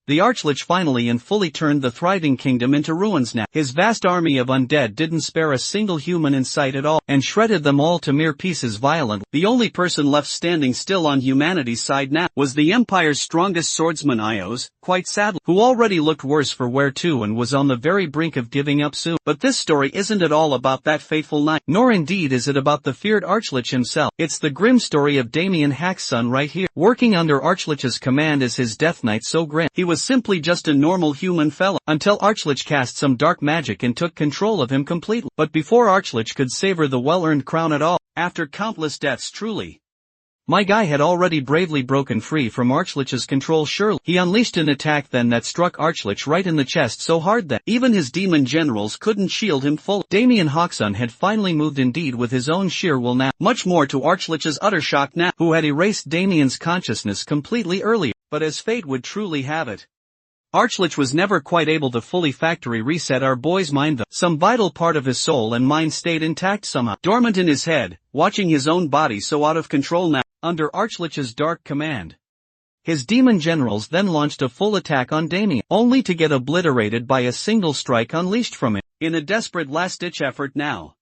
the Archlich finally and fully turned the thriving kingdom into ruins now. His vast army of undead didn't spare a single human in sight at all, and shredded them all to mere pieces violently. The only person left standing still on humanity's side now was the Empire's strongest swordsman Ios, quite sadly, who already looked worse for wear too and was on the very brink of giving up soon. But this story isn't at all about that fateful night, nor indeed is it about the feared Archlich himself. It's the grim story of Damien Hack's son right here. Working under Archlich's command as his Death Knight so grim, he was simply just a normal human fella, until Archlich cast some dark magic and took control of him completely. But before Archlich could savor the well-earned crown at all, after countless deaths truly, my guy had already bravely broken free from Archlich's control. Surely he unleashed an attack then that struck Archlich right in the chest so hard that even his demon generals couldn't shield him fully. Damien Hawkson had finally moved indeed with his own sheer will now, much more to Archlich's utter shock now, who had erased Damien's consciousness completely earlier. But as fate would truly have it, Archlich was never quite able to fully factory reset our boy's mind though. Some vital part of his soul and mind stayed intact somehow, dormant in his head, watching his own body so out of control now, under Archlich's dark command. His demon generals then launched a full attack on Damien, only to get obliterated by a single strike unleashed from him. In a desperate last-ditch effort now,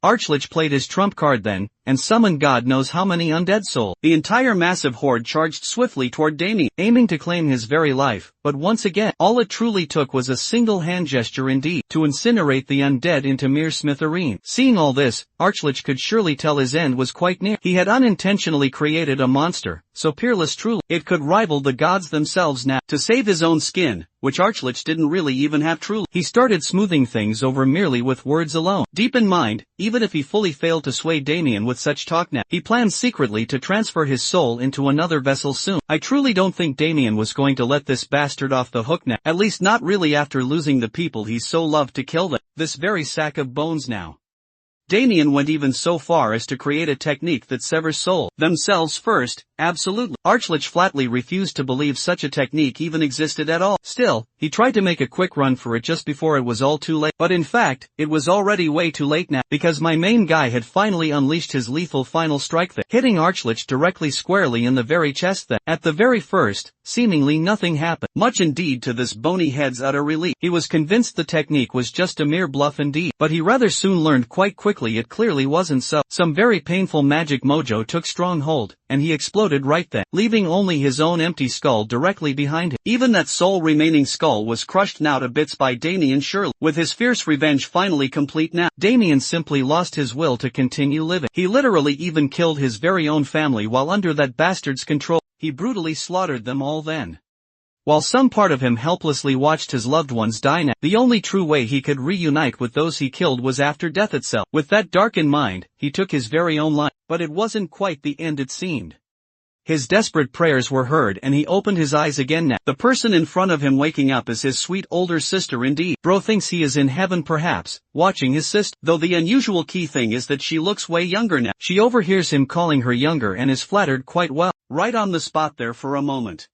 Archlich played his trump card then, and summoned God knows how many undead souls. The entire massive horde charged swiftly toward Damien, aiming to claim his very life, but once again, all it truly took was a single hand gesture indeed, to incinerate the undead into mere smithereens. Seeing all this, Archlich could surely tell his end was quite near. He had unintentionally created a monster, so peerless truly, it could rival the gods themselves now. To save his own skin, which Archlich didn't really even have truly, he started smoothing things over merely with words alone. Deep in mind, even if he fully failed to sway Damien with such talk now, he planned secretly to transfer his soul into another vessel soon. I truly don't think Damien was going to let this bastard off the hook now, at least not really after losing the people he so loved to kill them, this very sack of bones now. Damien went even so far as to create a technique that severs souls themselves first. Absolutely. Archlich flatly refused to believe such a technique even existed at all. Still, he tried to make a quick run for it just before it was all too late. But in fact, it was already way too late now, because my main guy had finally unleashed his lethal final strike that, hitting Archlich directly squarely in the very chest that, at the very first, seemingly nothing happened. Much indeed to this bony head's utter relief. He was convinced the technique was just a mere bluff indeed, but he rather soon learned quite quickly it clearly wasn't so. Some very painful magic mojo took strong hold, and he exploded right then, leaving only his own empty skull directly behind him. Even that sole remaining skull was crushed now to bits by Damien surely. With his fierce revenge finally complete now, Damien simply lost his will to continue living. He literally even killed his very own family while under that bastard's control. He brutally slaughtered them all then. While some part of him helplessly watched his loved ones die now, the only true way he could reunite with those he killed was after death itself. With that dark in mind, he took his very own life, but it wasn't quite the end it seemed. His desperate prayers were heard and he opened his eyes again now. The person in front of him waking up is his sweet older sister indeed. Bro thinks he is in heaven perhaps, watching his sister, though the unusual key thing is that she looks way younger now. She overhears him calling her younger and is flattered quite well, right on the spot there for a moment.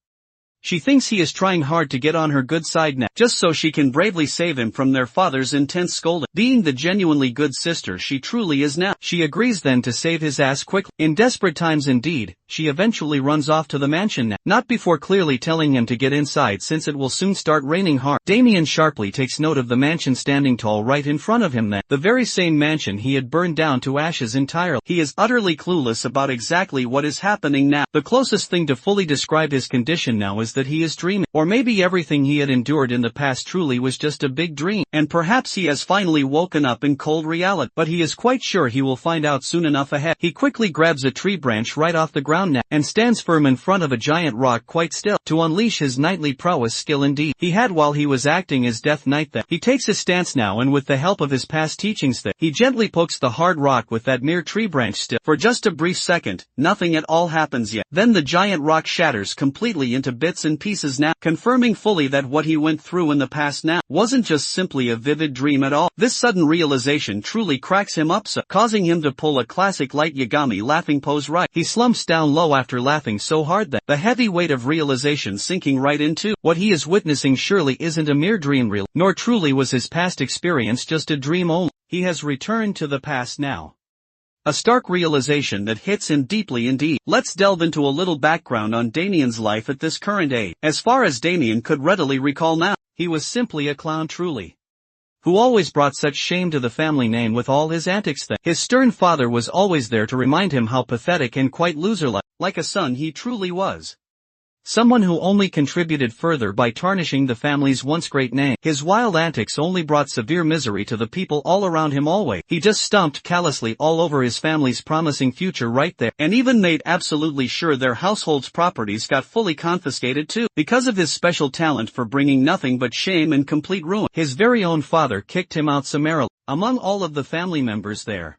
She thinks he is trying hard to get on her good side now, just so she can bravely save him from their father's intense scolding. Being the genuinely good sister she truly is now, she agrees then to save his ass quickly. In desperate times indeed, she eventually runs off to the mansion now, not before clearly telling him to get inside since it will soon start raining hard. Damien sharply takes note of the mansion standing tall right in front of him then, the very same mansion he had burned down to ashes entirely. He is utterly clueless about exactly what is happening now. The closest thing to fully describe his condition now is that he is dreaming, or maybe everything he had endured in the past truly was just a big dream, and perhaps he has finally woken up in cold reality, but he is quite sure he will find out soon enough ahead. He quickly grabs a tree branch right off the ground now, and stands firm in front of a giant rock quite still, to unleash his knightly prowess skill indeed he had while he was acting as Death Knight then. He takes his stance now and with the help of his past teachings that he gently pokes the hard rock with that mere tree branch still. For just a brief second, nothing at all happens yet. Then the giant rock shatters completely into bits and pieces now, confirming fully that what he went through in the past now wasn't just simply a vivid dream at all. This sudden realization truly cracks him up so, causing him to pull a classic Light Yagami laughing pose right. He slumps down low after laughing so hard that the heavy weight of realization sinking right into what he is witnessing surely isn't a mere dream reel, nor truly was his past experience just a dream only. He has returned to the past now. A stark realization that hits him deeply indeed. Let's delve into a little background on Damien's life at this current age. As far as Damien could readily recall now, he was simply a clown truly, who always brought such shame to the family name with all his antics that his stern father was always there to remind him how pathetic and quite loser-like a son he truly was. Someone who only contributed further by tarnishing the family's once great name. His wild antics only brought severe misery to the people all around him always. He just stomped callously all over his family's promising future right there, and even made absolutely sure their household's properties got fully confiscated too. Because of his special talent for bringing nothing but shame and complete ruin, his very own father kicked him out summarily. Among all of the family members there,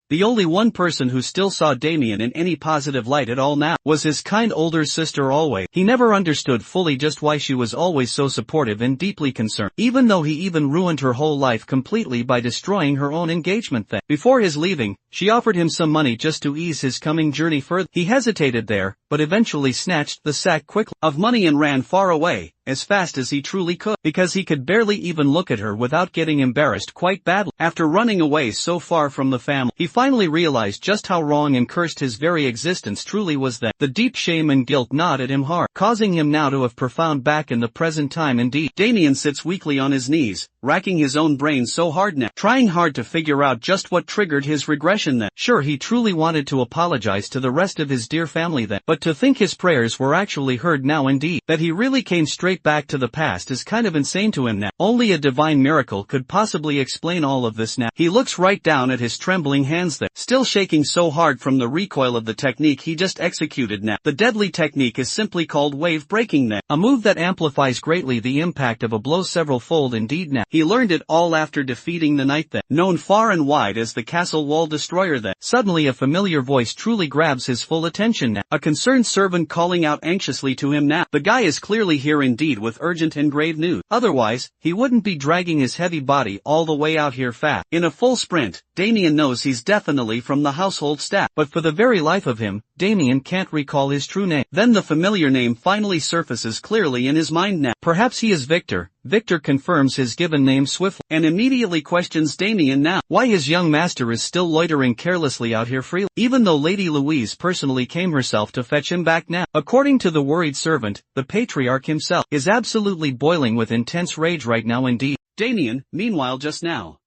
the only one person who still saw Damien in any positive light at all now was his kind older sister always. He never understood fully just why she was always so supportive and deeply concerned, even though he even ruined her whole life completely by destroying her own engagement then. Before his leaving, she offered him some money just to ease his coming journey further. He hesitated there, but eventually snatched the sack quickly of money and ran far away, as fast as he truly could, because he could barely even look at her without getting embarrassed quite badly. After running away so far from the family, he finally realized just how wrong and cursed his very existence truly was then. The deep shame and guilt gnawed at him hard, causing him now to have profound back in the present time indeed. Damien sits weakly on his knees, racking his own brain so hard now, trying hard to figure out just what triggered his regression then. Sure, he truly wanted to apologize to the rest of his dear family then, but to think his prayers were actually heard now indeed, that he really came straight back to the past is kind of insane to him now. Only a divine miracle could possibly explain all of this now. He looks right down at his trembling hands there, still shaking so hard from the recoil of the technique he just executed now. The deadly technique is simply called wave breaking now, a move that amplifies greatly the impact of a blow several-fold indeed now. He learned it all after defeating the knight then, known far and wide as the castle wall destroyer then. Suddenly a familiar voice truly grabs his full attention now, a concerned servant calling out anxiously to him now. The guy is clearly here indeed with urgent and grave news. Otherwise, he wouldn't be dragging his heavy body all the way out here fast. In a full sprint, Damien knows he's definitely from the household staff, but for the very life of him, Damien can't recall his true name. Then the familiar name finally surfaces clearly in his mind now. Perhaps he is Victor. Victor confirms his given name swiftly, and immediately questions Damien now why his young master is still loitering carelessly out here freely, even though Lady Louise personally came herself to fetch him back now. According to the worried servant, the patriarch himself is absolutely boiling with intense rage right now indeed. Damien, meanwhile just now,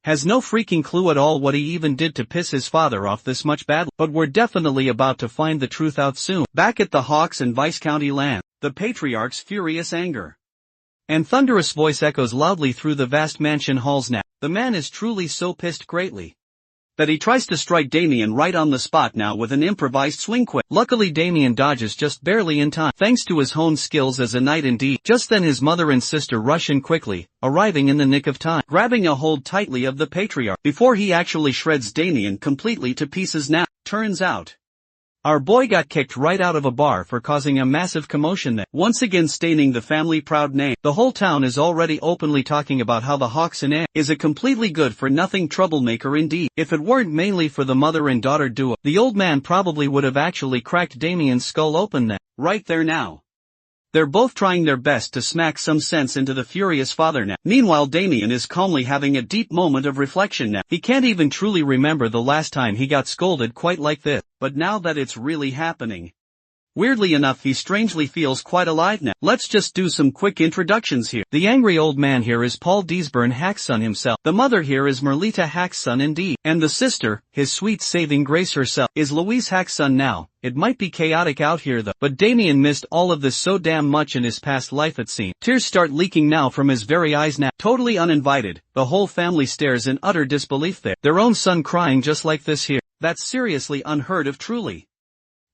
has no freaking clue at all what he even did to piss his father off this much badly, but we're definitely about to find the truth out soon. Back at the Hawks and Viscounty land, the patriarch's furious anger and thunderous voice echoes loudly through the vast mansion halls now. The man is truly so pissed greatly that he tries to strike Damien right on the spot now with an improvised swing quick. Luckily Damien dodges just barely in time, thanks to his honed skills as a knight indeed. Just then his mother and sister rush in quickly, arriving in the nick of time, grabbing a hold tightly of the patriarch before he actually shreds Damien completely to pieces now. Turns out, our boy got kicked right out of a bar for causing a massive commotion that, once again staining the family proud name. The whole town is already openly talking about how the Hawks and is a completely good-for-nothing troublemaker indeed. If it weren't mainly for the mother and daughter duo, the old man probably would have actually cracked Damien's skull open then. Right there now, they're both trying their best to smack some sense into the furious father now. Meanwhile Damien is calmly having a deep moment of reflection now. He can't even truly remember the last time he got scolded quite like this, but now that it's really happening, weirdly enough he strangely feels quite alive now. Let's just do some quick introductions here. The angry old man here is Paul Deesburn Hack's son himself. The mother here is Merlita Hack's son indeed. And the sister, his sweet saving grace herself, is Louise Hack's son now. It might be chaotic out here though, but Damien missed all of this so damn much in his past life it seems. Tears start leaking now from his very eyes now. Totally uninvited, the whole family stares in utter disbelief there. Their own son crying just like this here. That's seriously unheard of truly.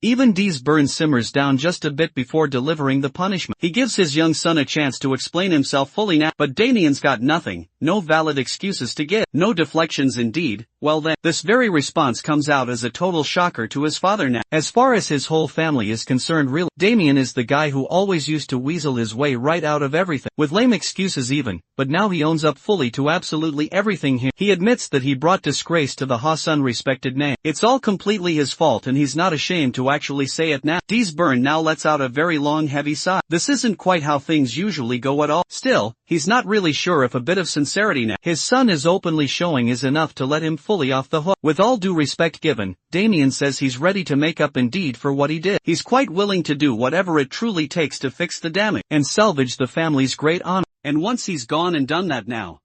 Even Deesburn simmers down just a bit before delivering the punishment. He gives his young son a chance to explain himself fully now, but Damien's got nothing, no valid excuses to give, no deflections indeed. Well then, this very response comes out as a total shocker to his father now. As far as his whole family is concerned really, Damien is the guy who always used to weasel his way right out of everything, with lame excuses even, but now he owns up fully to absolutely everything here. He admits that he brought disgrace to the Ha's unrespected name. It's all completely his fault and he's not ashamed to actually say it now. Deesburn now lets out a very long heavy sigh. This isn't quite how things usually go at all. Still, he's not really sure if a bit of sincerity now his son is openly showing is enough to let him fully fully off the hook. With all due respect given, Damien says he's ready to make up indeed for what he did. He's quite willing to do whatever it truly takes to fix the damage and salvage the family's great honor. And once he's gone and done that now,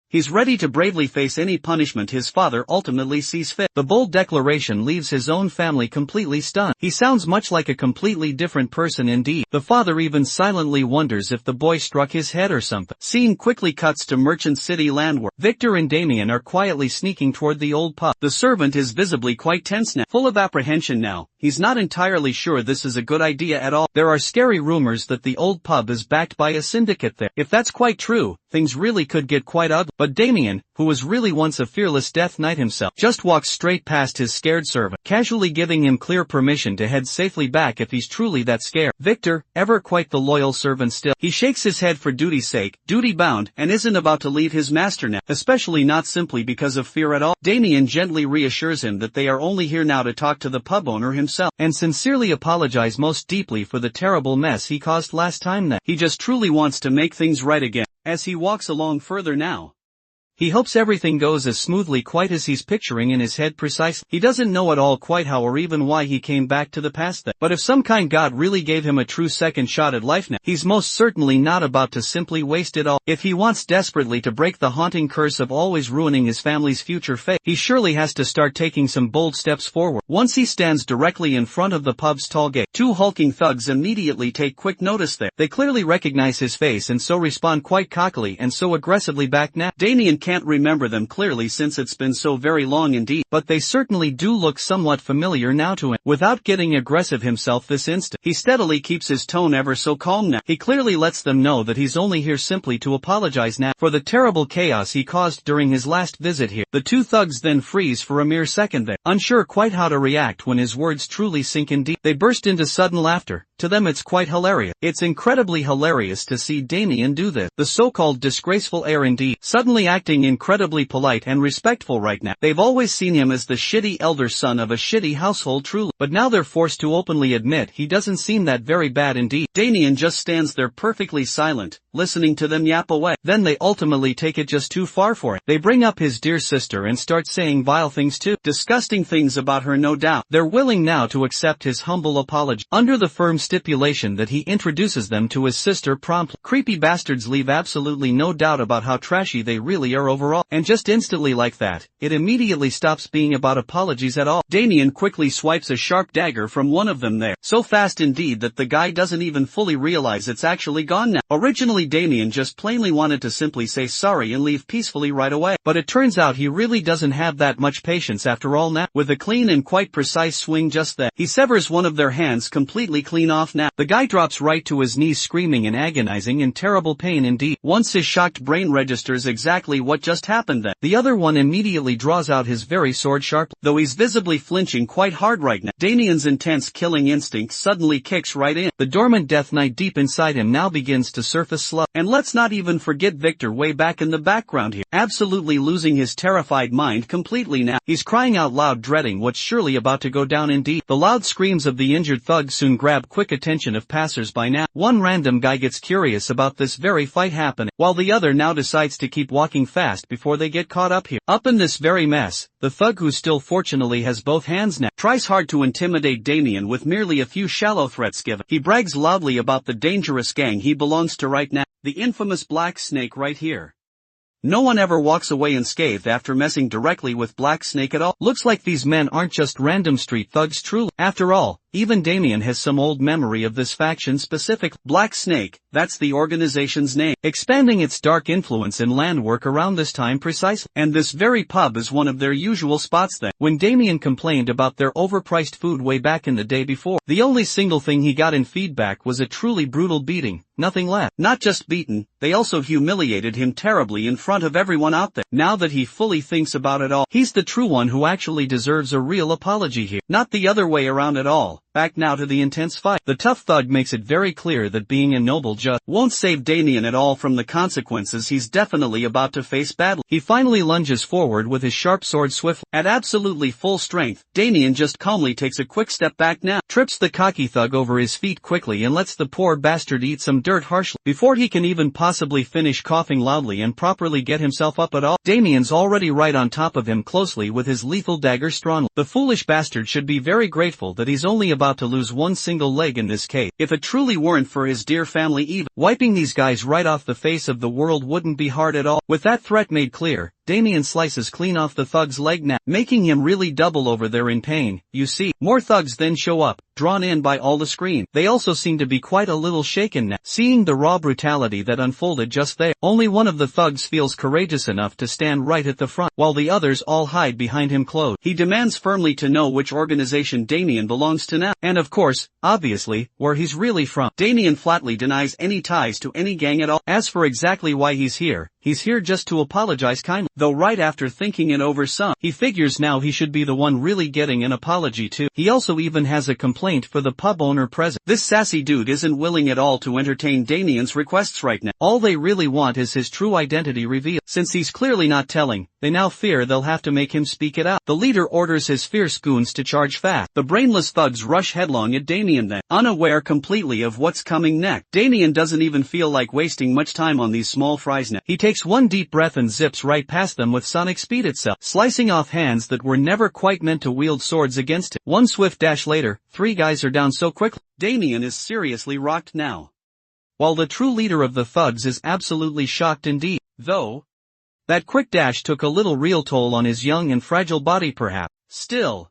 he's ready to bravely face any punishment his father ultimately sees fit. The bold declaration leaves his own family completely stunned. He sounds much like a completely different person indeed. The father even silently wonders if the boy struck his head or something. Scene quickly cuts to Merchant City Landward. Victor and Damien are quietly sneaking toward the old pub. The servant is visibly quite tense now, full of apprehension now. He's not entirely sure this is a good idea at all. There are scary rumors that the old pub is backed by a syndicate there. If that's quite true, things really could get quite ugly. But Damien, who was really once a fearless death knight himself, just walks straight past his scared servant, casually giving him clear permission to head safely back if he's truly that scared. Victor, ever quite the loyal servant still, he shakes his head for duty's sake, duty-bound, and isn't about to leave his master now, especially not simply because of fear at all. Damien gently reassures him that they are only here now to talk to the pub owner himself, and sincerely apologize most deeply for the terrible mess he caused last time that he just truly wants to make things right again. As he walks along further now, he hopes everything goes as smoothly quite as he's picturing in his head precisely. He doesn't know at all quite how or even why he came back to the past then. But if some kind God really gave him a true second shot at life now, he's most certainly not about to simply waste it all. If he wants desperately to break the haunting curse of always ruining his family's future fate, he surely has to start taking some bold steps forward. Once he stands directly in front of the pub's tall gate, two hulking thugs immediately take quick notice there. They clearly recognize his face and so respond quite cockily and so aggressively back now. Damien can't remember them clearly since it's been so very long indeed, but they certainly do look somewhat familiar now to him. Without getting aggressive himself this instant, he steadily keeps his tone ever so calm now. He clearly lets them know that he's only here simply to apologize now for the terrible chaos he caused during his last visit here. The two thugs then freeze for a mere second there, unsure quite how to react when his words truly sink in deep. They burst into sudden laughter. To them it's quite hilarious. It's incredibly hilarious to see Damien do this. The so-called disgraceful heir indeed, suddenly acting incredibly polite and respectful right now. They've always seen him as the shitty elder son of a shitty household truly, but now they're forced to openly admit he doesn't seem that very bad indeed. Damien just stands there perfectly silent, listening to them yap away. Then they ultimately take it just too far for him. They bring up his dear sister and start saying vile things too, disgusting things about her no doubt. They're willing now to accept his humble apology, under the firm stipulation that he introduces them to his sister promptly. Creepy bastards leave absolutely no doubt about how trashy they really are overall, and just instantly like that, it immediately stops being about apologies at all. Damien quickly swipes a sharp dagger from one of them there, so fast indeed that the guy doesn't even fully realize it's actually gone now. Originally Damien just plainly wanted to simply say sorry and leave peacefully right away, but it turns out he really doesn't have that much patience after all now. With a clean and quite precise swing just then, he severs one of their hands completely clean off now. The guy drops right to his knees screaming and agonizing in terrible pain indeed. Once his shocked brain registers exactly what just happened then, the other one immediately draws out his very sword sharply. Though he's visibly flinching quite hard right now, Damien's intense killing instinct suddenly kicks right in. The dormant death knight deep inside him now begins to surface slow. And let's not even forget Victor way back in the background here, absolutely losing his terrified mind completely now. He's crying out loud, dreading what's surely about to go down indeed. The loud screams of the injured thug soon grab quick attention of passers-by now. One random guy gets curious about this very fight happening, while the other now decides to keep walking fast before they get caught up here. Up in this very mess, the thug, who still fortunately has both hands now, tries hard to intimidate Damien with merely a few shallow threats given. He brags loudly about the dangerous gang he belongs to right now, the infamous Black Snake right here. No one ever walks away unscathed after messing directly with Black Snake at all. Looks like these men aren't just random street thugs truly. After all, even Damien has some old memory of this faction specific. Black Snake, that's the organization's name, expanding its dark influence in land work around this time precisely. And this very pub is one of their usual spots then. When Damien complained about their overpriced food way back in the day before, the only single thing he got in feedback was a truly brutal beating, nothing less. Not just beaten, they also humiliated him terribly in front of everyone out there. Now that he fully thinks about it all, he's the true one who actually deserves a real apology here, not the other way around at all. back now to the intense fight. The tough thug makes it very clear that being a noble just won't save Damien at all from the consequences he's definitely about to face badly. He finally lunges forward with his sharp sword swiftly. At absolutely full strength, Damien just calmly takes a quick step back now, trips the cocky thug over his feet quickly and lets the poor bastard eat some dirt harshly. Before he can even possibly finish coughing loudly and properly get himself up at all, Damien's already right on top of him closely with his lethal dagger strongly. The foolish bastard should be very grateful that he's only about to lose one single leg in this case. If it truly weren't for his dear family, even wiping these guys right off the face of the world wouldn't be hard at all. With that threat made clear, Damien slices clean off the thug's leg now, making him really double over there in pain. You see, more thugs then show up, drawn in by all the scream. They also seem to be quite a little shaken now, seeing the raw brutality that unfolded just there. Only one of the thugs feels courageous enough to stand right at the front, while the others all hide behind him clothed. He demands firmly to know which organization Damien belongs to now, and of course, obviously, where he's really from. Damien flatly denies any ties to any gang at all. As for exactly why he's here just to apologize kindly. Though right after thinking it over some, he figures now he should be the one really getting an apology too. He also even has a complaint for the pub owner present. This sassy dude isn't willing at all to entertain Damien's requests right now. All they really want is his true identity revealed. Since he's clearly not telling, they now fear they'll have to make him speak it out. The leader orders his fierce goons to charge fast. The brainless thugs rush headlong at Damien then, unaware completely of what's coming next. Damien doesn't even feel like wasting much time on these small fries now. He takes one deep breath and zips right past them with sonic speed itself, slicing off hands that were never quite meant to wield swords against him. One swift dash later, 3 guys are down so quickly. Damien is seriously rocked now, while the true leader of the thugs is absolutely shocked indeed. Though that quick dash took a little real toll on his young and fragile body perhaps, still,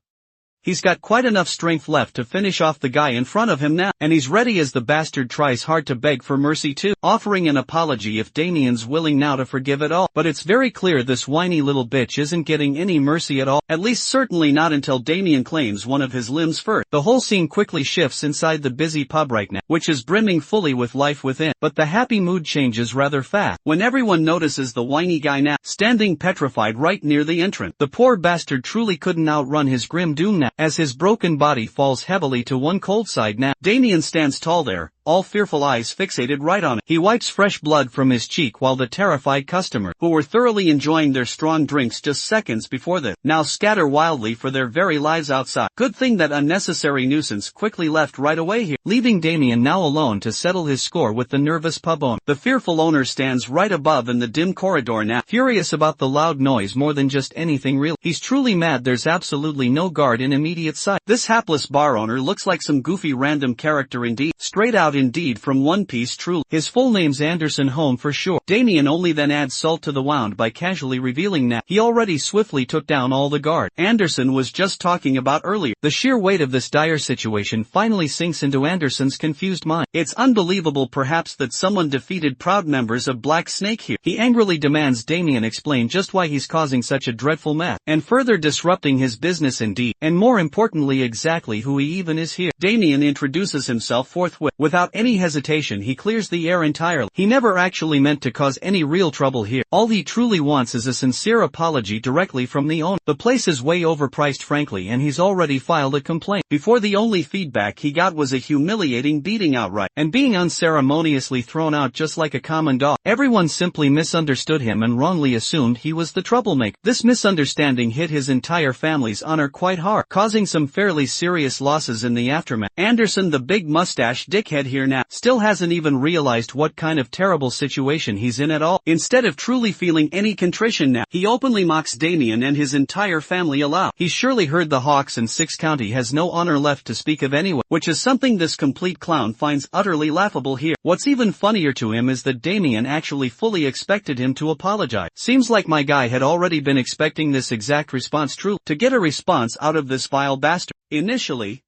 he's got quite enough strength left to finish off the guy in front of him now, and he's ready as the bastard tries hard to beg for mercy too, offering an apology if Damien's willing now to forgive it all. But it's very clear this whiny little bitch isn't getting any mercy at all, at least certainly not until Damien claims one of his limbs first. The whole scene quickly shifts inside the busy pub right now, which is brimming fully with life within, but the happy mood changes rather fast when everyone notices the whiny guy now, standing petrified right near the entrance. The poor bastard truly couldn't outrun his grim doom now, as his broken body falls heavily to one cold side now. Damien stands tall there, all fearful eyes fixated right on it. He wipes fresh blood from his cheek while the terrified customers, who were thoroughly enjoying their strong drinks just seconds before this, now scatter wildly for their very lives outside. Good thing that unnecessary nuisance quickly left right away here, leaving Damien now alone to settle his score with the nervous pub owner. The fearful owner stands right above in the dim corridor now, furious about the loud noise more than just anything real. He's truly mad there's absolutely no guard in immediate sight. This hapless bar owner looks like some goofy random character indeed, straight out indeed from One Piece truly. His full name's Anderson Home for sure. Damien only then adds salt to the wound by casually revealing that he already swiftly took down all the guard Anderson was just talking about earlier. The sheer weight of this dire situation finally sinks into Anderson's confused mind. It's unbelievable perhaps that someone defeated proud members of Black Snake here. He angrily demands Damien explain just why he's causing such a dreadful mess, and further disrupting his business indeed, and more importantly exactly who he even is here. Damien introduces himself forthwith. Without any hesitation he clears the air entirely. He never actually meant to cause any real trouble here. All he truly wants is a sincere apology directly from the owner. The place is way overpriced frankly, and he's already filed a complaint. Before the only feedback he got was a humiliating beating outright, and being unceremoniously thrown out just like a common dog. Everyone simply misunderstood him and wrongly assumed he was the troublemaker. This misunderstanding hit his entire family's honor quite hard, causing some fairly serious losses in the aftermath. Anderson, the big mustache dickhead here now, still hasn't even realized what kind of terrible situation he's in at all. Instead of truly feeling any contrition now, he openly mocks Damien and his entire family aloud. He's surely heard the Hawks and Six County has no honor left to speak of anyway, which is something this complete clown finds utterly laughable here. What's even funnier to him is that Damien actually fully expected him to apologize. Seems like my guy had already been expecting this exact response true, to get a response out of this vile bastard. Initially,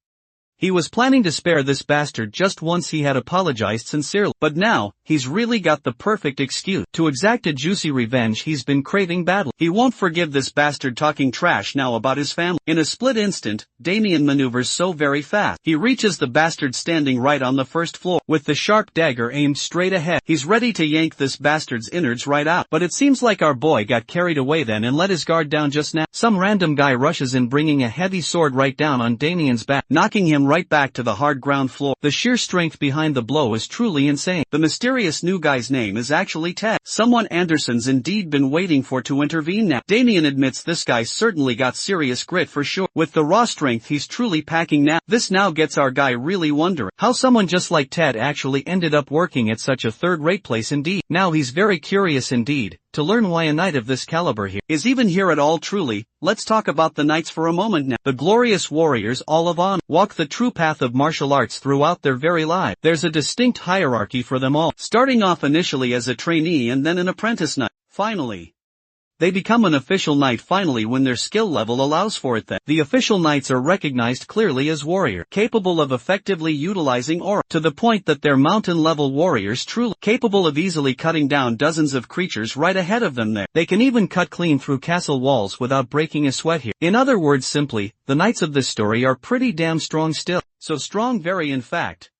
he was planning to spare this bastard just once he had apologized sincerely, but now, he's really got the perfect excuse to exact a juicy revenge he's been craving badly. He won't forgive this bastard talking trash now about his family. In a split instant, Damien maneuvers so very fast. He reaches the bastard standing right on the first floor, with the sharp dagger aimed straight ahead. He's ready to yank this bastard's innards right out, but it seems like our boy got carried away then and let his guard down just now. Some random guy rushes in bringing a heavy sword right down on Damien's back, knocking him right back to the hard ground floor. The sheer strength behind the blow is truly insane. The mysterious new guy's name is actually Ted. Someone Anderson's indeed been waiting for to intervene now. Damien admits this guy certainly got serious grit for sure. With the raw strength he's truly packing now. This now gets our guy really wondering how someone just like Ted actually ended up working at such a third-rate place indeed. Now he's very curious indeed to learn why a knight of this caliber here is even here at all. Truly, let's talk about the knights for a moment now. The glorious warriors all of on walk the true path of martial arts throughout their very lives. There's a distinct hierarchy for them all, starting off initially as a trainee and then an apprentice knight. Finally, they become an official knight finally when their skill level allows for it. That the official knights are recognized clearly as warrior, capable of effectively utilizing aura, to the point that they're mountain-level warriors truly capable of easily cutting down dozens of creatures right ahead of them there. They can even cut clean through castle walls without breaking a sweat here. In other words simply, the knights of this story are pretty damn strong still. So strong very in fact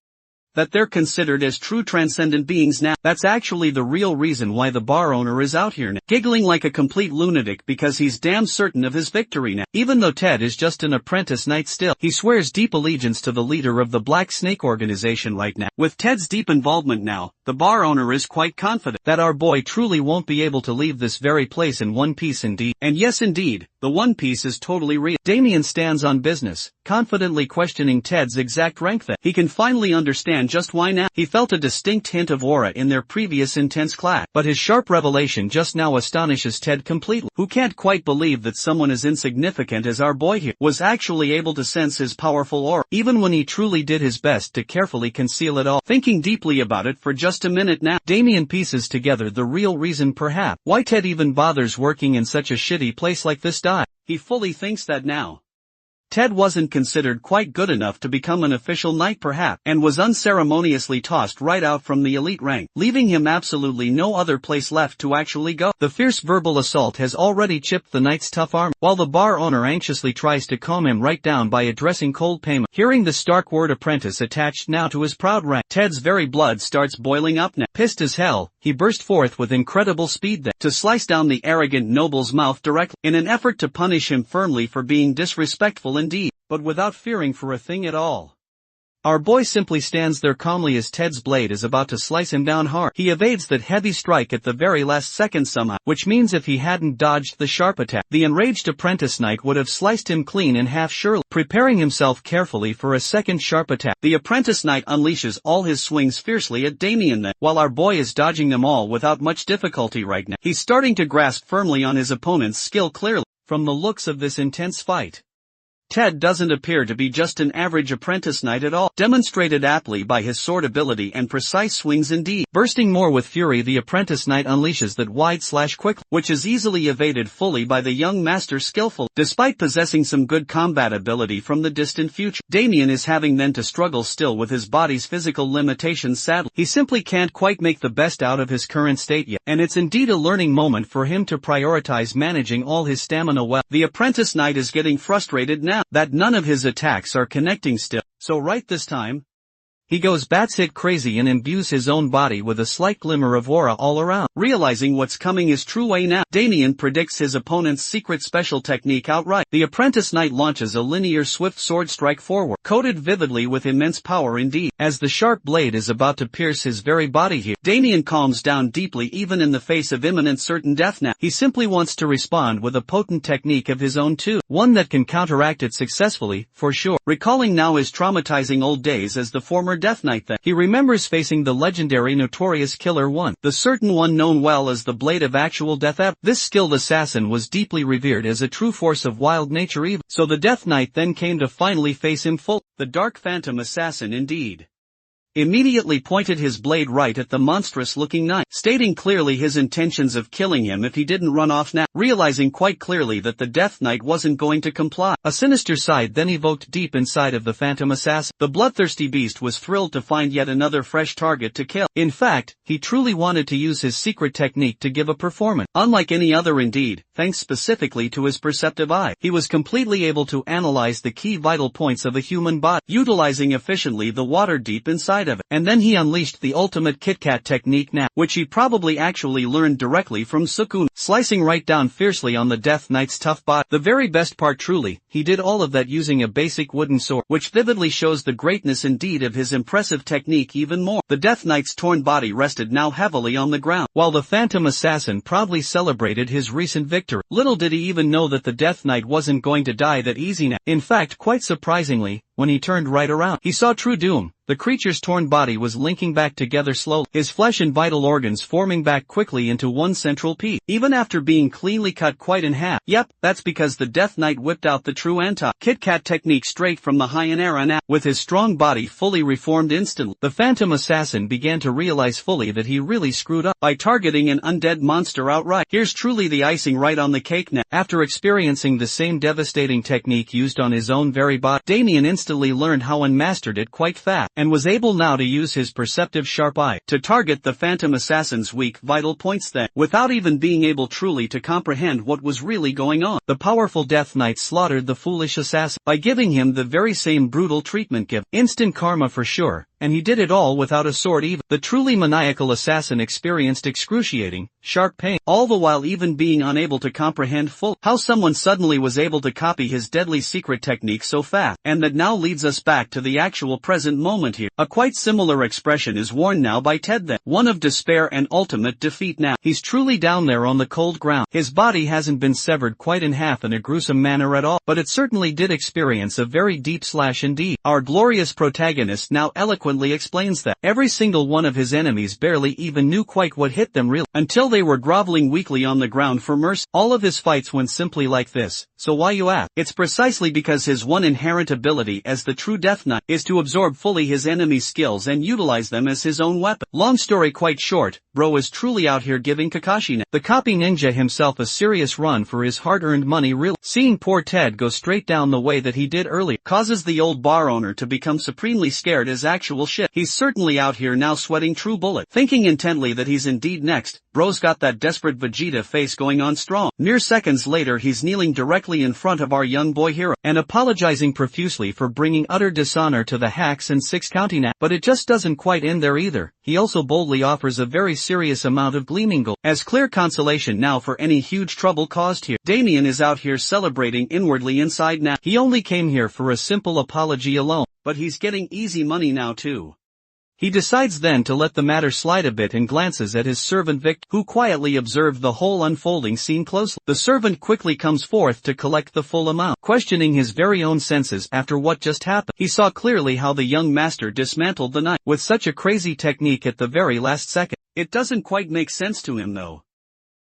that they're considered as true transcendent beings now. That's actually the real reason why the bar owner is out here now, giggling like a complete lunatic because he's damn certain of his victory now. Even though Ted is just an apprentice knight still, he swears deep allegiance to the leader of the Black Snake organization right now. With Ted's deep involvement now, the bar owner is quite confident that our boy truly won't be able to leave this very place in one piece indeed. And yes indeed, the one piece is totally real. Damien stands on business, confidently questioning Ted's exact rank that he can finally understand just why now. He felt a distinct hint of aura in their previous intense clash, but his sharp revelation just now astonishes Ted completely, who can't quite believe that someone as insignificant as our boy here was actually able to sense his powerful aura, even when he truly did his best to carefully conceal it all. Thinking deeply about it for just a minute now, Damien pieces together the real reason perhaps why Ted even bothers working in such a shitty place like this. He fully thinks that now Ted wasn't considered quite good enough to become an official knight perhaps, and was unceremoniously tossed right out from the elite rank, leaving him absolutely no other place left to actually go. The fierce verbal assault has already chipped the knight's tough arm, while the bar owner anxiously tries to calm him right down by addressing cold payment. Hearing the stark word apprentice attached now to his proud rank, Ted's very blood starts boiling up now. Pissed as hell, he burst forth with incredible speed then to slice down the arrogant noble's mouth directly, in an effort to punish him firmly for being disrespectful indeed, but without fearing for a thing at all. Our boy simply stands there calmly as Ted's blade is about to slice him down hard. He evades that heavy strike at the very last second somehow, which means if he hadn't dodged the sharp attack, the enraged apprentice knight would have sliced him clean in half surely. Preparing himself carefully for a second sharp attack, the apprentice knight unleashes all his swings fiercely at Damien then, while our boy is dodging them all without much difficulty right now. He's starting to grasp firmly on his opponent's skill clearly. From the looks of this intense fight, Ted doesn't appear to be just an average apprentice knight at all, demonstrated aptly by his sword ability and precise swings indeed. Bursting more with fury, the apprentice knight unleashes that wide slash quickly, which is easily evaded fully by the young master skillful. Despite possessing some good combat ability from the distant future, Damien is having then to struggle still with his body's physical limitations. Sadly, he simply can't quite make the best out of his current state yet, and it's indeed a learning moment for him to prioritize managing all his stamina well. The apprentice knight is getting frustrated now that none of his attacks are connecting still. So right this time, he goes batshit crazy and imbues his own body with a slight glimmer of aura all around. Realizing what's coming his true way now, Damien predicts his opponent's secret special technique outright. The apprentice knight launches a linear swift sword strike forward, coated vividly with immense power indeed. As the sharp blade is about to pierce his very body here, Damien calms down deeply even in the face of imminent certain death now. He simply wants to respond with a potent technique of his own too, one that can counteract it successfully, for sure. Recalling now his traumatizing old days as the former Death Knight that he remembers facing the legendary notorious Killer One, the certain one known well as the Blade of Actual Death. This skilled assassin was deeply revered as a true force of wild nature even, so the Death Knight then came to finally face him full. The Dark Phantom Assassin indeed immediately pointed his blade right at the monstrous-looking knight, stating clearly his intentions of killing him if he didn't run off now. Realizing quite clearly that the Death Knight wasn't going to comply, a sinister side then evoked deep inside of the Phantom Assassin. The bloodthirsty beast was thrilled to find yet another fresh target to kill. In fact, he truly wanted to use his secret technique to give a performance unlike any other indeed, thanks specifically to his perceptive eye. He was completely able to analyze the key vital points of a human body, utilizing efficiently the water deep inside of it. And then he unleashed the ultimate Kit Kat technique now, which he probably actually learned directly from Sukuna, slicing right down fiercely on the Death Knight's tough body. The very best part truly, he did all of that using a basic wooden sword, which vividly shows the greatness indeed of his impressive technique even more. The Death Knight's torn body rested now heavily on the ground, while the Phantom Assassin proudly celebrated his recent victory. Little did he even know that the Death Knight wasn't going to die that easy now. In fact, quite surprisingly, when he turned right around, he saw true doom. The creature's torn body was linking back together slowly, his flesh and vital organs forming back quickly into one central piece, even after being cleanly cut quite in half. Yep, that's because the Death Knight whipped out the true anti-Kit Kat technique straight from the Heian era now. With his strong body fully reformed instantly, the Phantom Assassin began to realize fully that he really screwed up by targeting an undead monster outright. Here's truly the icing right on the cake now. After experiencing the same devastating technique used on his own very body, Damien instantly learned how and mastered it quite fast, and was able now to use his perceptive sharp eye to target the Phantom Assassin's weak vital points then, without even being able truly to comprehend what was really going on. The powerful Death Knight slaughtered the foolish assassin by giving him the very same brutal treatment given. Instant karma for sure. And he did it all without a sword even. The truly maniacal assassin experienced excruciating, sharp pain, all the while even being unable to comprehend fully how someone suddenly was able to copy his deadly secret technique so fast. And that now leads us back to the actual present moment here. A quite similar expression is worn now by Ted then, one of despair and ultimate defeat now. He's truly down there on the cold ground. His body hasn't been severed quite in half in a gruesome manner at all, but it certainly did experience a very deep slash indeed. Our glorious protagonist now eloquently explains that every single one of his enemies barely even knew quite what hit them really, until they were groveling weakly on the ground for mercy. All of his fights went simply like this. So why you ask? It's precisely because his one inherent ability as the true Death Knight is to absorb fully his enemy's skills and utilize them as his own weapon. Long story quite short, bro is truly out here giving Kakashi, the copy ninja himself, a serious run for his hard-earned money really. Seeing poor Ted go straight down the way that he did earlier causes the old bar owner to become supremely scared as actual shit. He's certainly out here now sweating true bullet, thinking intently that he's indeed next. Bro's got that desperate Vegeta face going on strong. Mere seconds later he's kneeling directly in front of our young boy hero, and apologizing profusely for bringing utter dishonor to the hacks and 6 county now. But it just doesn't quite end there either. He also boldly offers a very serious amount of gleaming gold as clear consolation now for any huge trouble caused here. Damien is out here celebrating inwardly inside now. He only came here for a simple apology alone, but he's getting easy money now too. He decides then to let the matter slide a bit and glances at his servant Victor, who quietly observed the whole unfolding scene closely. The servant quickly comes forth to collect the full amount, questioning his very own senses after what just happened. He saw clearly how the young master dismantled the knight with such a crazy technique at the very last second. It doesn't quite make sense to him though,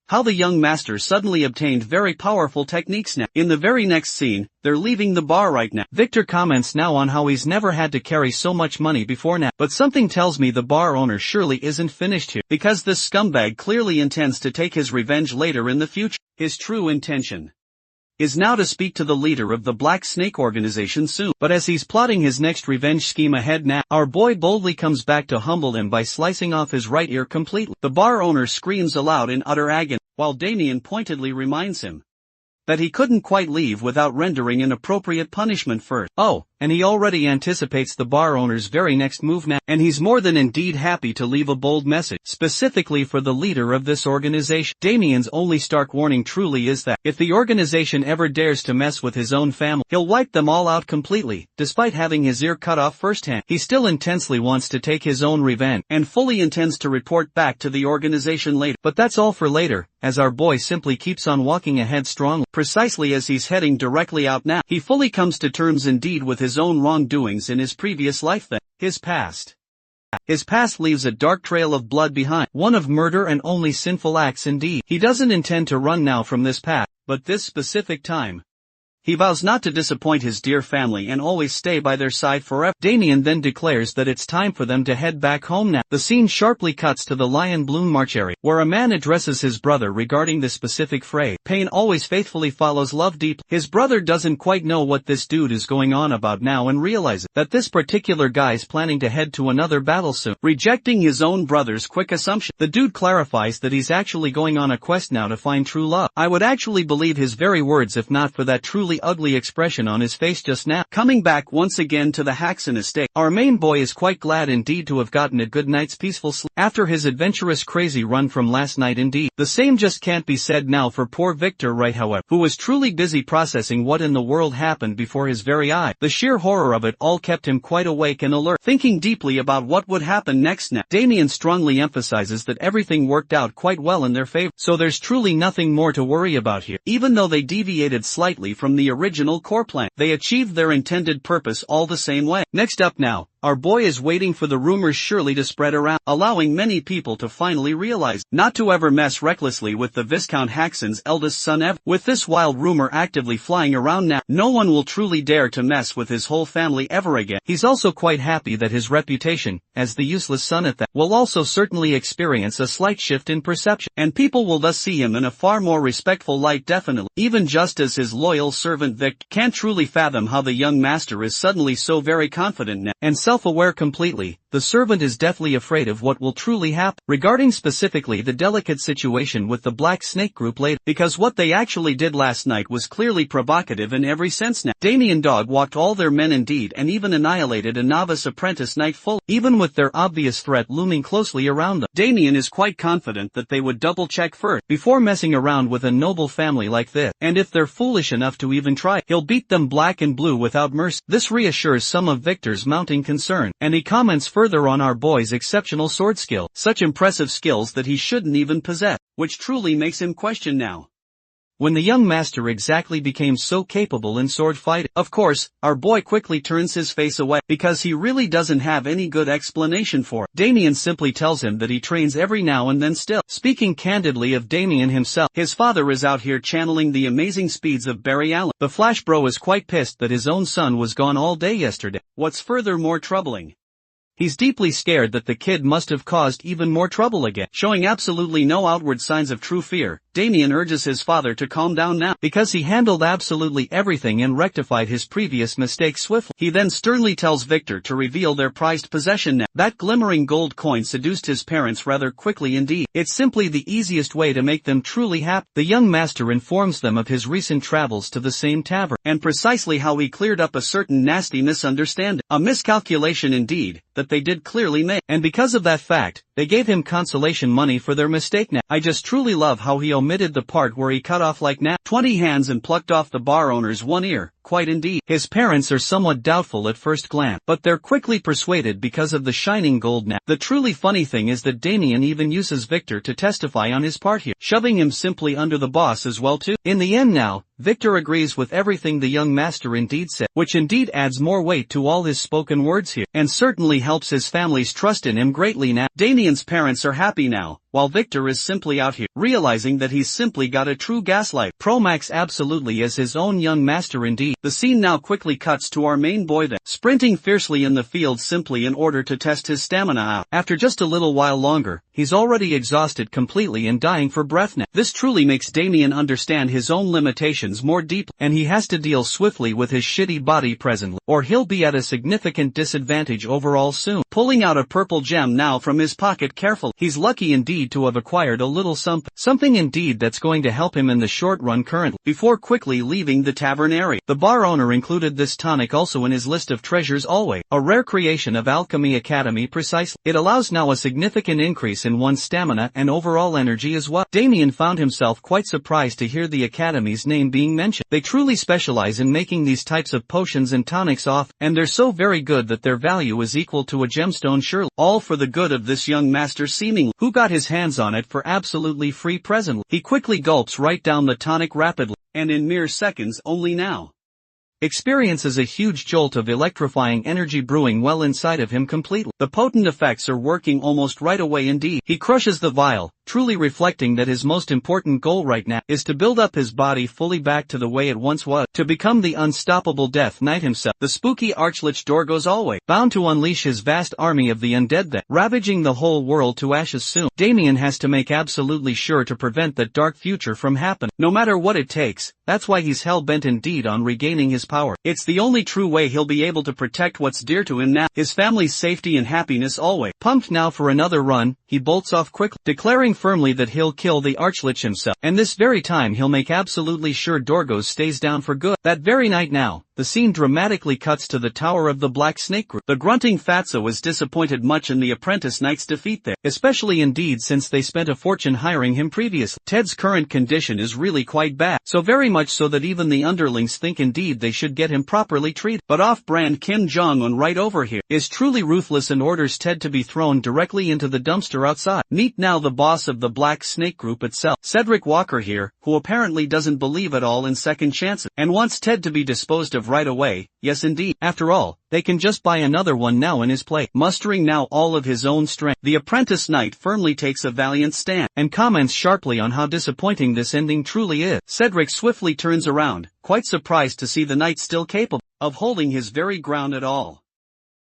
how the young master suddenly obtained very powerful techniques now. In the very next scene, they're leaving the bar right now. Victor comments now on how he's never had to carry so much money before now. But something tells me the bar owner surely isn't finished here, because this scumbag clearly intends to take his revenge later in the future. His true intention is now to speak to the leader of the Black Snake organization soon. But as he's plotting his next revenge scheme ahead now, our boy boldly comes back to humble him by slicing off his right ear completely. The bar owner screams aloud in utter agony, while Damien pointedly reminds him that he couldn't quite leave without rendering an appropriate punishment first. Oh, and he already anticipates the bar owner's very next move now, and he's more than indeed happy to leave a bold message, specifically for the leader of this organization. Damien's only stark warning truly is that, if the organization ever dares to mess with his own family, he'll wipe them all out completely. Despite having his ear cut off firsthand, he still intensely wants to take his own revenge, and fully intends to report back to the organization later. But that's all for later, as our boy simply keeps on walking ahead strongly. Precisely as he's heading directly out now, he fully comes to terms indeed with his own wrongdoings in his previous life then. His past leaves a dark trail of blood behind, one of murder and only sinful acts indeed. He doesn't intend to run now from this path, but this specific time, He vows not to disappoint his dear family and always stay by their side forever. Damien then declares that it's time for them to head back home now. The scene sharply cuts to the Lion Bloom March area, where a man addresses his brother regarding this specific phrase. Pain always faithfully follows love deep. His brother doesn't quite know what this dude is going on about now and realizes that this particular guy's planning to head to another battle soon. Rejecting his own brother's quick assumption, the dude clarifies that he's actually going on a quest now to find true love. I would actually believe his very words if not for that truly ugly expression on his face just now. Coming back once again to the Haxon estate, our main boy is quite glad indeed to have gotten a good night's peaceful sleep after his adventurous crazy run from last night indeed. The same just can't be said now for poor Victor Wright however, who was truly busy processing what in the world happened before his very eye. The sheer horror of it all kept him quite awake and alert, thinking deeply about what would happen next. Now, Damien strongly emphasizes that everything worked out quite well in their favor, so there's truly nothing more to worry about here. Even though they deviated slightly from the original core plan, they achieved their intended purpose all the same way. Next up now, our boy is waiting for the rumors surely to spread around, allowing many people to finally realize not to ever mess recklessly with the Viscount Haxon's eldest son ever. With this wild rumor actively flying around now, no one will truly dare to mess with his whole family ever again. He's also quite happy that his reputation, as the useless son at that, will also certainly experience a slight shift in perception, and people will thus see him in a far more respectful light definitely, even just as his loyal servant Vic can't truly fathom how the young master is suddenly so very confident now, and self-aware completely. The servant is deathly afraid of what will truly happen, regarding specifically the delicate situation with the Black Snake group later, because what they actually did last night was clearly provocative in every sense now. Damien dog walked all their men indeed and even annihilated a novice apprentice knight full, even with their obvious threat looming closely around them. Damien is quite confident that they would double-check first, before messing around with a noble family like this, and if they're foolish enough to even try, he'll beat them black and blue without mercy. This reassures some of Victor's mounting concern, and he comments further on our boy's exceptional sword skill, such impressive skills that he shouldn't even possess, which truly makes him question now when the young master exactly became so capable in sword fighting. Of course, our boy quickly turns his face away, because he really doesn't have any good explanation for it. Damien simply tells him that he trains every now and then still. Speaking candidly of Damien himself, his father is out here channeling the amazing speeds of Barry Allen. The Flash Bro is quite pissed that his own son was gone all day yesterday. What's further more troubling, he's deeply scared that the kid must have caused even more trouble again. Showing absolutely no outward signs of true fear, Damien urges his father to calm down now, because he handled absolutely everything and rectified his previous mistakes swiftly. He then sternly tells Victor to reveal their prized possession now. That glimmering gold coin seduced his parents rather quickly indeed. It's simply the easiest way to make them truly happy. The young master informs them of his recent travels to the same tavern, and precisely how he cleared up a certain nasty misunderstanding. A miscalculation indeed, that they did clearly make, and because of that fact, they gave him consolation money for their mistake now. I just truly love how he omitted the part where he cut off like 20 hands and plucked off the bar owner's one ear. Quite indeed. His parents are somewhat doubtful at first glance, but they're quickly persuaded because of the shining gold now. The truly funny thing is that Damien even uses Victor to testify on his part here, shoving him simply under the boss as well too. In the end now, Victor agrees with everything the young master indeed said, which indeed adds more weight to all his spoken words here, and certainly helps his family's trust in him greatly now. Damien's parents are happy now, while Victor is simply out here, realizing that he's simply got a true gaslight. Pro-Max absolutely as his own young master indeed. The scene now quickly cuts to our main boy then, sprinting fiercely in the field simply in order to test his stamina out. After just a little while longer, he's already exhausted completely and dying for breath now. This truly makes Damien understand his own limitations more deeply, and he has to deal swiftly with his shitty body presently, or he'll be at a significant disadvantage overall soon. Pulling out a purple gem now from his pocket carefully, he's lucky indeed to have acquired a little something indeed that's going to help him in the short run currently, before quickly leaving the tavern area. The bar owner included this tonic also in his list of treasures always, a rare creation of Alchemy Academy precisely. It allows now a significant increase in one's stamina and overall energy as well. Damien found himself quite surprised to hear the Academy's name being mentioned. They truly specialize in making these types of potions and tonics and they're so very good that their value is equal to a gemstone surely, all for the good of this young master seemingly, who got his hands on it for absolutely free presently. He quickly gulps right down the tonic rapidly, and in mere seconds only now experiences a huge jolt of electrifying energy brewing well inside of him completely. The potent effects are working almost right away indeed. He crushes the vial, truly reflecting that his most important goal right now is to build up his body fully back to the way it once was, to become the unstoppable Death Knight himself. The spooky Archlich Dorgo's always bound to unleash his vast army of the undead that, ravaging the whole world to ashes soon. Damien has to make absolutely sure to prevent that dark future from happening, no matter what it takes. That's why he's hell-bent indeed on regaining his power. It's the only true way he'll be able to protect what's dear to him now, his family's safety and happiness always. Pumped now for another run, he bolts off quickly, declaring firmly that he'll kill the Archlich himself, and this very time he'll make absolutely sure Dorgo's stays down for good. That very night now, the scene dramatically cuts to the Tower of the Black Snake Group. The grunting Fatso was disappointed much in the apprentice knight's defeat there, especially indeed since they spent a fortune hiring him previously. Ted's current condition is really quite bad, so very much so that even the underlings think indeed they should get him properly treated. But off-brand Kim Jong-un right over here is truly ruthless and orders Ted to be thrown directly into the dumpster outside. Meet now the boss of the Black Snake Group itself, Cedric Walker here, who apparently doesn't believe at all in second chances, and wants Ted to be disposed of right away. Yes indeed. After all, they can just buy another one now in his place. Mustering now all of his own strength, the apprentice knight firmly takes a valiant stand, and comments sharply on how disappointing this ending truly is. Cedric swiftly turns around, quite surprised to see the knight still capable of holding his very ground at all.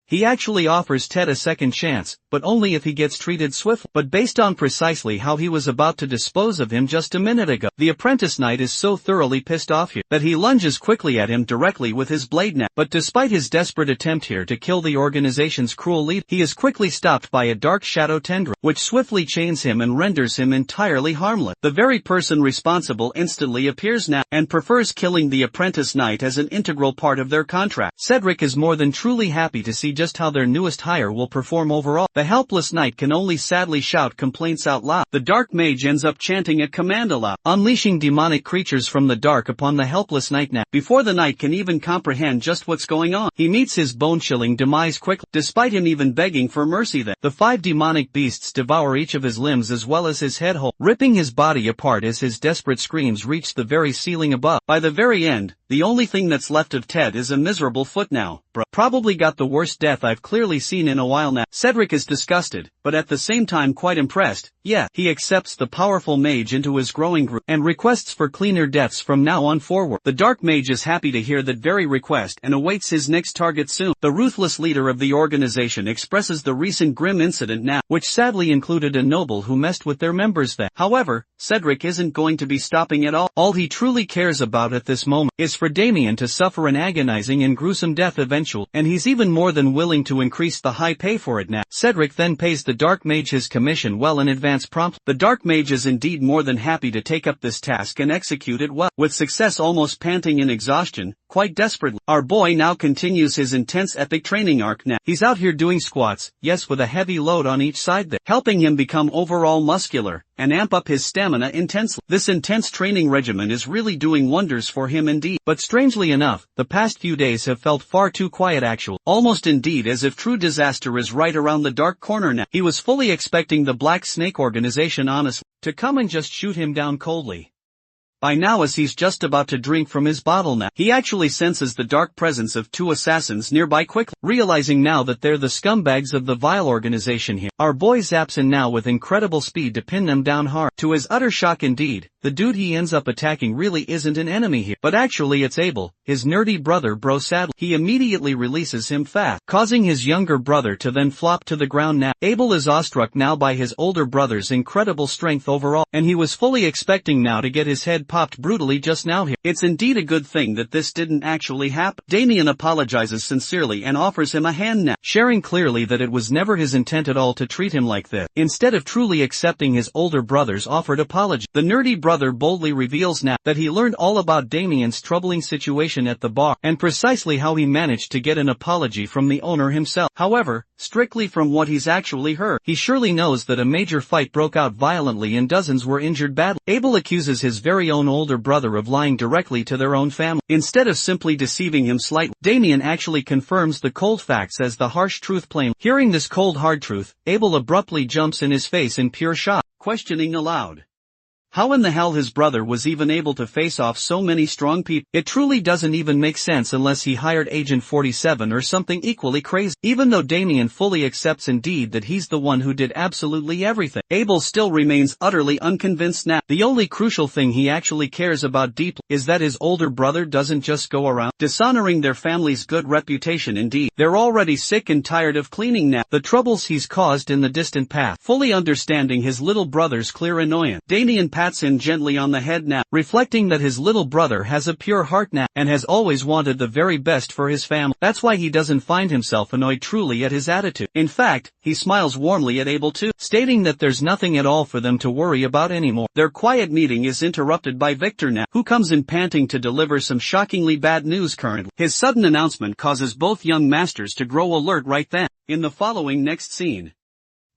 He actually offers Ted a second chance, but only if he gets treated swiftly. But based on precisely how he was about to dispose of him just a minute ago, the apprentice knight is so thoroughly pissed off here that he lunges quickly at him directly with his blade now. But despite his desperate attempt here to kill the organization's cruel leader, he is quickly stopped by a dark shadow tendril, which swiftly chains him and renders him entirely harmless. The very person responsible instantly appears now, and prefers killing the apprentice knight as an integral part of their contract. Cedric is more than truly happy to see just how their newest hire will perform overall. The helpless knight can only sadly shout complaints out loud. The dark mage ends up chanting a command aloud, unleashing demonic creatures from the dark upon the helpless knight now. Before the knight can even comprehend just what's going on, he meets his bone-chilling demise quickly, despite him even begging for mercy then. The 5 demonic beasts devour each of his limbs as well as his head whole, ripping his body apart as his desperate screams reach the very ceiling above. By the very end, the only thing that's left of Ted is a miserable foot now. Bruh, probably got the worst death I've clearly seen in a while now. Cedric is disgusted, but at the same time quite impressed. Yeah, he accepts the powerful mage into his growing group, and requests for cleaner deaths from now on forward. The dark mage is happy to hear that very request and awaits his next target soon. The ruthless leader of the organization expresses the recent grim incident now, which sadly included a noble who messed with their members then. However, Cedric isn't going to be stopping at all. All he truly cares about at this moment is for Damien to suffer an agonizing and gruesome death eventually, and he's even more than willing to increase the high pay for it now. Cedric then pays the dark mage his commission well in advance promptly. The dark mage is indeed more than happy to take up this task and execute it well, with success almost panting in exhaustion, quite desperately. Our boy now continues his intense epic training arc now. He's out here doing squats, yes, with a heavy load on each side there, helping him become overall muscular and amp up his stamina intensely. This intense training regimen is really doing wonders for him indeed. But strangely enough, the past few days have felt far too quiet actually, almost indeed as if true disaster is right around the dark corner now. He was fully expecting the Black Snake organization honestly to come and just shoot him down coldly. By now, as he's just about to drink from his bottle now, he actually senses the dark presence of 2 assassins nearby quickly. Realizing now that they're the scumbags of the vile organization here, our boy zaps in now with incredible speed to pin them down hard. To his utter shock indeed, the dude he ends up attacking really isn't an enemy here, but actually it's Abel, his nerdy brother bro. Sadly, he immediately releases him fast, causing his younger brother to then flop to the ground now. Abel is awestruck now by his older brother's incredible strength overall, and he was fully expecting now to get his head popped brutally just now here. It's indeed a good thing that this didn't actually happen. Damien apologizes sincerely and offers him a hand now, sharing clearly that it was never his intent at all to treat him like this. Instead of truly accepting his older brother's offered apology, the nerdy brother boldly reveals now that he learned all about Damien's troubling situation at the bar, and precisely how he managed to get an apology from the owner himself. However, strictly from what he's actually heard, he surely knows that a major fight broke out violently and dozens were injured badly. Abel accuses his very own older brother of lying directly to their own family. Instead of simply deceiving him slightly, Damien actually confirms the cold facts as the harsh truth plainly. Hearing this cold hard truth, Abel abruptly jumps in his face in pure shock, questioning aloud. How in the hell his brother was even able to face off so many strong people? It truly doesn't even make sense unless he hired Agent 47 or something equally crazy. Even though Damien fully accepts indeed that he's the one who did absolutely everything, Abel still remains utterly unconvinced now. The only crucial thing he actually cares about deeply is that his older brother doesn't just go around dishonoring their family's good reputation. Indeed, they're already sick and tired of cleaning now the troubles he's caused in the distant past. Fully understanding his little brother's clear annoyance, Damien pats him gently on the head now, reflecting that his little brother has a pure heart now, and has always wanted the very best for his family. That's why he doesn't find himself annoyed truly at his attitude. In fact, he smiles warmly at Abel too, stating that there's nothing at all for them to worry about anymore. Their quiet meeting is interrupted by Victor now, who comes in panting to deliver some shockingly bad news currently. His sudden announcement causes both young masters to grow alert right then. In the following next scene,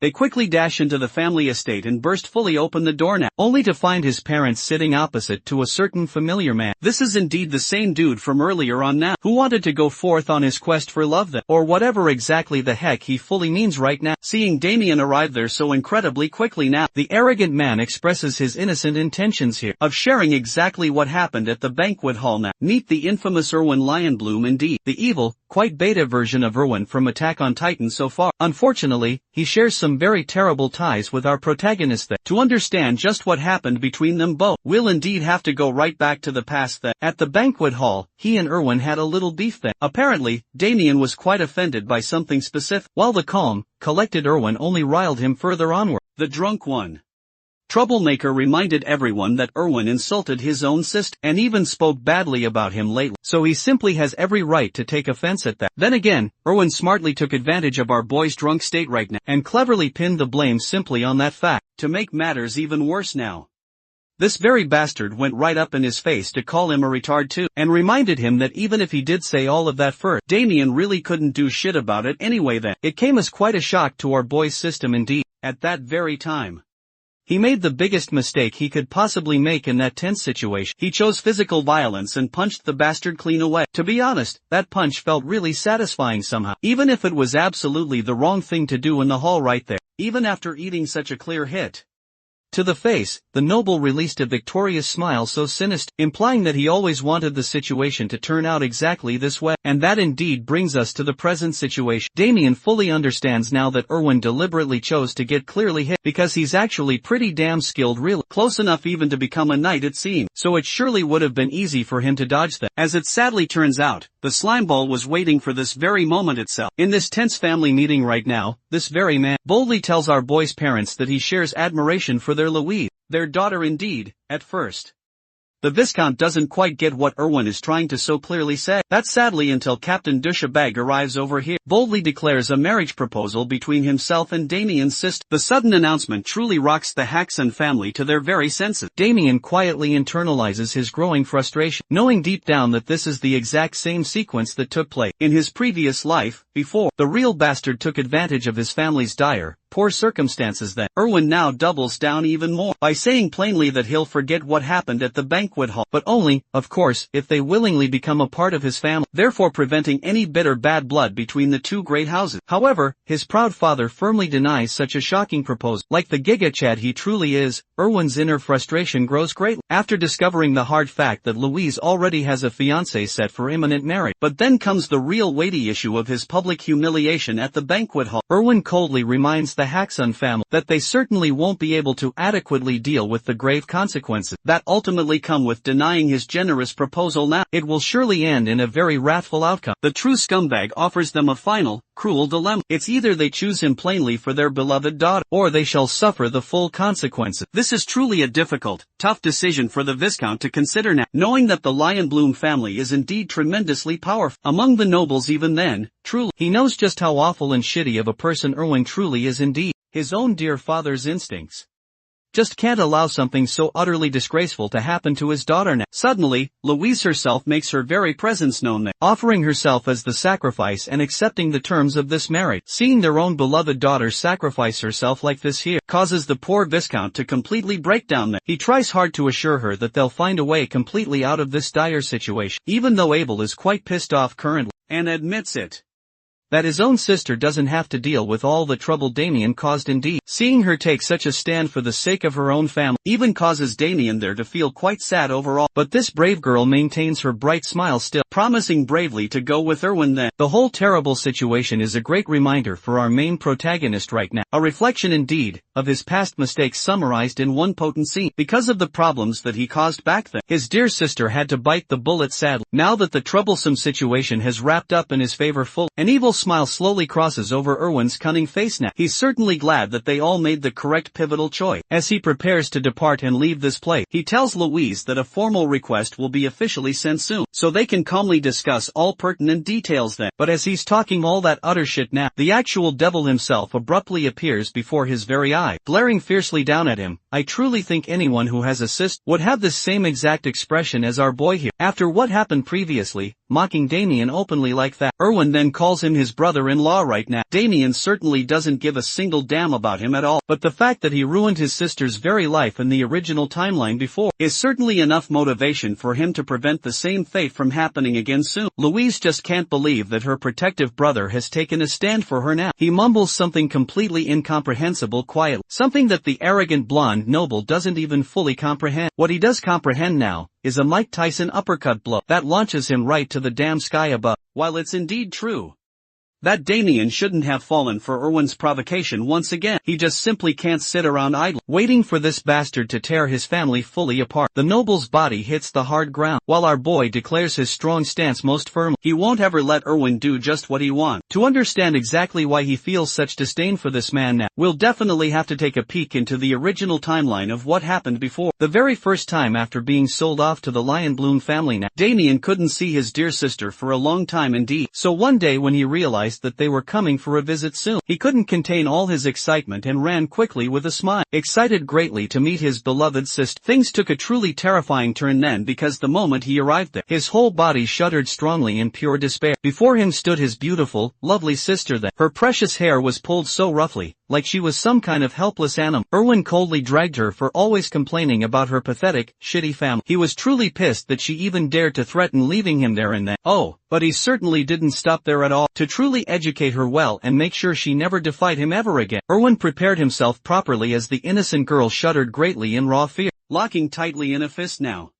they quickly dash into the family estate and burst fully open the door now, only to find his parents sitting opposite to a certain familiar man. This is indeed the same dude from earlier on now, who wanted to go forth on his quest for love then, or whatever exactly the heck he fully means right now. Seeing Damien arrive there so incredibly quickly now, the arrogant man expresses his innocent intentions here, of sharing exactly what happened at the banquet hall now. Meet the infamous Erwin Lionbloom indeed, the evil, quite beta version of Erwin from Attack on Titan so far. Unfortunately, he shares some very terrible ties with our protagonist that, to understand just what happened between them both, we'll indeed have to go right back to the past that, at the banquet hall, he and Erwin had a little beef then. Apparently, Damien was quite offended by something specific, while the calm, collected Erwin only riled him further onward. The drunk one. Troublemaker reminded everyone that Erwin insulted his own sister, and even spoke badly about him lately, so he simply has every right to take offense at that. Then again, Erwin smartly took advantage of our boy's drunk state right now, and cleverly pinned the blame simply on that fact. To make matters even worse now, this very bastard went right up in his face to call him a retard too, and reminded him that even if he did say all of that first, Damien really couldn't do shit about it anyway then. It came as quite a shock to our boy's system indeed. At that very time, he made the biggest mistake he could possibly make in that tense situation. He chose physical violence and punched the bastard clean away. To be honest, that punch felt really satisfying somehow, even if it was absolutely the wrong thing to do in the hall right there. Even after eating such a clear hit to the face, the noble released a victorious smile so sinister, implying that he always wanted the situation to turn out exactly this way. And that indeed brings us to the present situation. Damien fully understands now that Erwin deliberately chose to get clearly hit, because he's actually pretty damn skilled, really close enough even to become a knight it seemed, so it surely would have been easy for him to dodge that. As it sadly turns out, the slimeball was waiting for this very moment itself. In this tense family meeting right now, this very man boldly tells our boy's parents that he shares admiration for their Louise, their daughter indeed. At first, the Viscount doesn't quite get what Erwin is trying to so clearly say. That's sadly until Captain Dushabag arrives over here, boldly declares a marriage proposal between himself and Damien's sister. The sudden announcement truly rocks the Haxon family to their very senses. Damien quietly internalizes his growing frustration, knowing deep down that this is the exact same sequence that took place in his previous life, before the real bastard took advantage of his family's dire, poor circumstances then. Erwin now doubles down even more, by saying plainly that he'll forget what happened at the banquet hall, but only, of course, if they willingly become a part of his family, therefore preventing any bitter bad blood between the two great houses. However, his proud father firmly denies such a shocking proposal. Like the giga-chad he truly is, Erwin's inner frustration grows greatly, after discovering the hard fact that Louise already has a fiancé set for imminent marriage. But then comes the real weighty issue of his public humiliation at the banquet hall. Erwin coldly reminds the Haxon family that they certainly won't be able to adequately deal with the grave consequences that ultimately come with denying his generous proposal now. It will surely end in a very wrathful outcome. The true scumbag offers them a final, cruel dilemma. It's either they choose him plainly for their beloved daughter, or they shall suffer the full consequences. This is truly a difficult, tough decision for the Viscount to consider now, knowing that the Lionbloom family is indeed tremendously powerful among the nobles even then. Truly, he knows just how awful and shitty of a person Erwin truly is indeed. His own dear father's instincts just can't allow something so utterly disgraceful to happen to his daughter now. Suddenly, Louise herself makes her very presence known there, offering herself as the sacrifice and accepting the terms of this marriage. Seeing their own beloved daughter sacrifice herself like this here causes the poor Viscount to completely break down there. He tries hard to assure her that they'll find a way completely out of this dire situation, even though Abel is quite pissed off currently, and admits it. that his own sister doesn't have to deal with all the trouble Damien caused. Indeed, seeing her take such a stand for the sake of her own family even causes Damien there to feel quite sad overall. But this brave girl maintains her bright smile still, promising bravely to go with Erwin then. The whole terrible situation is a great reminder for our main protagonist right now. A reflection indeed, of his past mistakes summarized in one potent scene. Because of the problems that he caused back then, his dear sister had to bite the bullet sadly. Now that the troublesome situation has wrapped up in his favor fully, an evil smile slowly crosses over Erwin's cunning face now. He's certainly glad that they all made the correct pivotal choice. As he prepares to depart and leave this place, he tells Louise that a formal request will be officially sent soon, so they can calmly discuss all pertinent details then. But as he's talking all that utter shit now, the actual devil himself abruptly appears before his very eye, glaring fiercely down at him. I truly think anyone who has a sister would have this same exact expression as our boy here. After what happened previously, mocking Damien openly like that, Erwin then calls him his brother-in-law right now. Damien certainly doesn't give a single damn about him at all, but the fact that he ruined his sister's very life in the original timeline before is certainly enough motivation for him to prevent the same fate from happening again soon. Louise just can't believe that her protective brother has taken a stand for her now. He mumbles something completely incomprehensible quietly, something that the arrogant blonde noble doesn't even fully comprehend. What he does comprehend now is a Mike Tyson uppercut blow that launches him right to the damn sky above. While it's indeed true that Damien shouldn't have fallen for Erwin's provocation once again, he just simply can't sit around idle, waiting for this bastard to tear his family fully apart. The noble's body hits the hard ground, while our boy declares his strong stance most firmly. He won't ever let Erwin do just what he wants. To understand exactly why he feels such disdain for this man now, we'll definitely have to take a peek into the original timeline of what happened before. The very first time after being sold off to the Lion Bloom family now, Damien couldn't see his dear sister for a long time indeed. So one day when he realized that they were coming for a visit soon, he couldn't contain all his excitement and ran quickly with a smile, excited greatly to meet his beloved sister. Things took a truly terrifying turn then, because the moment he arrived there, his whole body shuddered strongly in pure despair. Before him stood his beautiful, lovely sister then. Her precious hair was pulled so roughly, like she was some kind of helpless animal. Erwin coldly dragged her for always complaining about her pathetic, shitty family. He was truly pissed that she even dared to threaten leaving him there and then. Oh, but he certainly didn't stop there at all. To truly educate her well and make sure she never defied him ever again, Erwin prepared himself properly as the innocent girl shuddered greatly in raw fear, locking tightly in a fist now.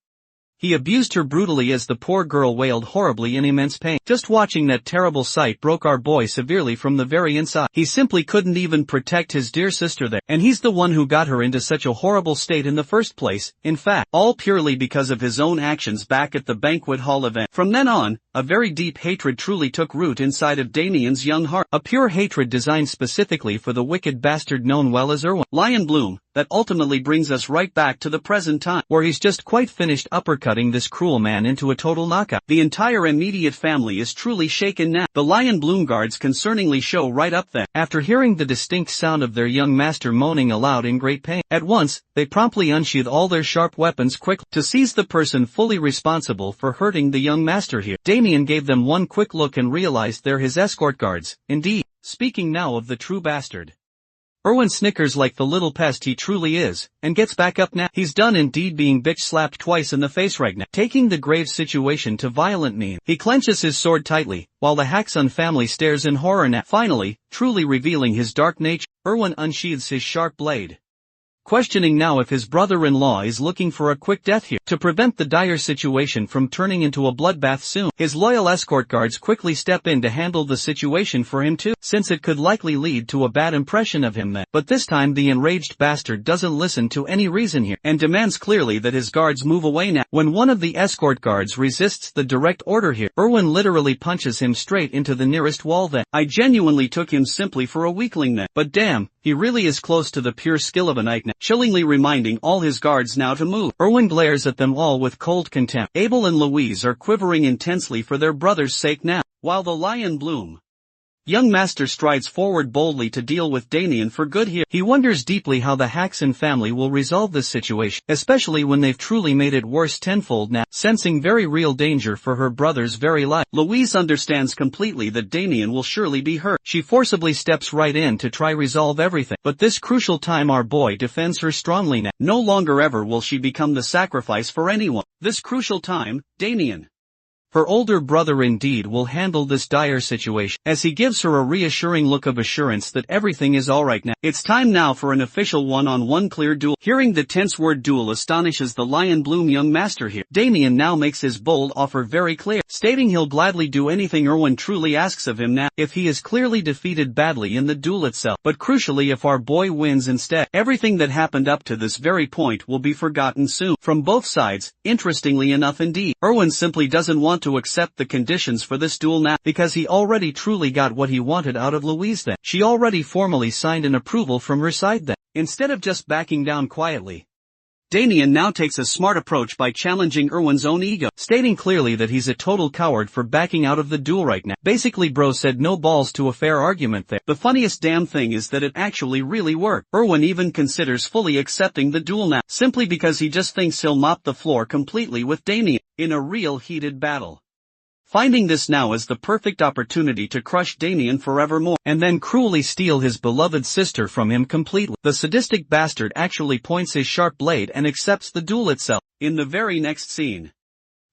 He abused her brutally as the poor girl wailed horribly in immense pain. Just watching that terrible sight broke our boy severely from the very inside. He simply couldn't even protect his dear sister there, and he's the one who got her into such a horrible state in the first place. In fact, all purely because of his own actions back at the banquet hall event. From then on, a very deep hatred truly took root inside of Damien's young heart. A pure hatred designed specifically for the wicked bastard known well as Erwin Lion Bloom, that ultimately brings us right back to the present time, where he's just quite finished uppercutting this cruel man into a total knockout. The entire immediate family is truly shaken now. The Lion Bloom guards concerningly show right up there, after hearing the distinct sound of their young master moaning aloud in great pain. At once, they promptly unsheath all their sharp weapons quickly to seize the person fully responsible for hurting the young master here. Damien gave them one quick look and realized they're his escort guards. Indeed, speaking now of the true bastard, Erwin snickers like the little pest he truly is, and gets back up now. He's done indeed being bitch-slapped twice in the face right now, taking the grave situation to violent means. He clenches his sword tightly, while the Haxon family stares in horror now. Finally, truly revealing his dark nature, Erwin unsheathes his sharp blade, questioning now if his brother-in-law is looking for a quick death here. To prevent the dire situation from turning into a bloodbath soon, his loyal escort guards quickly step in to handle the situation for him too, since it could likely lead to a bad impression of him then. But this time the enraged bastard doesn't listen to any reason here, and demands clearly that his guards move away now. When one of the escort guards resists the direct order here, Erwin literally punches him straight into the nearest wall then. I genuinely took him simply for a weakling then, but damn, he really is close to the pure skill of a knight now, chillingly reminding all his guards now to move. Erwin glares at them all with cold contempt. Abel and Louise are quivering intensely for their brother's sake now, while the Lion Bloom young master strides forward boldly to deal with Damien for good here. He wonders deeply how the Haxon family will resolve this situation, especially when they've truly made it worse tenfold now, sensing very real danger for her brother's very life. Louise understands completely that Damien will surely be hurt. She forcibly steps right in to try resolve everything, but this crucial time our boy defends her strongly now. No longer ever will she become the sacrifice for anyone. This crucial time, Damien Her older brother indeed will handle this dire situation, as he gives her a reassuring look of assurance that everything is alright now. It's time now for an official one-on-one clear duel. Hearing the tense word duel astonishes the Lion Bloom young master here. Damien now makes his bold offer very clear, stating he'll gladly do anything Erwin truly asks of him now, if he is clearly defeated badly in the duel itself. But crucially, if our boy wins instead, everything that happened up to this very point will be forgotten soon. From both sides, interestingly enough indeed, Erwin simply doesn't want to accept the conditions for this duel now, because he already truly got what he wanted out of Louise then. She already formally signed an approval from her side then. Instead of just backing down quietly, Damien now takes a smart approach by challenging Erwin's own ego, stating clearly that he's a total coward for backing out of the duel right now. Basically bro said no balls to a fair argument there. The funniest damn thing is that it actually really worked. Erwin even considers fully accepting the duel now, simply because he just thinks he'll mop the floor completely with Damien, in a real heated battle. Finding this now as the perfect opportunity to crush Damien forevermore, and then cruelly steal his beloved sister from him completely, the sadistic bastard actually points his sharp blade and accepts the duel itself. In the very next scene,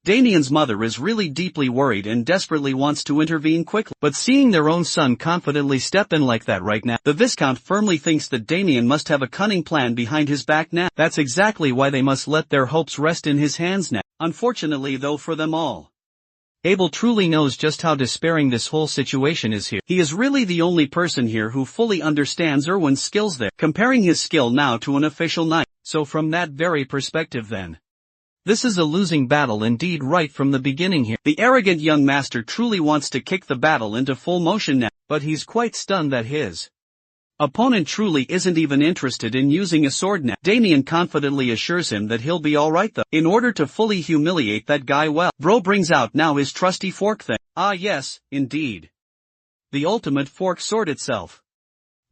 Damien's mother is really deeply worried and desperately wants to intervene quickly, but seeing their own son confidently step in like that right now, the Viscount firmly thinks that Damien must have a cunning plan behind his back now. That's exactly why they must let their hopes rest in his hands now. Unfortunately though for them all, Abel truly knows just how despairing this whole situation is here. He is really the only person here who fully understands Erwin's skills there, comparing his skill now to an official knight. So from that very perspective then, this is a losing battle indeed right from the beginning here. The arrogant young master truly wants to kick the battle into full motion now, but he's quite stunned that his opponent truly isn't even interested in using a sword now. Damien confidently assures him that he'll be alright though. In order to fully humiliate that guy, well, bro brings out now his trusty fork thing. Ah yes, indeed. The ultimate fork sword itself.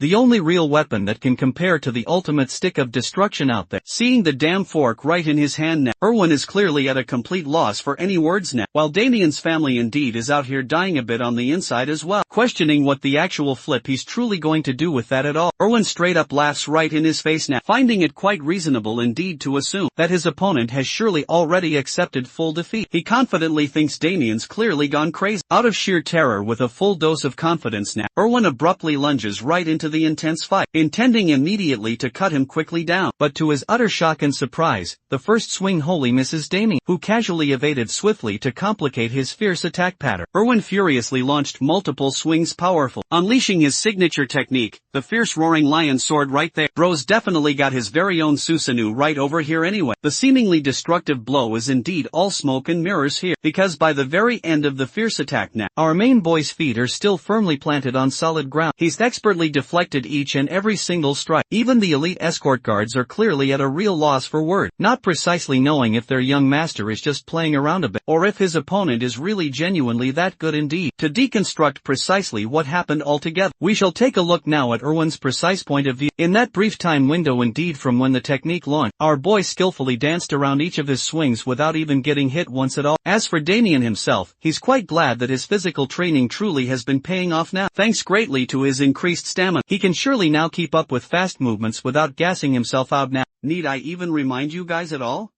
The only real weapon that can compare to the ultimate stick of destruction out there. Seeing the damn fork right in his hand now, Erwin is clearly at a complete loss for any words now, while Damien's family indeed is out here dying a bit on the inside as well, questioning what the actual flip he's truly going to do with that at all. Erwin straight up laughs right in his face now, finding it quite reasonable indeed to assume that his opponent has surely already accepted full defeat. He confidently thinks Damien's clearly gone crazy. Out of sheer terror with a full dose of confidence now, Erwin abruptly lunges right into the intense fight, intending immediately to cut him quickly down, but to his utter shock and surprise, the first swing wholly misses Damien, who casually evaded swiftly to complicate his fierce attack pattern. Erwin furiously launched multiple swings powerful, unleashing his signature technique, the fierce roaring lion sword right there. Bro's definitely got his very own Susanoo right over here anyway. The seemingly destructive blow is indeed all smoke and mirrors here, because by the very end of the fierce attack now, our main boy's feet are still firmly planted on solid ground. He's expertly deflected each and every single strike. Even the elite escort guards are clearly at a real loss for words, not precisely knowing if their young master is just playing around a bit, or if his opponent is really genuinely that good indeed. To deconstruct precisely what happened altogether, we shall take a look now at Erwin's precise point of view. In that brief time window indeed from when the technique launched, our boy skillfully danced around each of his swings without even getting hit once at all. As for Damien himself, he's quite glad that his physical training truly has been paying off now. Thanks greatly to his increased stamina, he can surely now keep up with fast movements without gassing himself out now. Need I even remind you guys at all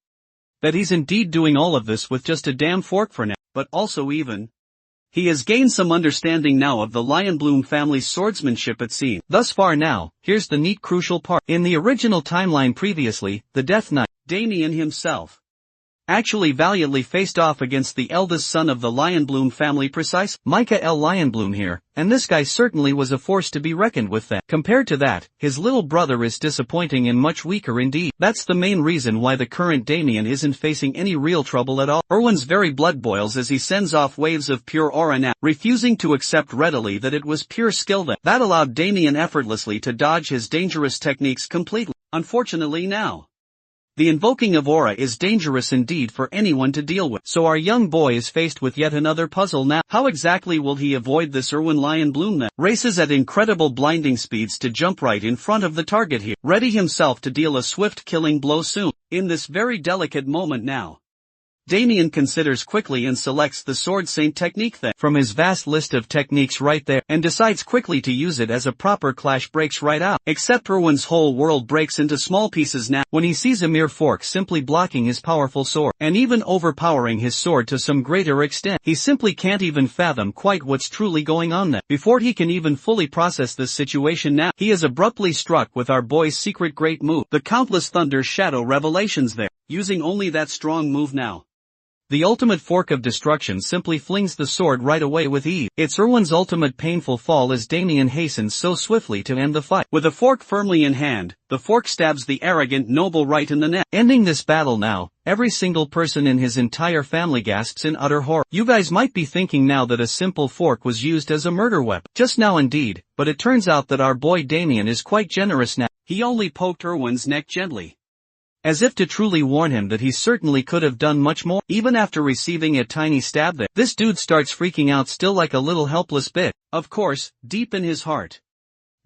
that he's indeed doing all of this with just a damn fork for now, but also even he has gained some understanding now of the Lion Bloom family's swordsmanship it seems. Thus far now, here's the neat crucial part. In the original timeline previously, the Death Knight, Damien himself, actually valiantly faced off against the eldest son of the Lion Bloom family, precise Micah L. Lion Bloom here, and this guy certainly was a force to be reckoned with then. Compared to that, his little brother is disappointing and much weaker indeed. That's the main reason why the current Damien isn't facing any real trouble at all. Erwin's very blood boils as he sends off waves of pure aura now, refusing to accept readily that it was pure skill that allowed Damien effortlessly to dodge his dangerous techniques completely. Unfortunately now, the invoking of aura is dangerous indeed for anyone to deal with, so our young boy is faced with yet another puzzle now. How exactly will he avoid this Erwin Lion Bloom that races at incredible blinding speeds to jump right in front of the target here, ready himself to deal a swift killing blow soon? In this very delicate moment now, Damien considers quickly and selects the sword saint technique then from his vast list of techniques right there, and decides quickly to use it as a proper clash breaks right out. Except Erwin's whole world breaks into small pieces now when he sees a mere fork simply blocking his powerful sword, and even overpowering his sword to some greater extent. He simply can't even fathom quite what's truly going on there. Before he can even fully process this situation now, he is abruptly struck with our boy's secret great move, the Countless Thunder Shadow Revelations there, using only that strong move now. The ultimate fork of destruction simply flings the sword right away with ease. It's Erwin's ultimate painful fall as Damien hastens so swiftly to end the fight. With a fork firmly in hand, the fork stabs the arrogant noble right in the neck. Ending this battle now, every single person in his entire family gasps in utter horror. You guys might be thinking now that a simple fork was used as a murder weapon. Just now indeed, but it turns out that our boy Damien is quite generous now. He only poked Erwin's neck gently, as if to truly warn him that he certainly could have done much more. Even after receiving a tiny stab there, this dude starts freaking out still like a little helpless bit. Of course, deep in his heart,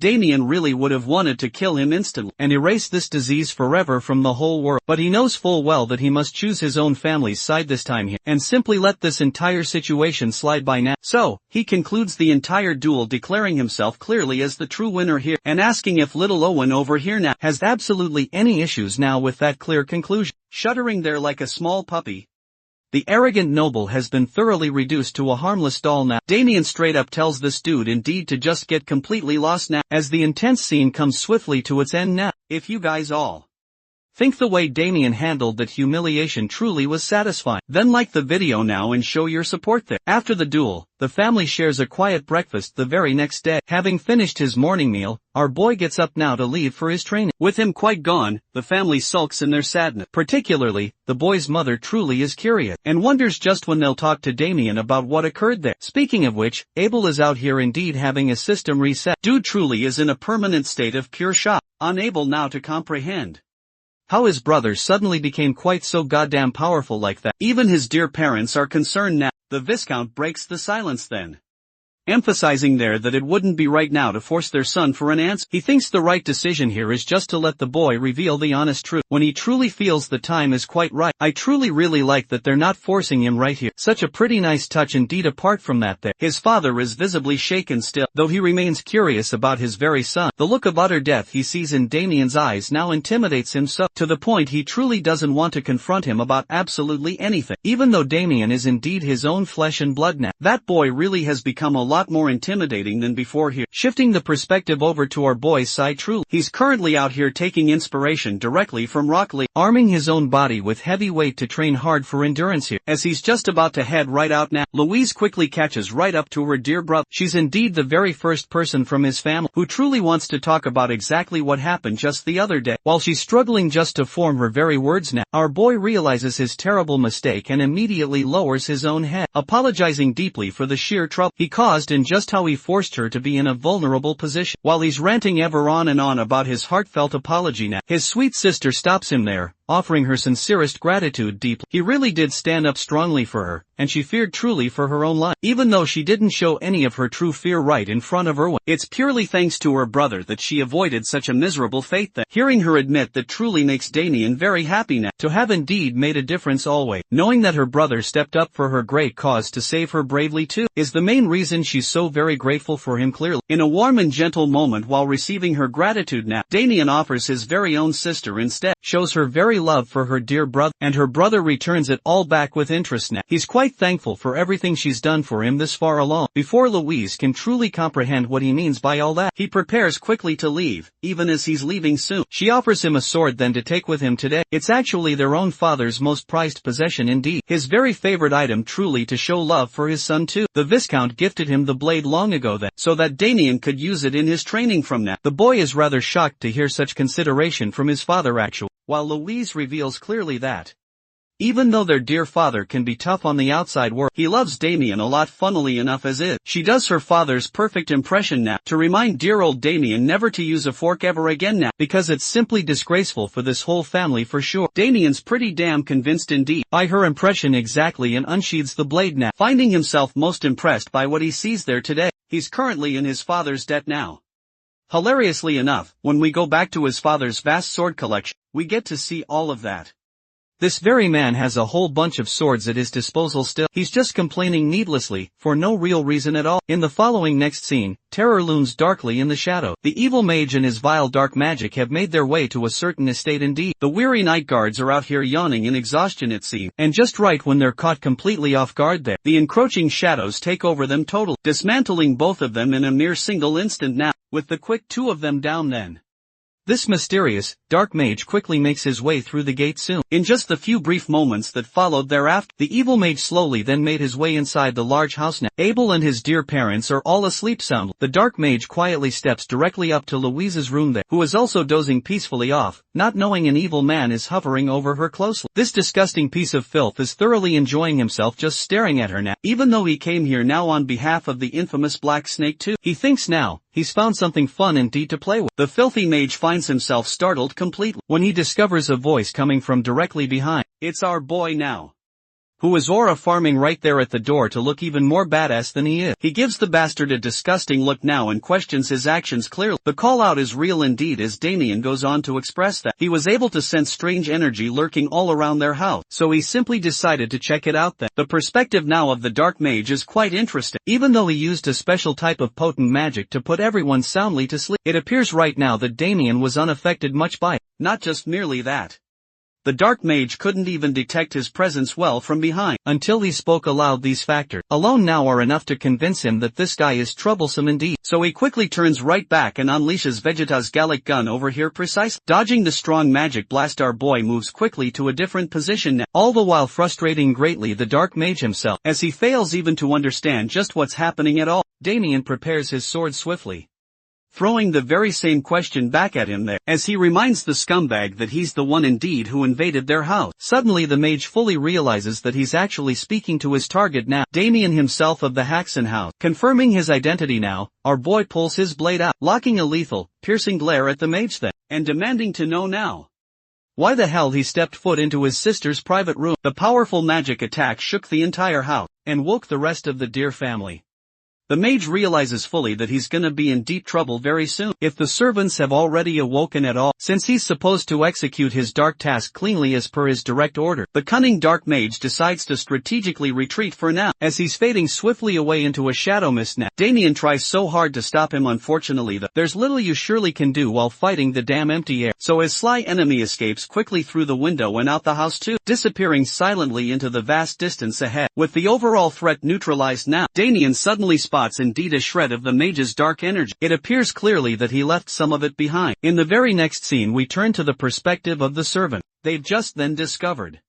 Damien really would have wanted to kill him instantly and erase this disease forever from the whole world. But he knows full well that he must choose his own family's side this time here, and simply let this entire situation slide by now. So, he concludes the entire duel declaring himself clearly as the true winner here, and asking if little Owen over here now has absolutely any issues now with that clear conclusion. Shuddering there like a small puppy, the arrogant noble has been thoroughly reduced to a harmless doll now. Damien straight up tells this dude indeed to just get completely lost now, as the intense scene comes swiftly to its end now. If you guys all think the way Damien handled that humiliation truly was satisfying, then like the video now and show your support there. After the duel, the family shares a quiet breakfast the very next day. Having finished his morning meal, our boy gets up now to leave for his training. With him quite gone, the family sulks in their sadness. Particularly, the boy's mother truly is curious, and wonders just when they'll talk to Damien about what occurred there. Speaking of which, Abel is out here indeed having a system reset. Dude truly is in a permanent state of pure shock, unable now to comprehend how his brother suddenly became quite so goddamn powerful like that. Even his dear parents are concerned now. The Viscount breaks the silence then, emphasizing there that it wouldn't be right now to force their son for an answer. He thinks the right decision here is just to let the boy reveal the honest truth when he truly feels the time is quite right. I truly really like that they're not forcing him right here. Such a pretty nice touch indeed. Apart from that there, his father is visibly shaken still, though he remains curious about his very son. The look of utter death he sees in Damien's eyes now intimidates him so, to the point he truly doesn't want to confront him about absolutely anything. Even though Damien is indeed his own flesh and blood now, that boy really has become a lot more intimidating than before here. Shifting the perspective over to our boy's side, truly, he's currently out here taking inspiration directly from Rock Lee, arming his own body with heavy weight to train hard for endurance here. As he's just about to head right out now, Louise quickly catches right up to her dear brother. She's indeed the very first person from his family who truly wants to talk about exactly what happened just the other day. While she's struggling just to form her very words now, our boy realizes his terrible mistake and immediately lowers his own head, apologizing deeply for the sheer trouble he caused and just how he forced her to be in a vulnerable position. While he's ranting ever on and on about his heartfelt apology now, his sweet sister stops him there, offering her sincerest gratitude deeply. He really did stand up strongly for her, and she feared truly for her own life. Even though she didn't show any of her true fear right in front of Erwin, it's purely thanks to her brother that she avoided such a miserable fate. That hearing her admit that truly makes Damien very happy now, to have indeed made a difference always. Knowing that her brother stepped up for her great cause to save her bravely too, is the main reason she's so very grateful for him clearly. In a warm and gentle moment while receiving her gratitude now, Damien offers his very own sister instead, shows her very love for her dear brother, and her brother returns it all back with interest now. He's quite thankful for everything she's done for him this far along. Before Louise can truly comprehend what he means by all that, he prepares quickly to leave. Even as he's leaving soon, she offers him a sword then to take with him today. It's actually their own father's most prized possession indeed, his very favorite item truly to show love for his son too. The Viscount gifted him the blade long ago then, so that Damien could use it in his training from now. The boy is rather shocked to hear such consideration from his father actually, while Louise reveals clearly that even though their dear father can be tough on the outside world, he loves Damien a lot, funnily enough as is. She does her father's perfect impression now, to remind dear old Damien never to use a fork ever again now, because it's simply disgraceful for this whole family for sure. Damien's pretty damn convinced indeed by her impression exactly, and unsheathes the blade now, finding himself most impressed by what he sees there today. He's currently in his father's debt now. Hilariously enough, when we go back to his father's vast sword collection, we get to see all of that This very man has a whole bunch of swords at his disposal still. He's just complaining needlessly, for no real reason at all. In the following next scene, terror looms darkly in the shadow. The evil mage and his vile dark magic have made their way to a certain estate indeed. The weary night guards are out here yawning in exhaustion it seems, and just right when they're caught completely off guard there, the encroaching shadows take over them totally, dismantling both of them in a mere single instant now, with the quick two of them down then. This mysterious, dark mage quickly makes his way through the gate soon. In just the few brief moments that followed thereafter, the evil mage slowly then made his way inside the large house now. Abel and his dear parents are all asleep soundly. The dark mage quietly steps directly up to Louise's room there, who is also dozing peacefully off, not knowing an evil man is hovering over her closely. This disgusting piece of filth is thoroughly enjoying himself just staring at her now. Even though he came here now on behalf of the infamous Black Snake too, he thinks now, he's found something fun indeed to play with. The filthy mage finds himself startled completely when he discovers a voice coming from directly behind. It's our boy now, who is aura farming right there at the door to look even more badass than he is. He gives the bastard a disgusting look now and questions his actions clearly. The call out is real indeed, as Damien goes on to express that he was able to sense strange energy lurking all around their house, so he simply decided to check it out then. The perspective now of the dark mage is quite interesting. Even though he used a special type of potent magic to put everyone soundly to sleep, it appears right now that Damien was unaffected much by it. Not just merely that, the dark mage couldn't even detect his presence well from behind, until he spoke aloud. These factors alone now are enough to convince him that this guy is troublesome indeed. So he quickly turns right back and unleashes Vegeta's Gallic gun over here precisely. Dodging the strong magic blast, our boy moves quickly to a different position now, all the while frustrating greatly the dark mage himself, as he fails even to understand just what's happening at all. Damien prepares his sword swiftly, throwing the very same question back at him there, as he reminds the scumbag that he's the one indeed who invaded their house. Suddenly the mage fully realizes that he's actually speaking to his target now, Damien himself of the Haxon house. Confirming his identity now, our boy pulls his blade out, locking a lethal, piercing glare at the mage then, and demanding to know now why the hell he stepped foot into his sister's private room. The powerful magic attack shook the entire house, and woke the rest of the dear family. The mage realizes fully that he's gonna be in deep trouble very soon, if the servants have already awoken at all, since he's supposed to execute his dark task cleanly as per his direct order. The cunning dark mage decides to strategically retreat for now, as he's fading swiftly away into a shadow mist now. Damien tries so hard to stop him, unfortunately that there's little you surely can do while fighting the damn empty air, so his sly enemy escapes quickly through the window and out the house too, disappearing silently into the vast distance ahead. With the overall threat neutralized now, Damien suddenly spots indeed a shred of the mage's dark energy. It appears clearly that he left some of it behind. In the very next scene we turn to the perspective of the servant they've just then discovered.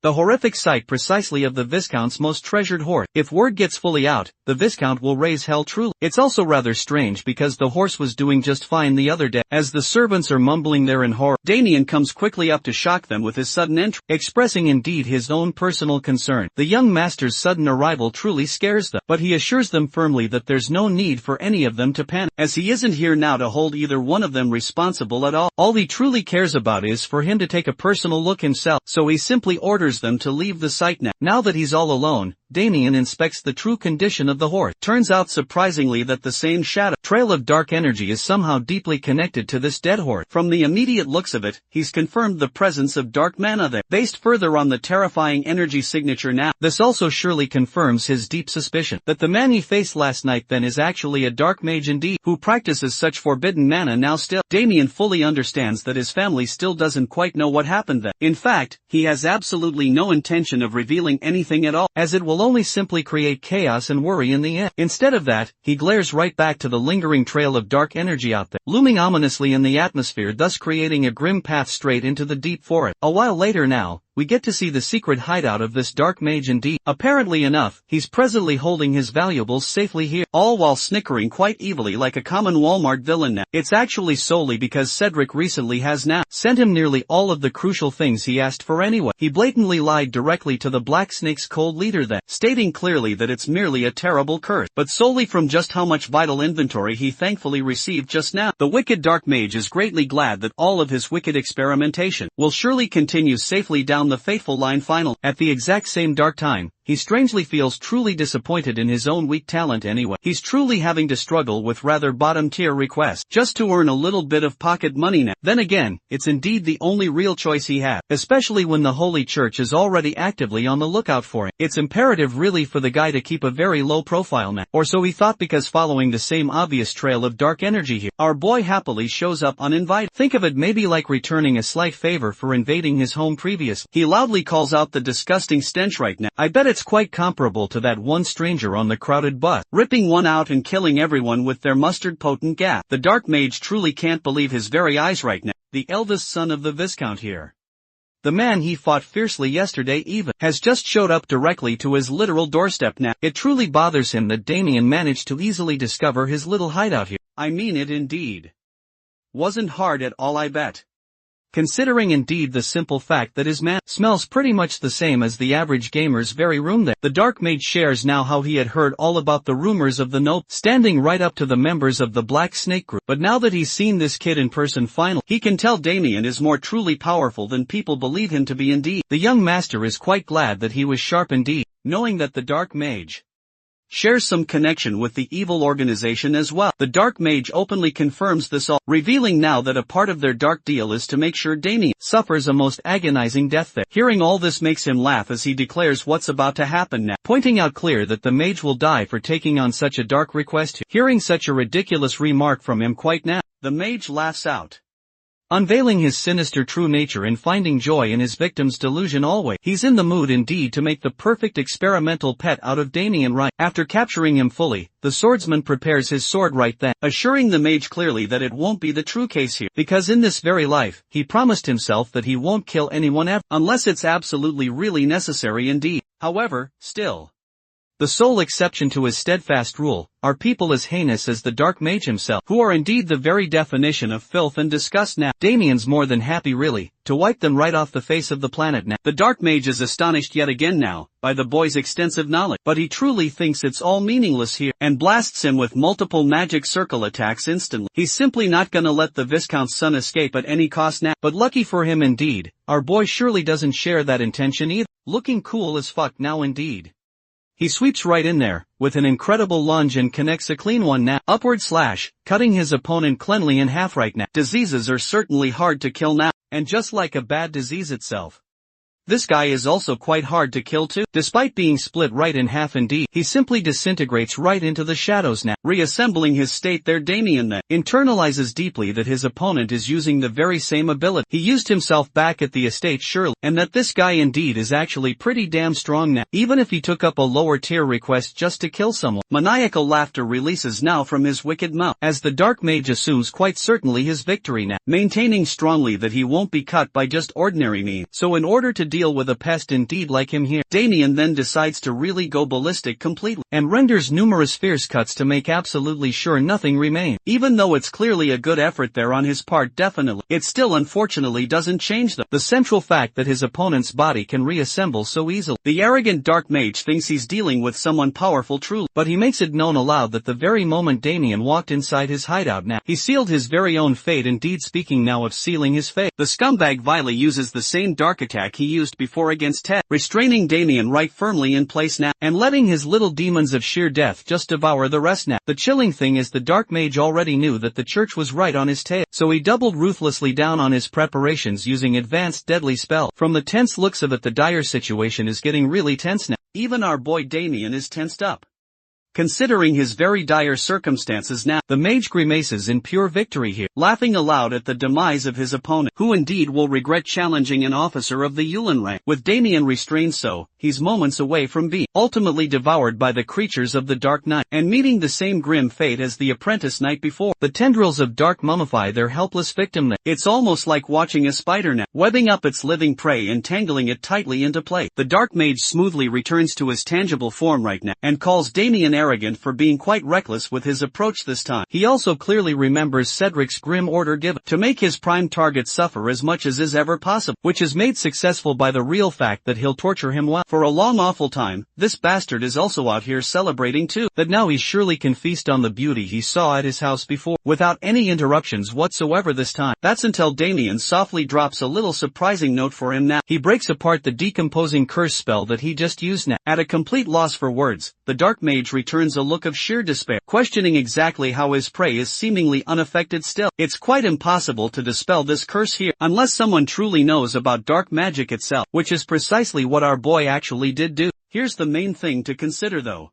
The horrific sight precisely of the Viscount's most treasured horse. If word gets fully out, the Viscount will raise hell truly. It's also rather strange because the horse was doing just fine the other day. As the servants are mumbling there in horror, Damien comes quickly up to shock them with his sudden entry, expressing indeed his own personal concern. The young master's sudden arrival truly scares them, but he assures them firmly that there's no need for any of them to panic, as he isn't here now to hold either one of them responsible at all. All he truly cares about is for him to take a personal look himself, so he simply orders them to leave the site now. Now that he's all alone, Damien inspects the true condition of the horse. Turns out surprisingly that the same shadow trail of dark energy is somehow deeply connected to this dead horse. From the immediate looks of it, he's confirmed the presence of dark mana there. Based further on the terrifying energy signature now, this also surely confirms his deep suspicion that the man he faced last night then is actually a dark mage indeed, who practices such forbidden mana now still. Damien fully understands that his family still doesn't quite know what happened then. In fact, he has absolutely no intention of revealing anything at all, as it will only simply create chaos and worry in the end. Instead of that, he glares right back to the lingering trail of dark energy out there, looming ominously in the atmosphere, thus creating a grim path straight into the deep forest. A while later now, we get to see the secret hideout of this dark mage indeed. Apparently enough, he's presently holding his valuables safely here, all while snickering quite evilly like a common Walmart villain now. It's actually solely because Cedric recently has now sent him nearly all of the crucial things he asked for anyway. He blatantly lied directly to the Black Snake's cold leader then, stating clearly that it's merely a terrible curse, but solely from just how much vital inventory he thankfully received just now. The wicked dark mage is greatly glad that all of his wicked experimentation will surely continue safely down the fateful line final. At the exact same dark time, he strangely feels truly disappointed in his own weak talent anyway. He's truly having to struggle with rather bottom-tier requests just to earn a little bit of pocket money now. Then again, it's indeed the only real choice he has, especially when the Holy Church is already actively on the lookout for him. It's imperative really for the guy to keep a very low profile now. Or so he thought, because following the same obvious trail of dark energy here, our boy happily shows up uninvited. Think of it maybe like returning a slight favor for invading his home previous. He loudly calls out the disgusting stench right now. I bet it's quite comparable to that one stranger on the crowded bus, ripping one out and killing everyone with their mustard-potent gas. The dark mage truly can't believe his very eyes right now. The eldest son of the Viscount here, the man he fought fiercely yesterday even, has just showed up directly to his literal doorstep now. It truly bothers him that Damien managed to easily discover his little hideout here. I mean, it indeed wasn't hard at all, I bet. Considering indeed the simple fact that his man smells pretty much the same as the average gamer's very room there. The dark mage shares now how he had heard all about the rumors of the nope standing right up to the members of the Black Snake group. But now that he's seen this kid in person finally, he can tell Damien is more truly powerful than people believe him to be indeed. The young master is quite glad that he was sharp indeed, knowing that the dark mage shares some connection with the evil organization as well. The dark mage openly confirms this all, revealing now that a part of their dark deal is to make sure Damien suffers a most agonizing death there. Hearing all this makes him laugh as he declares what's about to happen now, pointing out clear that the mage will die for taking on such a dark request. Hearing such a ridiculous remark from him quite now, the mage laughs out, unveiling his sinister true nature and finding joy in his victim's delusion always. He's in the mood indeed to make the perfect experimental pet out of Damien right. After capturing him fully, the swordsman prepares his sword right then, assuring the mage clearly that it won't be the true case here, because in this very life, he promised himself that he won't kill anyone ever, unless it's absolutely really necessary indeed. However, still, the sole exception to his steadfast rule are people as heinous as the dark mage himself, who are indeed the very definition of filth and disgust now. Damien's more than happy really, to wipe them right off the face of the planet now. The dark mage is astonished yet again now, by the boy's extensive knowledge, but he truly thinks it's all meaningless here, and blasts him with multiple magic circle attacks instantly. He's simply not gonna let the Viscount's son escape at any cost now. But lucky for him indeed, our boy surely doesn't share that intention either. Looking cool as fuck now indeed, he sweeps right in there, with an incredible lunge, and connects a clean one now. Upward slash, cutting his opponent cleanly in half right now. Diseases are certainly hard to kill now, and just like a bad disease itself, this guy is also quite hard to kill too. Despite being split right in half indeed, he simply disintegrates right into the shadows now. Reassembling his state there, Damien then internalizes deeply that his opponent is using the very same ability he used himself back at the estate surely, and that this guy indeed is actually pretty damn strong now, even if he took up a lower tier request just to kill someone. Maniacal laughter releases now from his wicked mouth, as the dark mage assumes quite certainly his victory now, maintaining strongly that he won't be cut by just ordinary means. So in order to deal with a pest indeed like him here, Damien then decides to really go ballistic completely, and renders numerous fierce cuts to make absolutely sure nothing remains. Even though it's clearly a good effort there on his part, definitely, it still unfortunately doesn't change the central fact that his opponent's body can reassemble so easily. The arrogant dark mage thinks he's dealing with someone powerful truly, but he makes it known aloud that the very moment Damien walked inside his hideout now, he sealed his very own fate indeed. Speaking now of sealing his fate, the scumbag Viley uses the same dark attack he used before against Ted, restraining Damien right firmly in place now, and letting his little demons of sheer death just devour the rest now. The chilling thing is the dark mage already knew that the church was right on his tail, so he doubled ruthlessly down on his preparations using advanced deadly spell. From the tense looks of it, the dire situation is getting really tense now. Even our boy Damien is tensed up, considering his very dire circumstances now. The mage grimaces in pure victory here, laughing aloud at the demise of his opponent, who indeed will regret challenging an officer of the Yulin rank. With Damien restrained so, he's moments away from being ultimately devoured by the creatures of the Dark Night, and meeting the same grim fate as the apprentice night before. The tendrils of dark mummify their helpless victim. It's almost like watching a spider net, webbing up its living prey and tangling it tightly into place. The dark mage smoothly returns to his tangible form right now, and calls Damien arrogant for being quite reckless with his approach this time. He also clearly remembers Cedric's grim order given to make his prime target suffer as much as is ever possible, which is made successful by the real fact that he'll torture him while for a long awful time. This bastard is also out here celebrating too, that now he surely can feast on the beauty he saw at his house before, without any interruptions whatsoever this time. That's until Damien softly drops a little surprising note for him now. He breaks apart the decomposing curse spell that he just used now. At a complete loss for words, the Dark Mage returns a look of sheer despair, questioning exactly how his prey is seemingly unaffected still. It's quite impossible to dispel this curse here, unless someone truly knows about dark magic itself, which is precisely what our boy actually did do. Here's the main thing to consider though.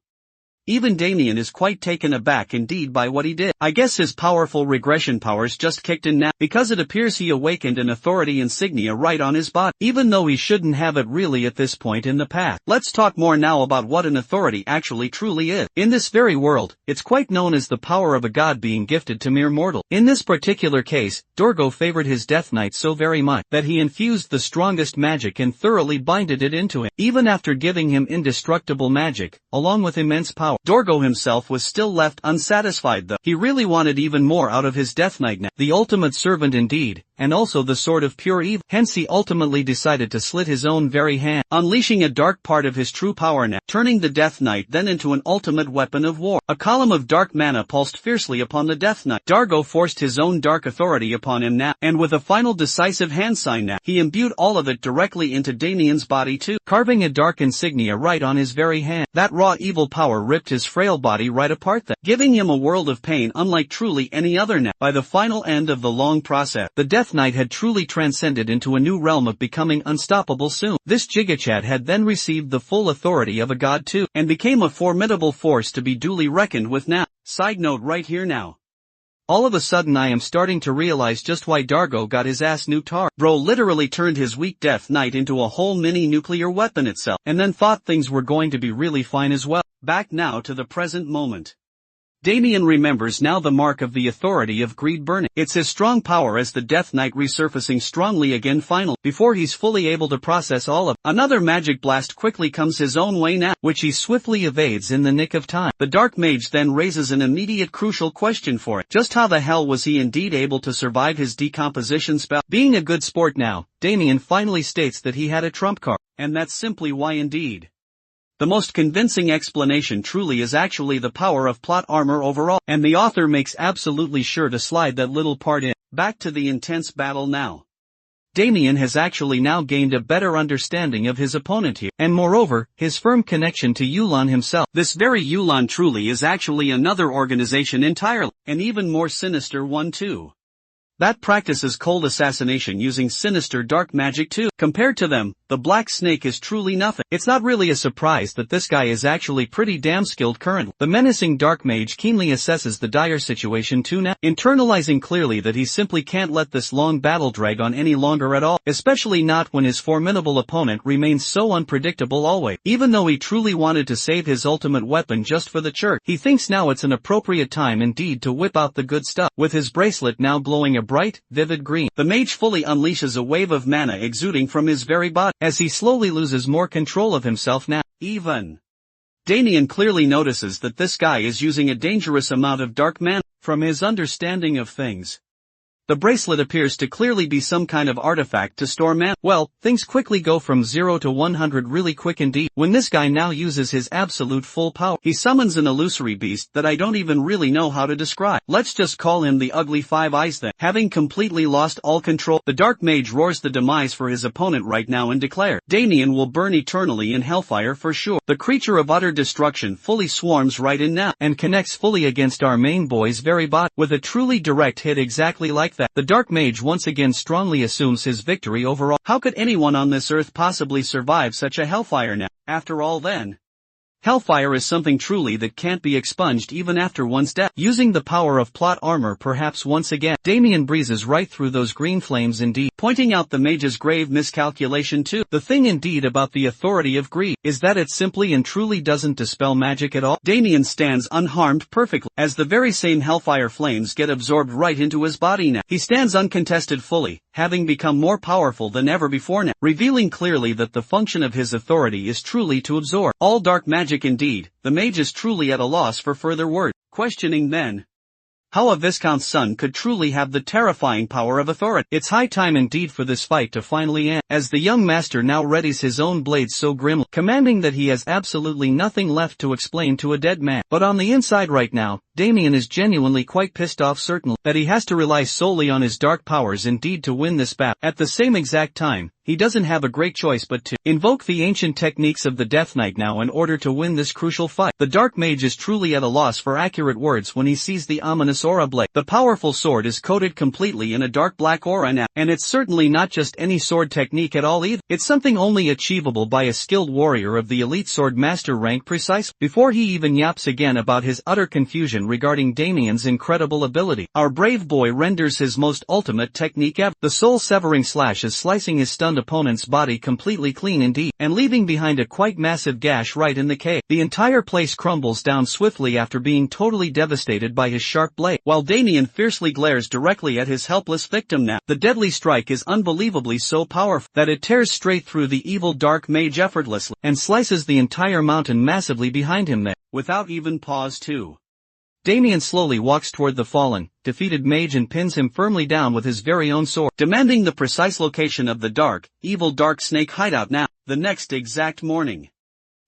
Even Damien is quite taken aback indeed by what he did. I guess his powerful regression powers just kicked in now, because it appears he awakened an authority insignia right on his body, even though he shouldn't have it really at this point in the past. Let's talk more now about what an authority actually truly is. In this very world, it's quite known as the power of a god being gifted to mere mortal. In this particular case, Dorgo favored his Death Knight so very much that he infused the strongest magic and thoroughly binded it into him. Even after giving him indestructible magic, along with immense power, Dorgo himself was still left unsatisfied though. He really wanted even more out of his Death Knight now. The ultimate servant indeed, and also the sword of pure evil. Hence he ultimately decided to slit his own very hand, unleashing a dark part of his true power now, turning the Death Knight then into an ultimate weapon of war. A column of dark mana pulsed fiercely upon the Death Knight. Dorgo forced his own dark authority upon him now, and with a final decisive hand sign now, he imbued all of it directly into Damien's body too, carving a dark insignia right on his very hand. That raw evil power ripped his frail body right apart then, giving him a world of pain unlike truly any other now. By the final end of the long process, the Death Knight had truly transcended into a new realm of becoming unstoppable soon. This Gigachat had then received the full authority of a god too, and became a formidable force to be duly reckoned with now. Side note right here now. All of a sudden I am starting to realize just why Dorgo got his ass nuked. Bro literally turned his weak Death Knight into a whole mini nuclear weapon itself, and then thought things were going to be really fine as well. Back now to the present moment. Damien remembers now the mark of the authority of greed burning. It's his strong power as the Death Knight resurfacing strongly again finally, before he's fully able to process all of. Another magic blast quickly comes his own way now, which he swiftly evades in the nick of time. The Dark Mage then raises an immediate crucial question for it. Just how the hell was he indeed able to survive his decomposition spell? Being a good sport now, Damien finally states that he had a trump card, and that's simply why indeed. The most convincing explanation truly is actually the power of plot armor overall, and the author makes absolutely sure to slide that little part in. Back to the intense battle now. Damien has actually now gained a better understanding of his opponent here, and moreover, his firm connection to Yulan himself. This very Yulan truly is actually another organization entirely, an even more sinister one too. That practices cold assassination using sinister dark magic too. Compared to them, the Black Snake is truly nothing. It's not really a surprise that this guy is actually pretty damn skilled currently. The menacing Dark Mage keenly assesses the dire situation too now, internalizing clearly that he simply can't let this long battle drag on any longer at all, especially not when his formidable opponent remains so unpredictable always. Even though he truly wanted to save his ultimate weapon just for the church, he thinks now it's an appropriate time indeed to whip out the good stuff. With his bracelet now glowing a bright, vivid green, the mage fully unleashes a wave of mana exuding from his very body, as he slowly loses more control of himself now. Even Damien clearly notices that this guy is using a dangerous amount of dark mana. From his understanding of things, the bracelet appears to clearly be some kind of artifact to store mana. Well, things quickly go from 0 to 100 really quick indeed. When this guy now uses his absolute full power, he summons an illusory beast that I don't even really know how to describe. Let's just call him the Ugly Five Eyes then. Having completely lost all control, the Dark Mage roars the demise for his opponent right now and declares, Damien will burn eternally in hellfire for sure. The creature of utter destruction fully swarms right in now, and connects fully against our main boy's very body, with a truly direct hit exactly like that. The Dark Mage once again strongly assumes his victory overall. How could anyone on this earth possibly survive such a hellfire now? After all then, hellfire is something truly that can't be expunged even after one's death. Using the power of plot armor perhaps once again, Damien breezes right through those green flames indeed, pointing out the mage's grave miscalculation too. The thing indeed about the authority of greed is that it simply and truly doesn't dispel magic at all. Damien stands unharmed perfectly, as the very same hellfire flames get absorbed right into his body now. He stands uncontested fully, having become more powerful than ever before now, revealing clearly that the function of his authority is truly to absorb all dark magic indeed. The mage is truly at a loss for further words, questioning then how a Viscount's son could truly have the terrifying power of authority. It's high time indeed for this fight to finally end, as the young master now readies his own blades so grimly, commanding that he has absolutely nothing left to explain to a dead man. But on the inside right now, Damien is genuinely quite pissed off, certain that he has to rely solely on his dark powers indeed to win this battle. At the same exact time, he doesn't have a great choice but to invoke the ancient techniques of the Death Knight now in order to win this crucial fight. The Dark Mage is truly at a loss for accurate words when he sees the ominous aura blade. The powerful sword is coated completely in a dark black aura now, and it's certainly not just any sword technique at all either. It's something only achievable by a skilled warrior of the elite sword master rank precisely. Before he even yaps again about his utter confusion regarding Damien's incredible ability, our brave boy renders his most ultimate technique ever. The soul-severing slash is slicing his stunned opponent's body completely clean indeed, and leaving behind a quite massive gash right in the cave. The entire place crumbles down swiftly after being totally devastated by his sharp blade, while Damien fiercely glares directly at his helpless victim now. The deadly strike is unbelievably so powerful that it tears straight through the evil dark mage effortlessly, and slices the entire mountain massively behind him there, without even pause too. Damien slowly walks toward the fallen, defeated mage and pins him firmly down with his very own sword, demanding the precise location of the evil dark snake hideout now. The next exact morning,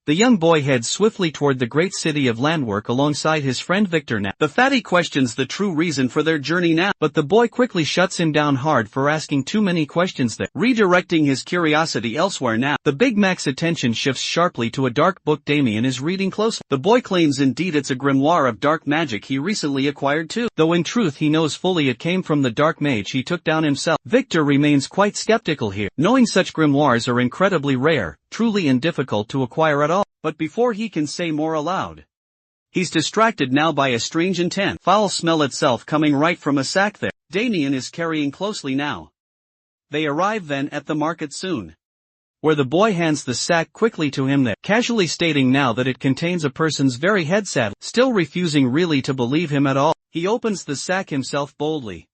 the young boy heads swiftly toward the great city of Landwork alongside his friend Victor now. The fatty questions the true reason for their journey now, but the boy quickly shuts him down hard for asking too many questions there, redirecting his curiosity elsewhere now. The Big Mac's attention shifts sharply to a dark book Damien is reading closely. The boy claims indeed it's a grimoire of dark magic he recently acquired too, though in truth he knows fully it came from the dark mage he took down himself. Victor remains quite skeptical here, knowing such grimoires are incredibly rare, truly and difficult to acquire at all. But before he can say more aloud, he's distracted now by a strange intent, foul smell itself coming right from a sack there Damien is carrying closely now. They arrive then at the market soon, where the boy hands the sack quickly to him there, casually stating now that it contains a person's very head saddle. Still refusing really to believe him at all, he opens the sack himself boldly,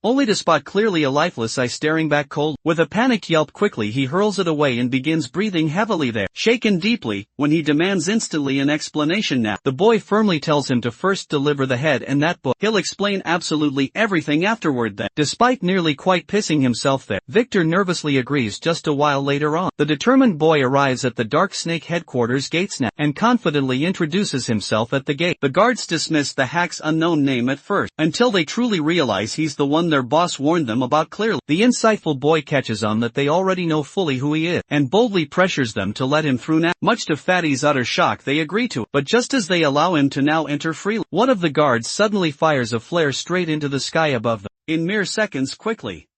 only to spot clearly a lifeless eye staring back cold. With a panicked yelp quickly he hurls it away and begins breathing heavily there, shaken deeply, when he demands instantly an explanation now. The boy firmly tells him to first deliver the head and that book. He'll explain absolutely everything afterward then. Despite nearly quite pissing himself there, Victor nervously agrees. Just a while later on, the determined boy arrives at the Dark Snake headquarters gates now, and confidently introduces himself at the gate. The guards dismiss the hack's unknown name at first, until they truly realize he's the one their boss warned them about clearly. The insightful boy catches on that they already know fully who he is, and boldly pressures them to let him through now. Much to Fatty's utter shock they agree to it, but just as they allow him to now enter freely, one of the guards suddenly fires a flare straight into the sky above them. In mere seconds quickly,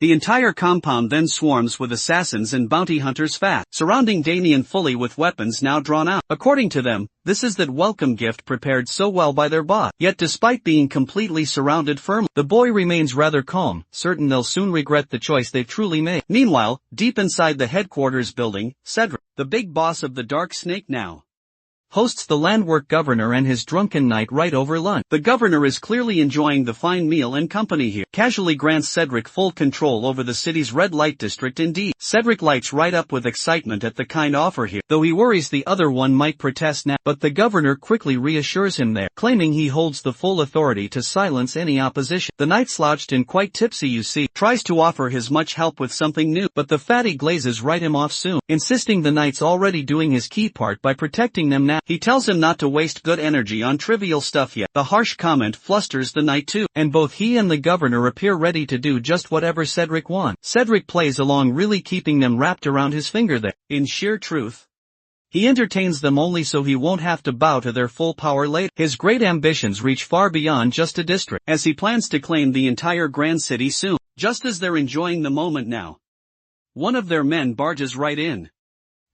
the entire compound then swarms with assassins and bounty hunters fast, surrounding Damien fully with weapons now drawn out. According to them, this is that welcome gift prepared so well by their boss. Yet despite being completely surrounded firmly, the boy remains rather calm, certain they'll soon regret the choice they've truly made. Meanwhile, deep inside the headquarters building, Cedric, the big boss of the Dark Snake now, hosts the Landwork governor and his drunken knight right over lunch. The governor is clearly enjoying the fine meal and company here, casually grants Cedric full control over the city's red light district indeed. Cedric lights right up with excitement at the kind offer here, though he worries the other one might protest now, but the governor quickly reassures him there, claiming he holds the full authority to silence any opposition. The knight, slouched and quite tipsy you see, tries to offer his much help with something new, but the fatty glazes right him off soon, insisting the knight's already doing his key part by protecting them now. He tells him not to waste good energy on trivial stuff yet. The harsh comment flusters the knight too, and both he and the governor appear ready to do just whatever Cedric wants. Cedric plays along, really keeping them wrapped around his finger there. In sheer truth, he entertains them only so he won't have to bow to their full power later. His great ambitions reach far beyond just a district, as he plans to claim the entire grand city soon. Just as they're enjoying the moment now, one of their men barges right in,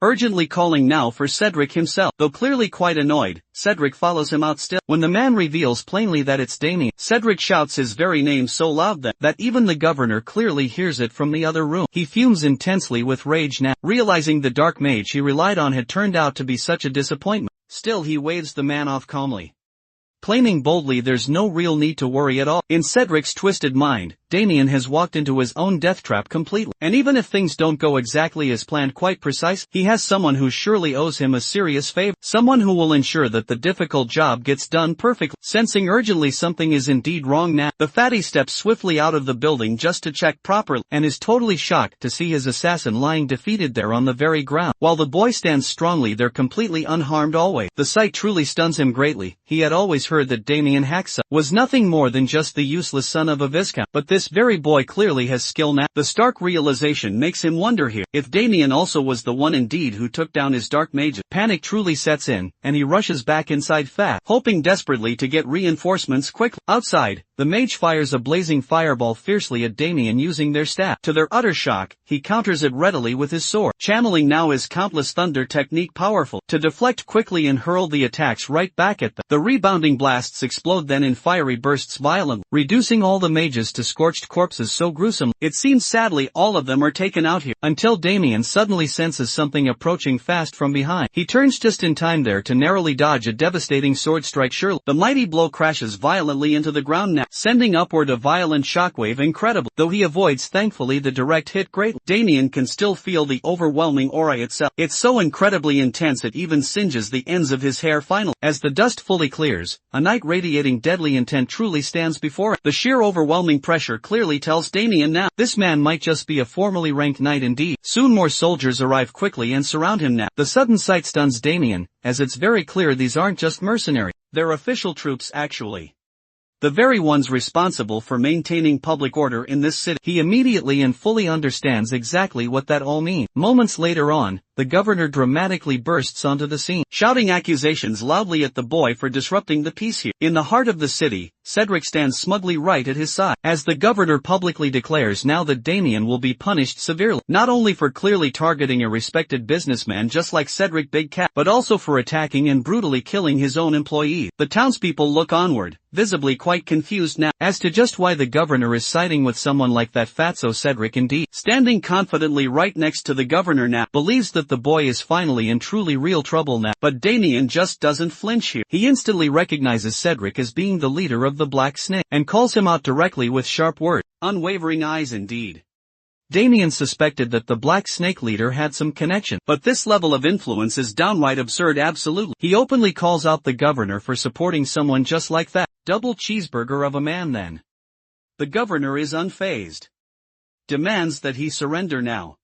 urgently calling now for Cedric himself. Though clearly quite annoyed, Cedric follows him out still. When the man reveals plainly that it's Damien, Cedric shouts his very name so loud that even the governor clearly hears it from the other room. He fumes intensely with rage now, realizing the dark mage he relied on had turned out to be such a disappointment. Still he waves the man off calmly, claiming boldly there's no real need to worry at all. In Cedric's twisted mind, Damien has walked into his own death trap completely. And even if things don't go exactly as planned, quite precise, he has someone who surely owes him a serious favor. Someone who will ensure that the difficult job gets done perfectly. Sensing urgently something is indeed wrong now, the fatty steps swiftly out of the building just to check properly, and is totally shocked to see his assassin lying defeated there on the very ground, while the boy stands strongly there completely unharmed always. The sight truly stuns him greatly. He had always heard that Damien Haxa was nothing more than just the useless son of a viscount, but this very boy clearly has skill now. The stark realization makes him wonder here if Damien also was the one indeed who took down his dark mages. Panic truly sets in, and he rushes back inside fast, hoping desperately to get reinforcements quickly. Outside, the mage fires a blazing fireball fiercely at Damien using their staff. To their utter shock, he counters it readily with his sword, channeling now his countless thunder technique powerful to deflect quickly and hurl the attacks right back at them. The rebounding blasts explode then in fiery bursts violently, reducing all the mages to scorched corpses so gruesome. It seems sadly all of them are taken out here, until Damien suddenly senses something approaching fast from behind. He turns just in time there to narrowly dodge a devastating sword strike. Surely, the mighty blow crashes violently into the ground now, sending upward a violent shockwave. Incredible. Though he avoids thankfully the direct hit greatly, Damien can still feel the overwhelming aura itself. It's so incredibly intense it even singes the ends of his hair. Finally, as the dust fully clears, a knight radiating deadly intent truly stands before it. The sheer overwhelming pressure clearly tells Damien now, this man might just be a formally ranked knight indeed. Soon more soldiers arrive quickly and surround him now. The sudden sight stuns Damien, as it's very clear these aren't just mercenaries. They're official troops actually, the very ones responsible for maintaining public order in this city. He immediately and fully understands exactly what that all means. Moments later on, the governor dramatically bursts onto the scene, shouting accusations loudly at the boy for disrupting the peace here. In the heart of the city, Cedric stands smugly right at his side, as the governor publicly declares now that Damien will be punished severely, not only for clearly targeting a respected businessman just like Cedric Big Cat, but also for attacking and brutally killing his own employees. The townspeople look onward, visibly quite confused now, as to just why the governor is siding with someone like that fatso. Cedric indeed, standing confidently right next to the governor now, believes that the boy is finally in truly real trouble now. But Damien just doesn't flinch here. He instantly recognizes Cedric as being the leader of the Black Snake, and calls him out directly with sharp words. Unwavering eyes indeed. Damien suspected that the Black Snake leader had some connection, but this level of influence is downright absurd. Absolutely. He openly calls out the governor for supporting someone just like that. Double cheeseburger of a man then. The governor is unfazed, demands that he surrender now.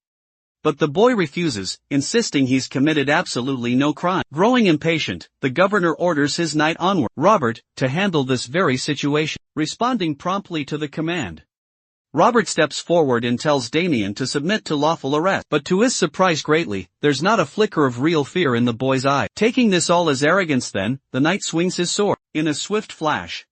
But the boy refuses, insisting he's committed absolutely no crime. Growing impatient, the governor orders his knight onward, Robert, to handle this very situation. Responding promptly to the command, Robert steps forward and tells Damien to submit to lawful arrest. But to his surprise greatly, there's not a flicker of real fear in the boy's eye. Taking this all as arrogance then, the knight swings his sword. In a swift flash,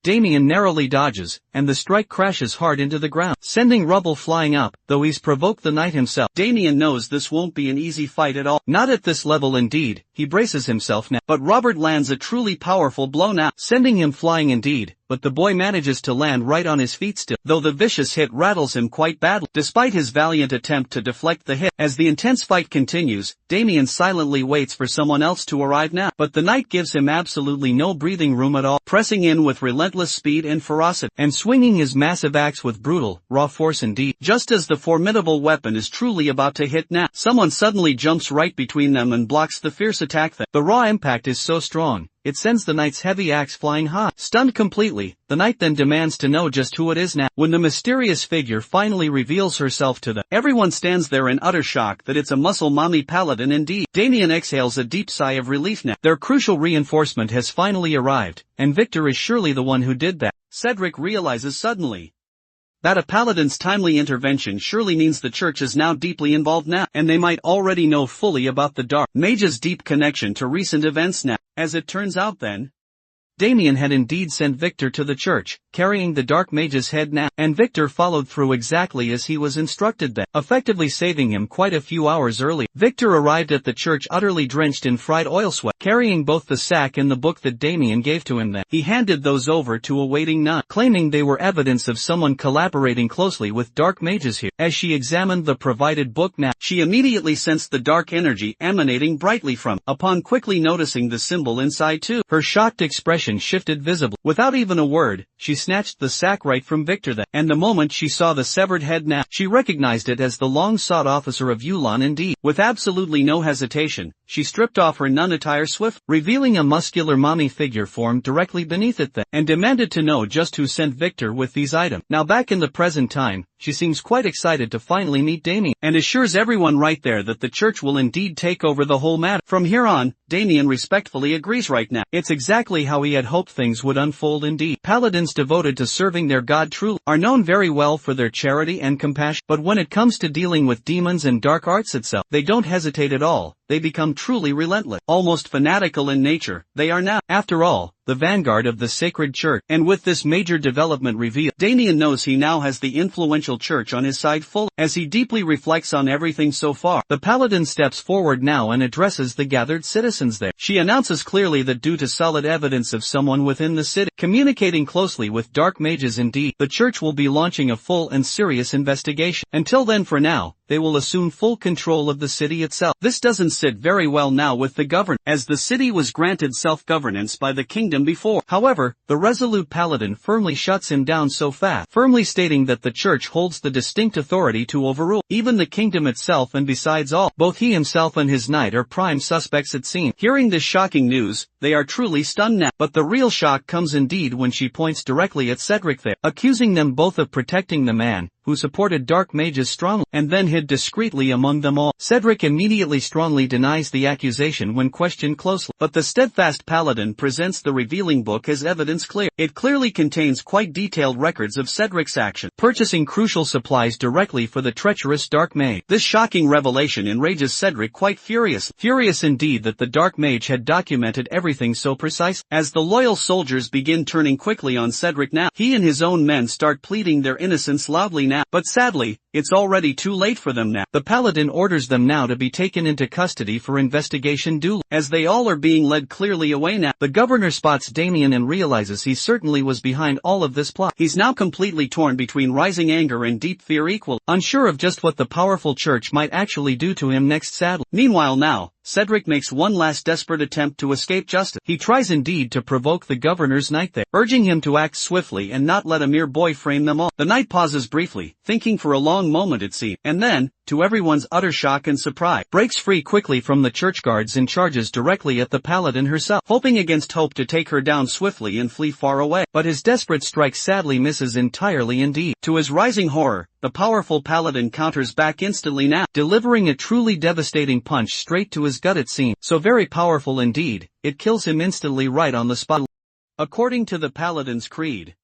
Damien narrowly dodges, and the strike crashes hard into the ground, sending rubble flying up. Though he's provoked the knight himself, Damien knows this won't be an easy fight at all. Not at this level indeed. He braces himself now, but Robert lands a truly powerful blow now, sending him flying indeed. But the boy manages to land right on his feet still, though the vicious hit rattles him quite badly. Despite his valiant attempt to deflect the hit, as the intense fight continues, Damien silently waits for someone else to arrive now. But the knight gives him absolutely no breathing room at all, pressing in with relentless speed and ferocity, and swinging his massive axe with brutal, raw force indeed. Just as the formidable weapon is truly about to hit now, someone suddenly jumps right between them and blocks the fierce attack. The raw impact is so strong, it sends the knight's heavy axe flying high. Stunned completely, the knight then demands to know just who it is now. When the mysterious figure finally reveals herself to them, everyone stands there in utter shock that it's a muscle mommy paladin indeed. Damien exhales a deep sigh of relief now. Their crucial reinforcement has finally arrived, and Victor is surely the one who did that. Cedric realizes suddenly that a paladin's timely intervention surely means the church is now deeply involved now, and they might already know fully about the dark mage's deep connection to recent events now. As it turns out then, Damien had indeed sent Victor to the church, carrying the dark mage's head now, and Victor followed through exactly as he was instructed then, effectively saving him quite a few hours early. Victor arrived at the church utterly drenched in fried oil sweat, carrying both the sack and the book that Damien gave to him then. He handed those over to a waiting nun, claiming they were evidence of someone collaborating closely with dark mages here. As she examined the provided book now, she immediately sensed the dark energy emanating brightly from. Upon quickly noticing the symbol inside too, her shocked expression shifted visibly. Without even a word, she snatched the sack right from Victor then, and the moment she saw the severed head now, she recognized it as the long-sought officer of Yulon indeed. With absolutely no hesitation, she stripped off her nun attire swiftly, revealing a muscular mommy figure formed directly beneath it then, and demanded to know just who sent Victor with these items. Now back in the present time, she seems quite excited to finally meet Damien, and assures everyone right there that the church will indeed take over the whole matter. From here on, Damien respectfully agrees right now. It's exactly how he had hoped things would unfold indeed. Paladins devoted to serving their god truly are known very well for their charity and compassion, but when it comes to dealing with demons and dark arts itself, they don't hesitate at all. They become truly relentless, almost fanatical in nature. They are now, after all, the vanguard of the sacred church, and with this major development revealed, Damien knows he now has the influential church on his side fully. As he deeply reflects on everything so far, the paladin steps forward now and addresses the gathered citizens there. She announces clearly that due to solid evidence of someone within the city communicating closely with dark mages indeed, the church will be launching a full and serious investigation. Until then, for now, they will assume full control of the city itself. This doesn't sit very well now with the governor, as the city was granted self-governance by the kingdom before. However, the resolute paladin firmly shuts him down so fast, firmly stating that the church holds the distinct authority to overrule even the kingdom itself, and besides all, both he himself and his knight are prime suspects it seems. Hearing this shocking news, they are truly stunned now. But the real shock comes indeed when she points directly at Cedric there, accusing them both of protecting the man who supported dark mages strongly, and then hid discreetly among them all. Cedric immediately strongly denies the accusation when questioned closely, but the steadfast paladin presents the revealing book as evidence clear. It clearly contains quite detailed records of Cedric's action, purchasing crucial supplies directly for the treacherous dark mage. This shocking revelation enrages Cedric quite furious indeed that the dark mage had documented everything so precise. As the loyal soldiers begin turning quickly on Cedric now, he and his own men start pleading their innocence loudly now. But sadly, it's already too late for them now. The paladin orders them now to be taken into custody for investigation duly. As they all are being led clearly away now, the governor spots Damien and realizes he certainly was behind all of this plot. He's now completely torn between rising anger and deep fear equal, unsure of just what the powerful church might actually do to him next sadly. Meanwhile now, Cedric makes one last desperate attempt to escape justice. He tries indeed to provoke the governor's knight there, urging him to act swiftly and not let a mere boy frame them all. The knight pauses briefly, thinking for a long moment it seems, and then, to everyone's utter shock and surprise, breaks free quickly from the church guards and charges directly at the paladin herself, hoping against hope to take her down swiftly and flee far away. But his desperate strike sadly misses entirely indeed. To his rising horror, the powerful paladin counters back instantly now, delivering a truly devastating punch straight to his gut it seems. So very powerful indeed, it kills him instantly right on the spot. According to the paladin's creed,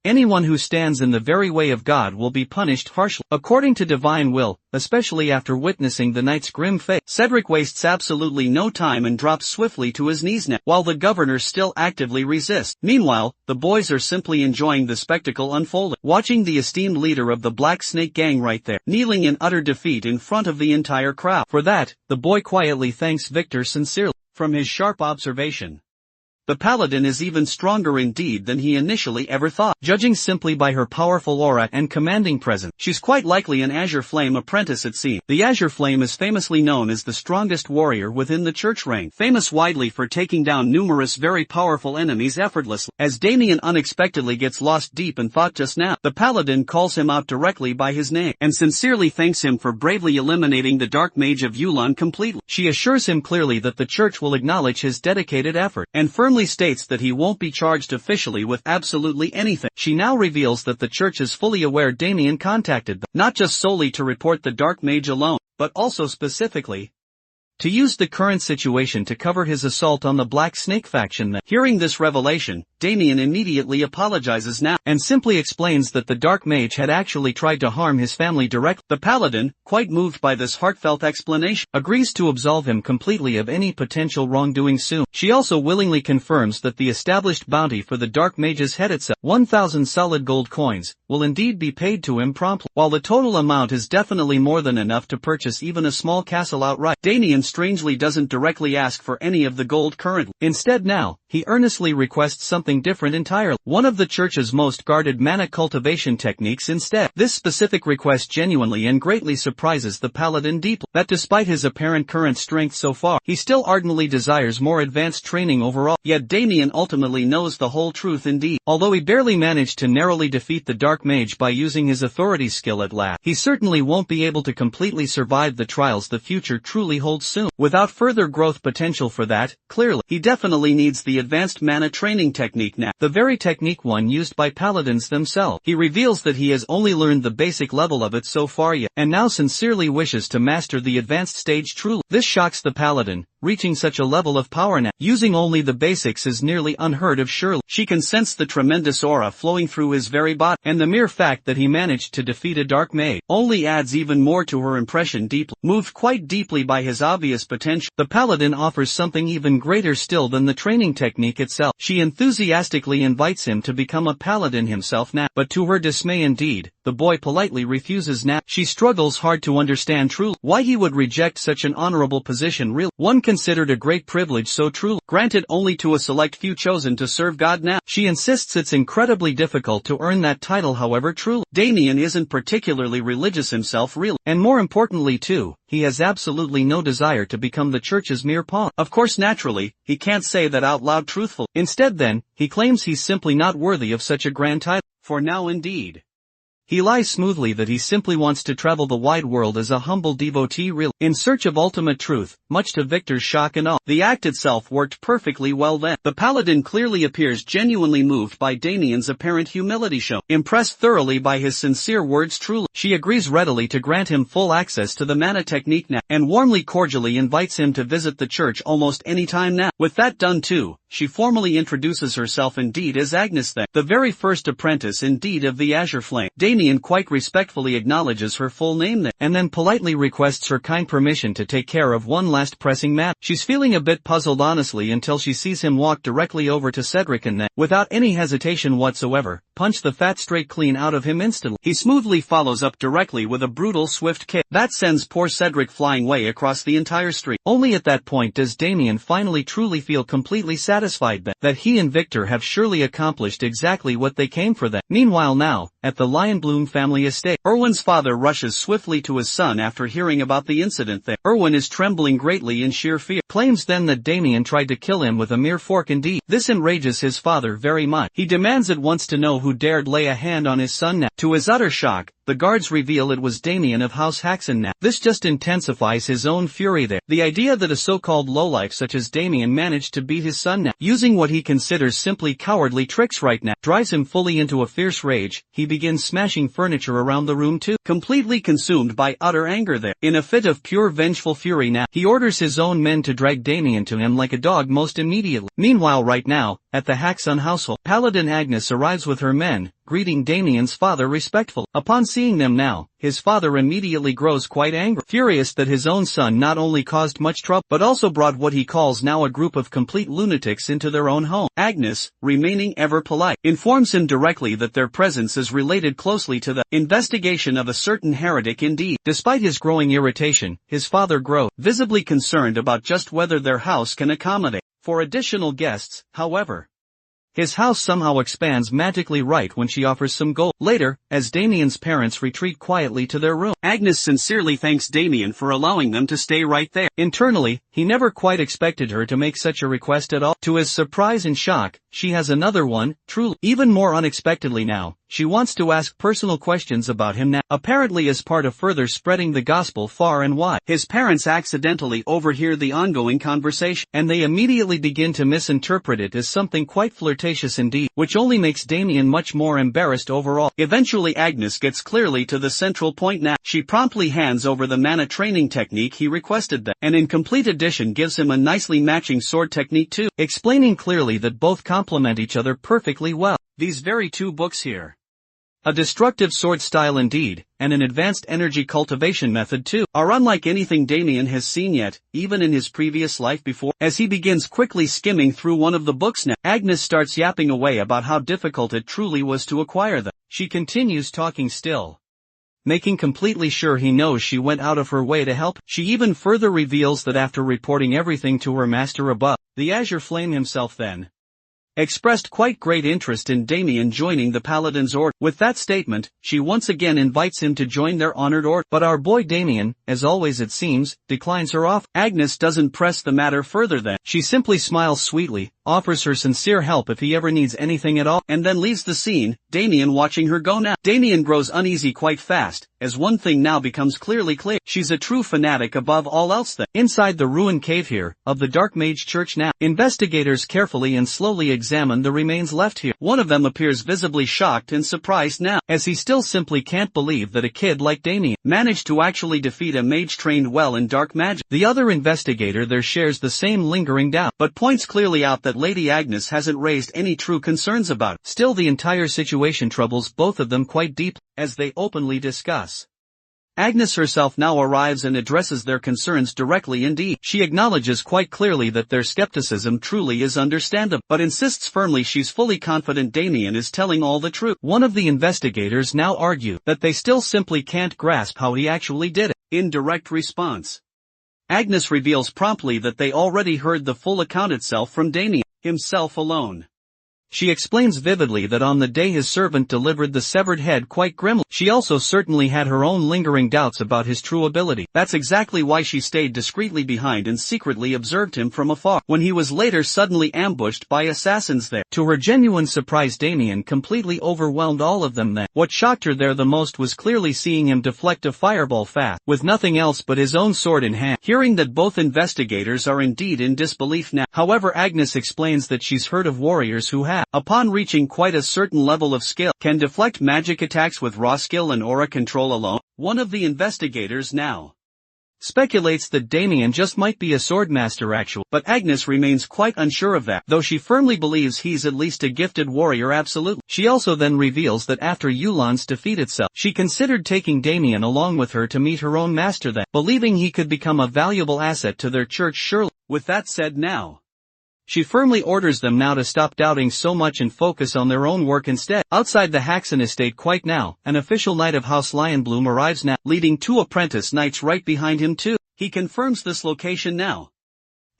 anyone who stands in the very way of God will be punished harshly. According to divine will, especially after witnessing the knight's grim fate, Cedric wastes absolutely no time and drops swiftly to his knees now, while the governor still actively resists. Meanwhile, the boys are simply enjoying the spectacle unfolding, watching the esteemed leader of the Black Snake gang right there, kneeling in utter defeat in front of the entire crowd. For that, the boy quietly thanks Victor sincerely. From his sharp observation, the paladin is even stronger indeed than he initially ever thought. Judging simply by her powerful aura and commanding presence, she's quite likely an Azure Flame apprentice it seems. The Azure Flame is famously known as the strongest warrior within the church rank, famous widely for taking down numerous very powerful enemies effortlessly. As Damien unexpectedly gets lost deep in thought just now, the paladin calls him out directly by his name, and sincerely thanks him for bravely eliminating the Dark Mage of Yulon completely. She assures him clearly that the church will acknowledge his dedicated effort, and firmly states that he won't be charged officially with absolutely anything. She now reveals that the church is fully aware Damien contacted them, not just solely to report the Dark Mage alone, but also specifically to use the current situation to cover his assault on the Black Snake faction. Hearing this revelation, Damien immediately apologizes now, and simply explains that the Dark Mage had actually tried to harm his family directly. The Paladin, quite moved by this heartfelt explanation, agrees to absolve him completely of any potential wrongdoing soon. She also willingly confirms that the established bounty for the Dark Mage's head itself, 1,000 solid gold coins, will indeed be paid to him promptly. While the total amount is definitely more than enough to purchase even a small castle outright, Damien strangely doesn't directly ask for any of the gold currently. Instead now, he earnestly requests something different entirely, one of the church's most guarded mana cultivation techniques instead. This specific request genuinely and greatly surprises the Paladin deeply, that despite his apparent current strength so far, he still ardently desires more advanced training overall. Yet Damien ultimately knows the whole truth indeed. Although he barely managed to narrowly defeat the Dark Mage by using his authority skill at last, he certainly won't be able to completely survive the trials the future truly holds soon. Without further growth potential for that, clearly, he definitely needs the advanced mana training technique now, the very technique one used by paladins themselves. He reveals that he has only learned the basic level of it so far yet, and now sincerely wishes to master the advanced stage truly. This shocks the Paladin. Reaching such a level of power now, using only the basics is nearly unheard of surely. She can sense the tremendous aura flowing through his very body, and the mere fact that he managed to defeat a Dark Mage only adds even more to her impression. Deeply moved quite deeply by his obvious potential, the Paladin offers something even greater still than the training technique itself. She enthusiastically invites him to become a Paladin himself now, but to her dismay indeed, the boy politely refuses now. She struggles hard to understand truly why he would reject such an honorable position, real one considered a great privilege so truly granted only to a select few chosen to serve God now. She insists it's incredibly difficult to earn that title. However, truly, Damien isn't particularly religious himself really, and more importantly too, he has absolutely no desire to become the church's mere pawn. Of course naturally, he can't say that out loud truthfully. Instead then, he claims he's simply not worthy of such a grand title. For now indeed, he lies smoothly that he simply wants to travel the wide world as a humble devotee really, in search of ultimate truth, much to Victor's shock and awe. The act itself worked perfectly well then. The Paladin clearly appears genuinely moved by Damien's apparent humility shown, impressed thoroughly by his sincere words truly. She agrees readily to grant him full access to the mana technique now, and warmly cordially invites him to visit the church almost any time now. With that done too, she formally introduces herself indeed as Agnes then, the very first apprentice indeed of the Azure Flame. Damien quite respectfully acknowledges her full name then, and then politely requests her kind permission to take care of one last pressing matter. She's feeling a bit puzzled honestly until she sees him walk directly over to Cedric and then, without any hesitation whatsoever, punch the fat straight clean out of him instantly. He smoothly follows up directly with a brutal swift kick that sends poor Cedric flying way across the entire street. Only at that point does Damien finally truly feel completely satisfied that he and Victor have surely accomplished exactly what they came for then. Meanwhile now, at the Lionbloom family estate, Erwin's father rushes swiftly to his son after hearing about the incident there. Erwin is trembling greatly in sheer fear, claims then that Damien tried to kill him with a mere fork indeed. This enrages his father very much. He demands at once to know who dared lay a hand on his son now. To his utter shock, the guards reveal it was Damien of House Haxon now. This just intensifies his own fury there. The idea that a so-called lowlife such as Damien managed to beat his son now, using what he considers simply cowardly tricks right now, drives him fully into a fierce rage. He begins smashing furniture around the room too, completely consumed by utter anger there. In a fit of pure vengeful fury now, he orders his own men to drag Damien to him like a dog most immediately. Meanwhile right now, at the Haxon household, Paladin Agnes arrives with her men, greeting Damien's father respectfully. Upon seeing them now, his father immediately grows quite angry, furious that his own son not only caused much trouble, but also brought what he calls now a group of complete lunatics into their own home. Agnes, remaining ever polite, informs him directly that their presence is related closely to the investigation of a certain heretic indeed. Despite his growing irritation, his father grows visibly concerned about just whether their house can accommodate for additional guests. However, his house somehow expands magically right when she offers some gold. Later, as Damien's parents retreat quietly to their room, Agnes sincerely thanks Damien for allowing them to stay right there. Internally, he never quite expected her to make such a request at all. To his surprise and shock, she has another one, truly. Even more unexpectedly now, She wants to ask personal questions about him now, apparently as part of further spreading the gospel far and wide. His parents accidentally overhear the ongoing conversation, and they immediately begin to misinterpret it as something quite flirtatious indeed, which only makes Damien much more embarrassed overall. Eventually Agnes gets clearly to the central point now. She promptly hands over the mana training technique he requested them, and in complete addition gives him a nicely matching sword technique too, explaining clearly that both complement each other perfectly well. These very two books here. A destructive sword style indeed, and an advanced energy cultivation method too, are unlike anything Damien has seen yet, even in his previous life before. As he begins quickly skimming through one of the books now, Agnes starts yapping away about how difficult it truly was to acquire them. She continues talking still, making completely sure he knows she went out of her way to help. She even further reveals that after reporting everything to her master above, the Azure Flame himself then expressed quite great interest in Damien joining the Paladin's Order. With that statement, she once again invites him to join their honored order. But our boy Damien, as always it seems, declines her offer. Agnes doesn't press the matter further then. She simply smiles sweetly, offers her sincere help if he ever needs anything at all, and then leaves the scene, Damien watching her go now. Damien grows uneasy quite fast, as one thing now becomes clearly clear. She's a true fanatic above all else then. Inside the ruined cave here, of the Dark Mage Church now, investigators carefully and slowly examine the remains left here. One of them appears visibly shocked and surprised now, as he still simply can't believe that a kid like Damien managed to actually defeat a mage trained well in dark magic. The other investigator there shares the same lingering doubt, but points clearly out that Lady Agnes hasn't raised any true concerns about it. Still, the entire situation troubles both of them quite deeply, as they openly discuss. Agnes herself now arrives and addresses their concerns directly indeed. She acknowledges quite clearly that their skepticism truly is understandable, but insists firmly she's fully confident Damien is telling all the truth. One of the investigators now argue that they still simply can't grasp how he actually did it. In direct response, Agnes reveals promptly that they already heard the full account itself from Damien himself alone. She explains vividly that on the day his servant delivered the severed head quite grimly, she also certainly had her own lingering doubts about his true ability. That's exactly why she stayed discreetly behind and secretly observed him from afar, when he was later suddenly ambushed by assassins there. To her genuine surprise, Damien completely overwhelmed all of them then. What shocked her there the most was clearly seeing him deflect a fireball fast, with nothing else but his own sword in hand. Hearing that both investigators are indeed in disbelief now, however, Agnes explains that she's heard of warriors who have, upon reaching quite a certain level of skill, can deflect magic attacks with raw skill and aura control alone. One of the investigators now speculates that Damien just might be a swordmaster actually, but Agnes remains quite unsure of that, though she firmly believes he's at least a gifted warrior absolutely. She also then reveals that after Yulan's defeat itself, she considered taking Damien along with her to meet her own master then, believing he could become a valuable asset to their church surely. With that said now, she firmly orders them now to stop doubting so much and focus on their own work instead. Outside the Haxon estate quite now, an official knight of House Lionbloom arrives now, leading 2 apprentice knights right behind him too. He confirms this location now,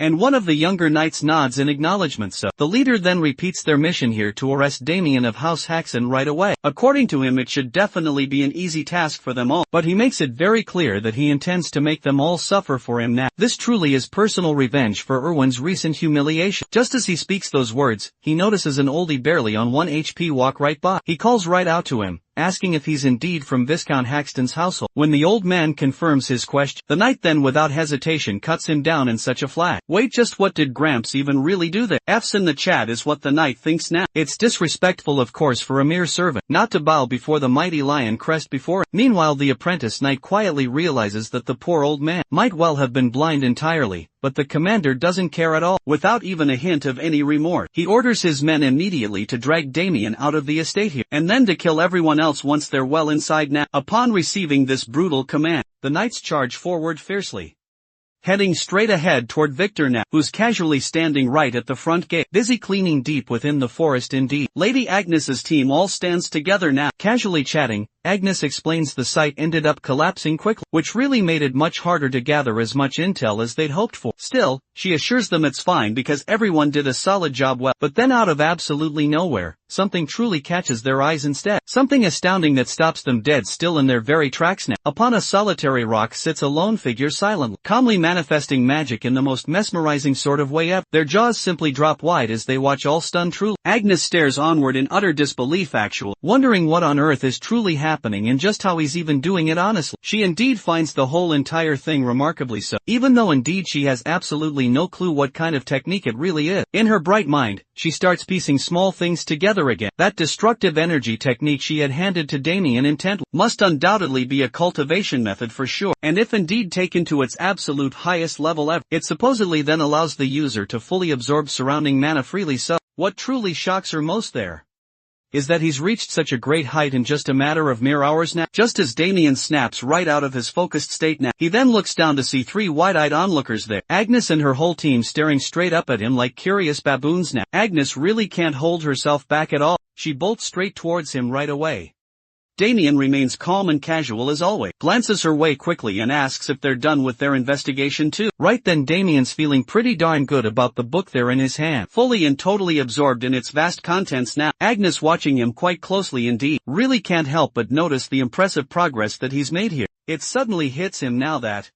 and one of the younger knights nods in acknowledgement, so the leader then repeats their mission here to arrest Damien of House Haxon right away. According to him, it should definitely be an easy task for them all, but he makes it very clear that he intends to make them all suffer for him now. This truly is personal revenge for Erwin's recent humiliation. Just as he speaks those words, he notices an oldie barely on 1 HP walk right by. He calls right out to him, asking if he's indeed from Viscount Haxton's household. When the old man confirms his question, the knight then without hesitation cuts him down in such a flash. Wait, just what did Gramps even really do there? F's in the chat is what the knight thinks now. It's disrespectful of course for a mere servant not to bow before the mighty lion crest before him. Meanwhile, the apprentice knight quietly realizes that the poor old man might well have been blind entirely, but the commander doesn't care at all. Without even a hint of any remorse, he orders his men immediately to drag Damien out of the estate here, and then to kill everyone else once they're well inside now. Upon receiving this brutal command, the knights charge forward fiercely, heading straight ahead toward Victor now, who's casually standing right at the front gate, busy cleaning deep within the forest indeed. Lady Agnes's team all stands together now, casually chatting, Agnes explains the site ended up collapsing quickly, which really made it much harder to gather as much intel as they'd hoped for. Still, she assures them it's fine because everyone did a solid job well. But then out of absolutely nowhere, something truly catches their eyes instead. Something astounding that stops them dead still in their very tracks now. Upon a solitary rock sits a lone figure silently, calmly manifesting magic in the most mesmerizing sort of way ever. Their jaws simply drop wide as they watch, all stunned truly. Agnes stares onward in utter disbelief, wondering what on earth is truly happening and just how he's even doing it honestly. She indeed finds the whole entire thing remarkably so, even though indeed she has absolutely no clue what kind of technique it really is. In her bright mind, she starts piecing small things together again. That destructive energy technique she had handed to Damien intently must undoubtedly be a cultivation method for sure, and if indeed taken to its absolute highest level ever, it supposedly then allows the user to fully absorb surrounding mana freely. So, what truly shocks her most there is that he's reached such a great height in just a matter of mere hours now. Just as Damien snaps right out of his focused state now, he then looks down to see three wide-eyed onlookers there. Agnes and her whole team staring straight up at him like curious baboons now. Agnes really can't hold herself back at all. She bolts straight towards him right away. Damien remains calm and casual as always, glances her way quickly and asks if they're done with their investigation too. Right then Damien's feeling pretty darn good about the book there in his hand, fully and totally absorbed in its vast contents now. Agnes, watching him quite closely indeed, really can't help but notice the impressive progress that he's made here. It suddenly hits him now that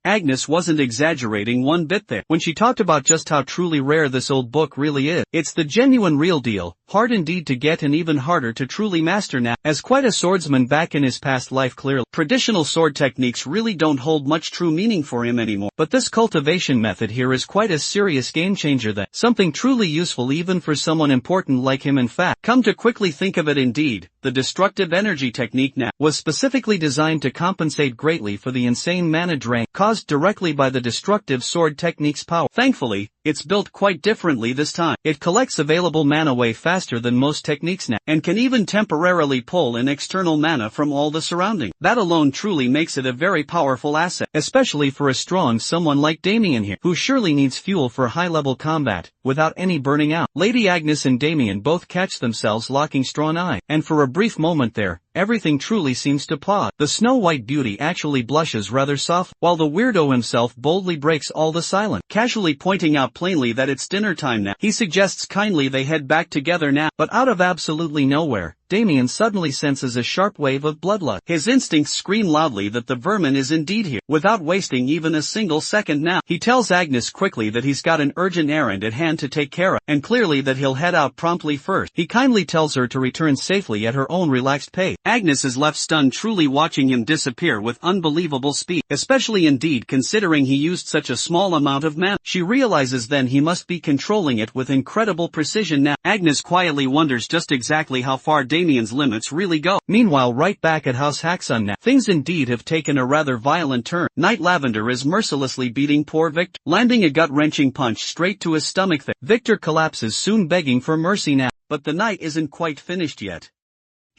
Agnes wasn't exaggerating one bit there when she talked about just how truly rare this old book really is. It's the genuine real deal, hard indeed to get and even harder to truly master now. As quite a swordsman back in his past life, clearly, traditional sword techniques really don't hold much true meaning for him anymore. But this cultivation method here is quite a serious game changer, that something truly useful even for someone important like him. In fact, come to quickly think of it, indeed, the destructive energy technique now was specifically designed to compensate greatly for the insane mana drain caused directly by the destructive sword technique's power. Thankfully, it's built quite differently this time. It collects available mana way faster than most techniques now, and can even temporarily pull in external mana from all the surrounding. That alone truly makes it a very powerful asset, especially for a strong someone like Damien here, who surely needs fuel for high-level combat, without any burning out. Lady Agnes and Damien both catch themselves locking strong eye, and for a brief moment there, everything truly seems to pause. The Snow-White beauty actually blushes rather soft, while the weirdo himself boldly breaks all the silence, casually pointing out plainly that it's dinner time now. He suggests kindly they head back together now, but out of absolutely nowhere, Damien suddenly senses a sharp wave of bloodlust. His instincts scream loudly that the vermin is indeed here. Without wasting even a single second now, he tells Agnes quickly that he's got an urgent errand at hand to take care of, and clearly that he'll head out promptly first. He kindly tells her to return safely at her own relaxed pace. Agnes is left stunned, truly watching him disappear with unbelievable speed, especially indeed considering he used such a small amount of mana. She realizes then he must be controlling it with incredible precision now. Agnes quietly wonders just exactly how far Damien's limits really go. Meanwhile, right back at House Haxun now, things indeed have taken a rather violent turn. Night Lavender is mercilessly beating poor Victor, landing a gut-wrenching punch straight to his stomach there. Victor collapses, soon begging for mercy now, but the night isn't quite finished yet.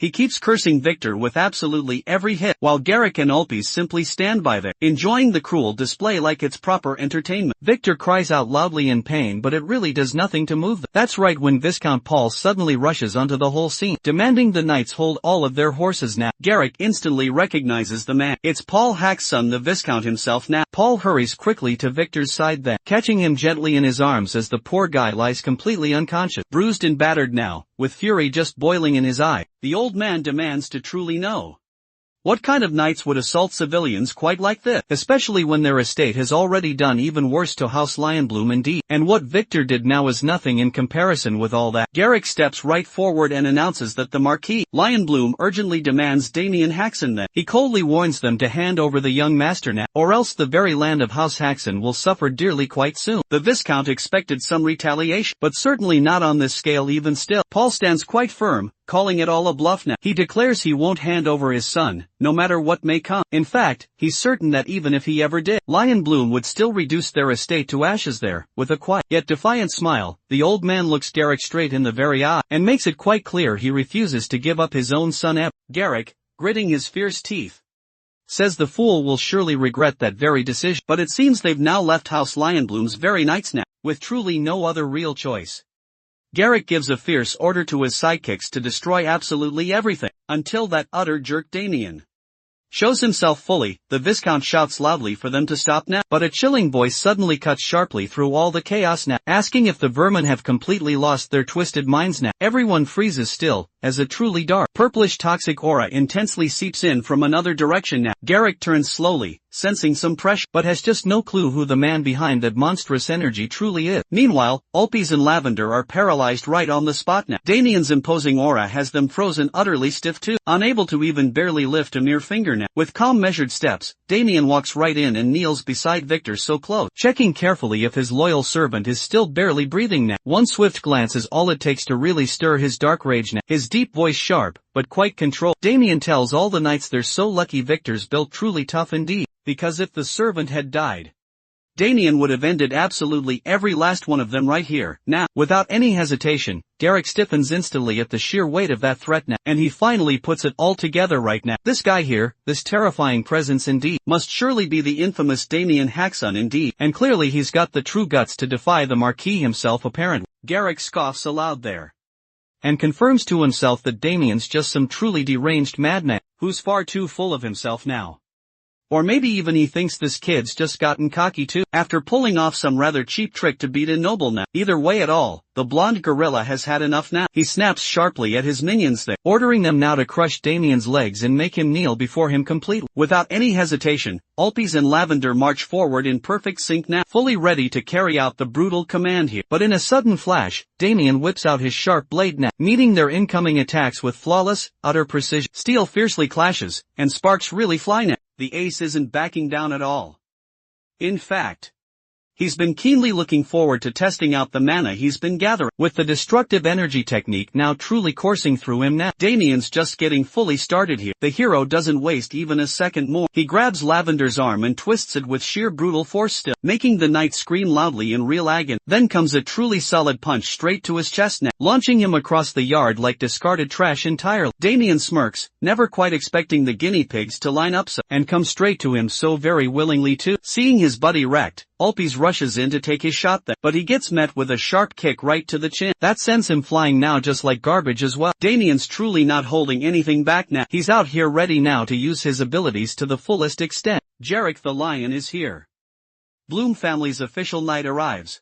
He keeps cursing Victor with absolutely every hit, while Garrick and Ulpis simply stand by there, enjoying the cruel display like it's proper entertainment. Victor cries out loudly in pain, but it really does nothing to move them. That's right when Viscount Paul suddenly rushes onto the whole scene, demanding the knights hold all of their horses now. Garrick instantly recognizes the man. It's Paul Haxun, the Viscount himself now. Paul hurries quickly to Victor's side then, catching him gently in his arms as the poor guy lies completely unconscious, bruised and battered now, with fury just boiling in his eye. The old man demands to truly know what kind of knights would assault civilians quite like this, especially when their estate has already done even worse to House Lionbloom indeed, and what Victor did now is nothing in comparison with all that. Garrick steps right forward and announces that the Marquis Lionbloom urgently demands Damien Haxun then. He coldly warns them to hand over the young master now, or else the very land of House Haxun will suffer dearly quite soon. The Viscount expected some retaliation, but certainly not on this scale. Even still, Paul stands quite firm, calling it all a bluff now. He declares he won't hand over his son, no matter what may come. In fact, he's certain that even if he ever did, Lionbloom would still reduce their estate to ashes there. With a quiet yet defiant smile, the old man looks Garrick straight in the very eye, and makes it quite clear he refuses to give up his own son ever. Garrick, gritting his fierce teeth, says the fool will surely regret that very decision. But it seems they've now left House Lionbloom's very knights now, with truly no other real choice. Garrick gives a fierce order to his sidekicks to destroy absolutely everything, until that utter jerk Damien shows himself fully. The Viscount shouts loudly for them to stop now, but a chilling voice suddenly cuts sharply through all the chaos now, asking if the vermin have completely lost their twisted minds now. Everyone freezes still, as a truly dark, purplish toxic aura intensely seeps in from another direction now. Garrick turns slowly, sensing some pressure, but has just no clue who the man behind that monstrous energy truly is. Meanwhile, Ulpies and Lavender are paralyzed right on the spot now. Damien's imposing aura has them frozen utterly stiff too, unable to even barely lift a mere finger now. With calm measured steps, Damien walks right in and kneels beside Victor so close, checking carefully if his loyal servant is still barely breathing now. One swift glance is all it takes to really stir his dark rage now. His deep voice sharp, but quite controlled. Damien tells all the knights they're so lucky Victor's built truly tough indeed, because if the servant had died, Damien would have ended absolutely every last one of them right here, now. Without any hesitation, Garrick stiffens instantly at the sheer weight of that threat now, and he finally puts it all together right now. This guy here, this terrifying presence indeed, must surely be the infamous Damien Haxon indeed, and clearly he's got the true guts to defy the Marquis himself apparently. Garrick scoffs aloud there, and confirms to himself that Damien's just some truly deranged madman, who's far too full of himself now. Or maybe even he thinks this kid's just gotten cocky too, after pulling off some rather cheap trick to beat a noble now. Either way at all, the blonde gorilla has had enough now. He snaps sharply at his minions there, ordering them now to crush Damien's legs and make him kneel before him completely. Without any hesitation, Ulpies and Lavender march forward in perfect sync now, fully ready to carry out the brutal command here. But in a sudden flash, Damien whips out his sharp blade now, meeting their incoming attacks with flawless, utter precision. Steel fiercely clashes, and sparks really fly now. The ace isn't backing down at all. In fact, he's been keenly looking forward to testing out the mana he's been gathering. With the destructive energy technique now truly coursing through him now, Damien's just getting fully started here. The hero doesn't waste even a second more. He grabs Lavender's arm and twists it with sheer brutal force still, making the knight scream loudly in real agony. Then comes a truly solid punch straight to his chest now, launching him across the yard like discarded trash entirely. Damien smirks, never quite expecting the guinea pigs to line up so, and come straight to him so very willingly too. Seeing his buddy wrecked, Ulpies rushes in to take his shot there, but he gets met with a sharp kick right to the chin. That sends him flying now just like garbage as well. Damien's truly not holding anything back now. He's out here ready now to use his abilities to the fullest extent. Jarek the Lion is here. Bloom family's official knight arrives,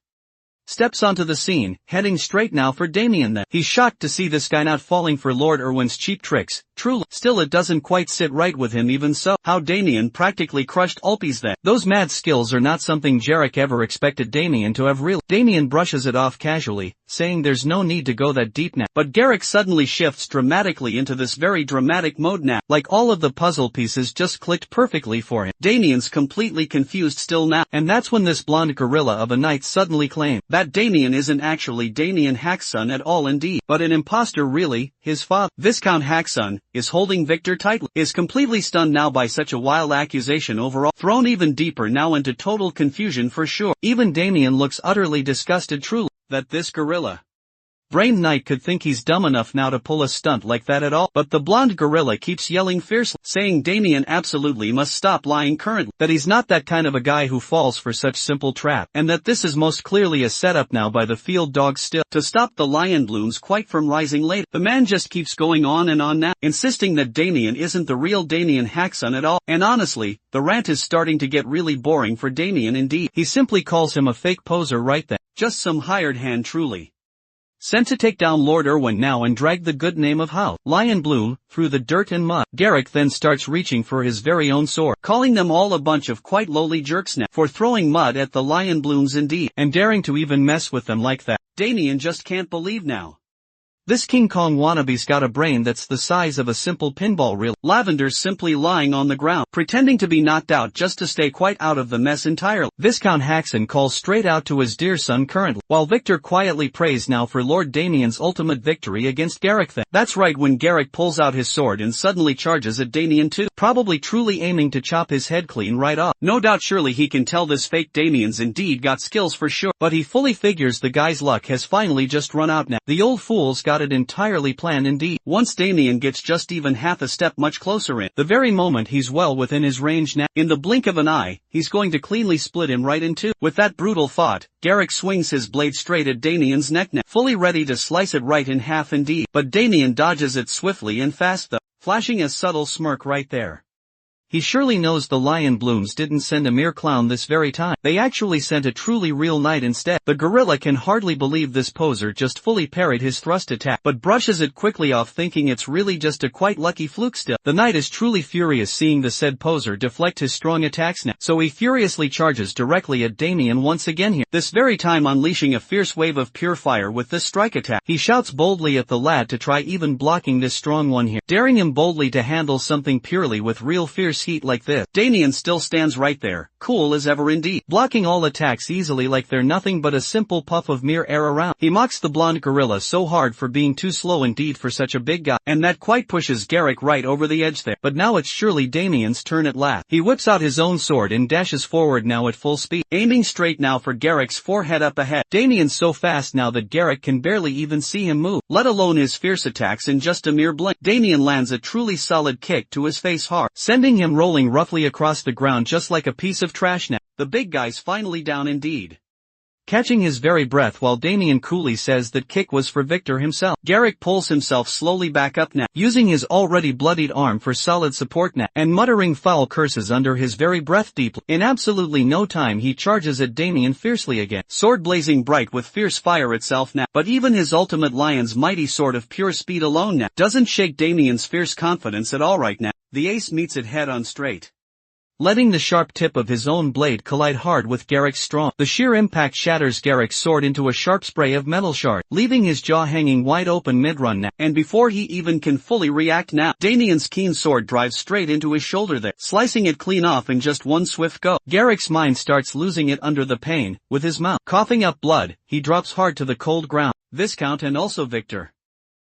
steps onto the scene, heading straight now for Damien then. He's shocked to see this guy not falling for Lord Irwin's cheap tricks. Truly, still it doesn't quite sit right with him even so. How Damien practically crushed Ulpies then. Those mad skills are not something Jarek ever expected Damien to have really. Damien brushes it off casually, saying there's no need to go that deep now. But Garrick suddenly shifts dramatically into this very dramatic mode now, like all of the puzzle pieces just clicked perfectly for him. Damien's completely confused still now, and that's when this blonde gorilla of a knight suddenly claimed that Damien isn't actually Damien Haxon at all indeed, but an imposter really. His father, Viscount Haxon, is holding Victor tightly, is completely stunned now by such a wild accusation overall, thrown even deeper now into total confusion for sure. Even Damien looks utterly disgusted truly, that this gorilla brain knight could think he's dumb enough now to pull a stunt like that at all. But the blonde gorilla keeps yelling fiercely, saying Damien absolutely must stop lying currently, that he's not that kind of a guy who falls for such simple trap, and that this is most clearly a setup now by the field dog still, to stop the lion blooms quite from rising later. The man just keeps going on and on now, insisting that Damien isn't the real Damien Haxon at all, and honestly, the rant is starting to get really boring for Damien indeed. He simply calls him a fake poser right then, just some hired hand truly, sent to take down Lord Irwin now and drag the good name of How Lion Bloom through the dirt and mud. Garrick then starts reaching for his very own sword, calling them all a bunch of quite lowly jerks now, for throwing mud at the Lion Blooms indeed, and daring to even mess with them like that. Damien just can't believe now. This King Kong wannabe's got a brain that's the size of a simple pinball reel. Lavender's simply lying on the ground, pretending to be knocked out just to stay quite out of the mess entirely. Viscount Haxon calls straight out to his dear son currently, while Victor quietly prays now for Lord Damien's ultimate victory against Garrick then. That's right when Garrick pulls out his sword and suddenly charges at Damien too, probably truly aiming to chop his head clean right off. No doubt surely he can tell this fake Damien's indeed got skills for sure, but he fully figures the guy's luck has finally just run out now. The old fool's got got it entirely planned indeed. Once Damien gets just even half a step much closer in the very moment he's well within his range now, in the blink of an eye, he's going to cleanly split him right in two. With that brutal thought, Garrick swings his blade straight at Damien's neck now, fully ready to slice it right in half indeed. But Damien dodges it swiftly and fast though, flashing a subtle smirk right there. He surely knows the lion blooms didn't send a mere clown this very time. They actually sent a truly real knight instead. The gorilla can hardly believe this poser just fully parried his thrust attack, but brushes it quickly off, thinking it's really just a quite lucky fluke still. The knight is truly furious seeing the said poser deflect his strong attacks now, so he furiously charges directly at Damien once again here, this very time unleashing a fierce wave of pure fire with this strike attack. He shouts boldly at the lad to try even blocking this strong one here, daring him boldly to handle something purely with real fierce heat like this. Damien still stands right there, cool as ever indeed, blocking all attacks easily like they're nothing but a simple puff of mere air around. He mocks the blonde gorilla so hard for being too slow indeed for such a big guy, and that quite pushes Garrick right over the edge there. But now it's surely Damien's turn at last. He whips out his own sword and dashes forward now at full speed, aiming straight now for Garrick's forehead up ahead. Damien's so fast now that Garrick can barely even see him move, let alone his fierce attacks in just a mere blink. Damien lands a truly solid kick to his face hard, sending him rolling roughly across the ground just like a piece of trash now. The big guy's finally down indeed, catching his very breath while Damien coolly says that kick was for Victor himself. Garrick pulls himself slowly back up now, using his already bloodied arm for solid support now, and muttering foul curses under his very breath deeply. In absolutely no time he charges at Damien fiercely again, sword blazing bright with fierce fire itself now. But even his ultimate lion's mighty sword of pure speed alone now doesn't shake Damien's fierce confidence at all right now. The ace meets it head on straight, letting the sharp tip of his own blade collide hard with Garrick's strong. The sheer impact shatters Garrick's sword into a sharp spray of metal shard, leaving his jaw hanging wide open mid-run now. And before he even can fully react now, Damien's keen sword drives straight into his shoulder there, slicing it clean off in just one swift go. Garrick's mind starts losing it under the pain. With his mouth coughing up blood, he drops hard to the cold ground. Viscount and also Victor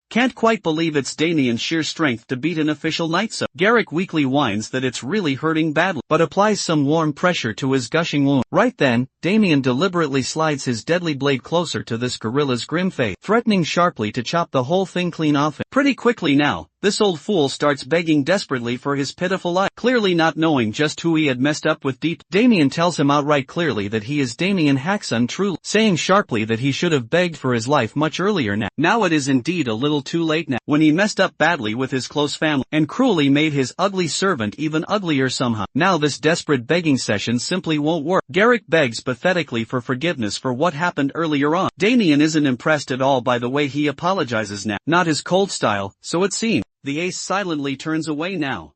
can't quite believe it's Damien's sheer strength to beat an official knight so. Garrick weakly whines that it's really hurting badly, but applies some warm pressure to his gushing wound. Right then, Damien deliberately slides his deadly blade closer to this gorilla's grim face, threatening sharply to chop the whole thing clean off him. Pretty quickly now, this old fool starts begging desperately for his pitiful life, clearly not knowing just who he had messed up with deep. Damien tells him outright clearly that he is Damien Hackson truly, saying sharply that he should have begged for his life much earlier now. Now it is indeed a little too late now, when he messed up badly with his close family, and cruelly made his ugly servant even uglier somehow. Now this desperate begging session simply won't work. Garrick begs pathetically for forgiveness for what happened earlier on. Damien isn't impressed at all by the way he apologizes now, not his cold style, so it seems. The ace silently turns away now,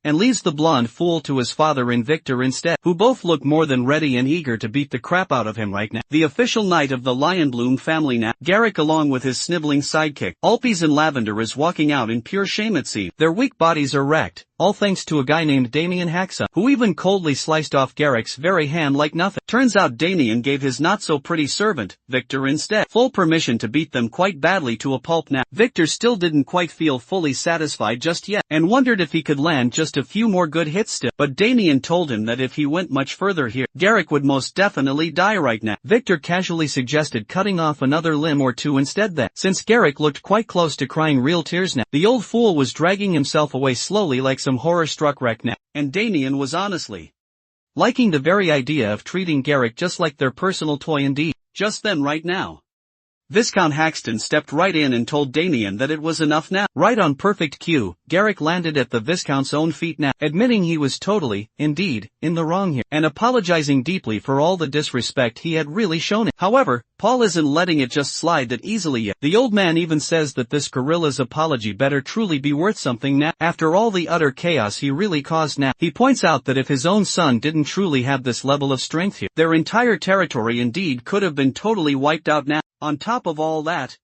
and leaves the blonde fool to his father and Victor instead, who both look more than ready and eager to beat the crap out of him right now. The official knight of the Lionbloom family now, Garrick along with his sniveling sidekick, Alpies and Lavender is walking out in pure shame it seems. Their weak bodies are wrecked, all thanks to a guy named Damien Hackson, who even coldly sliced off Garrick's very hand like nothing. Turns out Damien gave his not-so-pretty servant, Victor instead, full permission to beat them quite badly to a pulp now. Victor still didn't quite feel fully satisfied just yet, and wondered if he could land just a few more good hits still. But Damien told him that if he went much further here, Garrick would most definitely die right now. Victor casually suggested cutting off another limb or two instead then, since Garrick looked quite close to crying real tears now. The old fool was dragging himself away slowly like some horror-struck wreck now, and Damien was honestly liking the very idea of treating Garrick just like their personal toy indeed. Just then right now, Viscount Haxton stepped right in and told Damien that it was enough now. Right on perfect cue, Garrick landed at the Viscount's own feet now, admitting he was totally, indeed, in the wrong here, and apologizing deeply for all the disrespect he had really shown him. However, Paul isn't letting it just slide that easily yet. The old man even says that this gorilla's apology better truly be worth something now, after all the utter chaos he really caused now. He points out that if his own son didn't truly have this level of strength here, their entire territory indeed could have been totally wiped out now. On top of all that,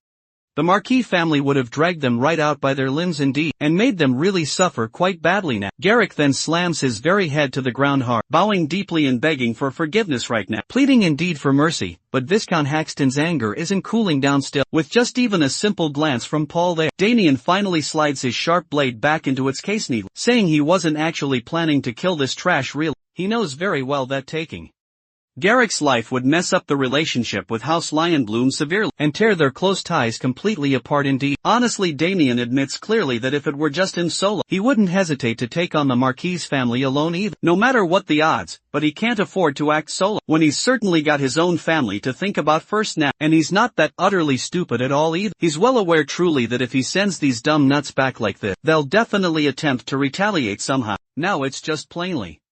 the Marquis family would have dragged them right out by their limbs indeed, and made them really suffer quite badly now. Garrick then slams his very head to the ground hard, bowing deeply and begging for forgiveness right now, pleading indeed for mercy. But Viscount Haxton's anger isn't cooling down still. With just even a simple glance from Paul there, Damien finally slides his sharp blade back into its case needle, saying he wasn't actually planning to kill this trash really. He knows very well that taking Garrick's life would mess up the relationship with House Lionbloom severely, and tear their close ties completely apart indeed. Honestly, Damien admits clearly that if it were just him solo, he wouldn't hesitate to take on the Marquis family alone either, no matter what the odds, but he can't afford to act solo, when he's certainly got his own family to think about first now, and he's not that utterly stupid at all either. He's well aware truly that if he sends these dumb nuts back like this, they'll definitely attempt to retaliate somehow. Now it's just plainly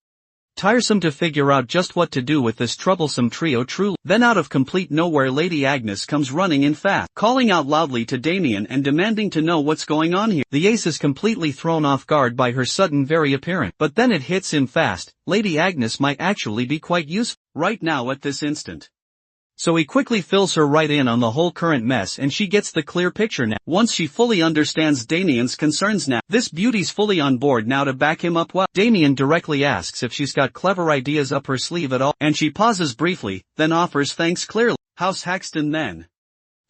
tiresome to figure out just what to do with this troublesome trio truly. Then out of complete nowhere Lady Agnes comes running in fast, calling out loudly to Damien and demanding to know what's going on here. The ace is completely thrown off guard by her sudden very appearance, but then it hits him fast. Lady Agnes might actually be quite useful right now at this instant. So he quickly fills her right in on the whole current mess and she gets the clear picture now. Once she fully understands Damien's concerns now, this beauty's fully on board now to back him up well. Damien directly asks if she's got clever ideas up her sleeve at all, and she pauses briefly, then offers thanks clearly. House Haxton then,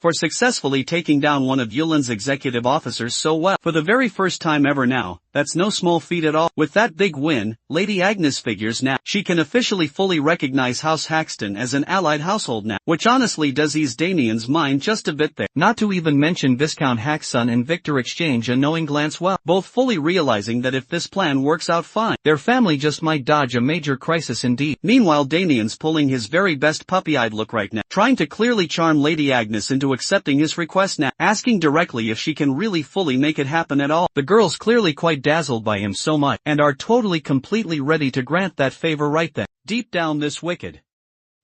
for successfully taking down one of Yulin's executive officers so well, for the very first time ever now. That's no small feat at all. With that big win, Lady Agnes figures now she can officially fully recognize House Haxton as an allied household now, which honestly does ease Damien's mind just a bit there. Not to even mention Viscount Haxton and Victor exchange a knowing glance well, both fully realizing that if this plan works out fine, their family just might dodge a major crisis indeed. Meanwhile Damien's pulling his very best puppy-eyed look right now, trying to clearly charm Lady Agnes into accepting his request now, asking directly if she can really fully make it happen at all. The girl's clearly quite dazzled by him so much, and are totally completely ready to grant that favor right then. Deep down this wicked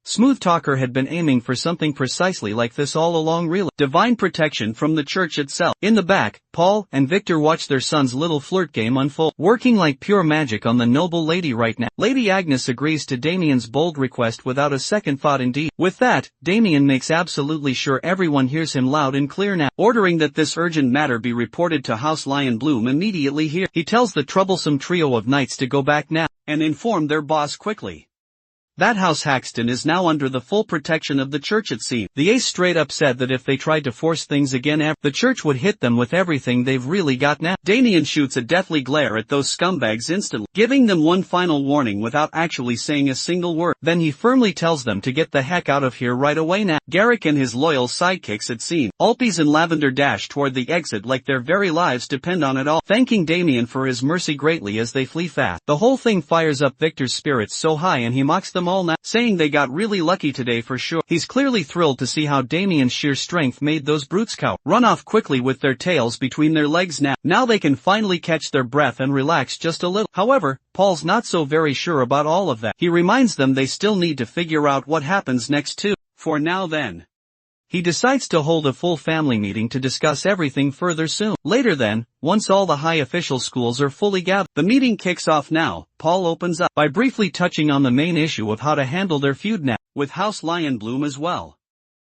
smooth talker had been aiming for something precisely like this all along, really. Divine protection from the church itself. In the back, Paul and Victor watch their son's little flirt game unfold, working like pure magic on the noble lady right now. Lady Agnes agrees to Damien's bold request without a second thought indeed. With that, Damien makes absolutely sure everyone hears him loud and clear now, ordering that this urgent matter be reported to House Lionbloom immediately here. He tells the troublesome trio of knights to go back now, and inform their boss quickly that House Haxton is now under the full protection of the church it seems. The ace straight up said that if they tried to force things again the church would hit them with everything they've really got now. Damien shoots a deathly glare at those scumbags instantly, giving them one final warning without actually saying a single word. Then he firmly tells them to get the heck out of here right away now. Garrick and his loyal sidekicks it seems, Alpies and Lavender dash toward the exit like their very lives depend on it all, thanking Damien for his mercy greatly as they flee fast. The whole thing fires up Victor's spirits so high and he mocks them all now, saying they got really lucky today for sure. He's clearly thrilled to see how Damien's sheer strength made those brutes run off quickly with their tails between their legs now. Now they can finally catch their breath and relax just a little. However, Paul's not so very sure about all of that. He reminds them they still need to figure out what happens next too. For now then, he decides to hold a full family meeting to discuss everything further soon. Later then, once all the high official schools are fully gathered, the meeting kicks off now. Paul opens up by briefly touching on the main issue of how to handle their feud now, with House Lionbloom as well,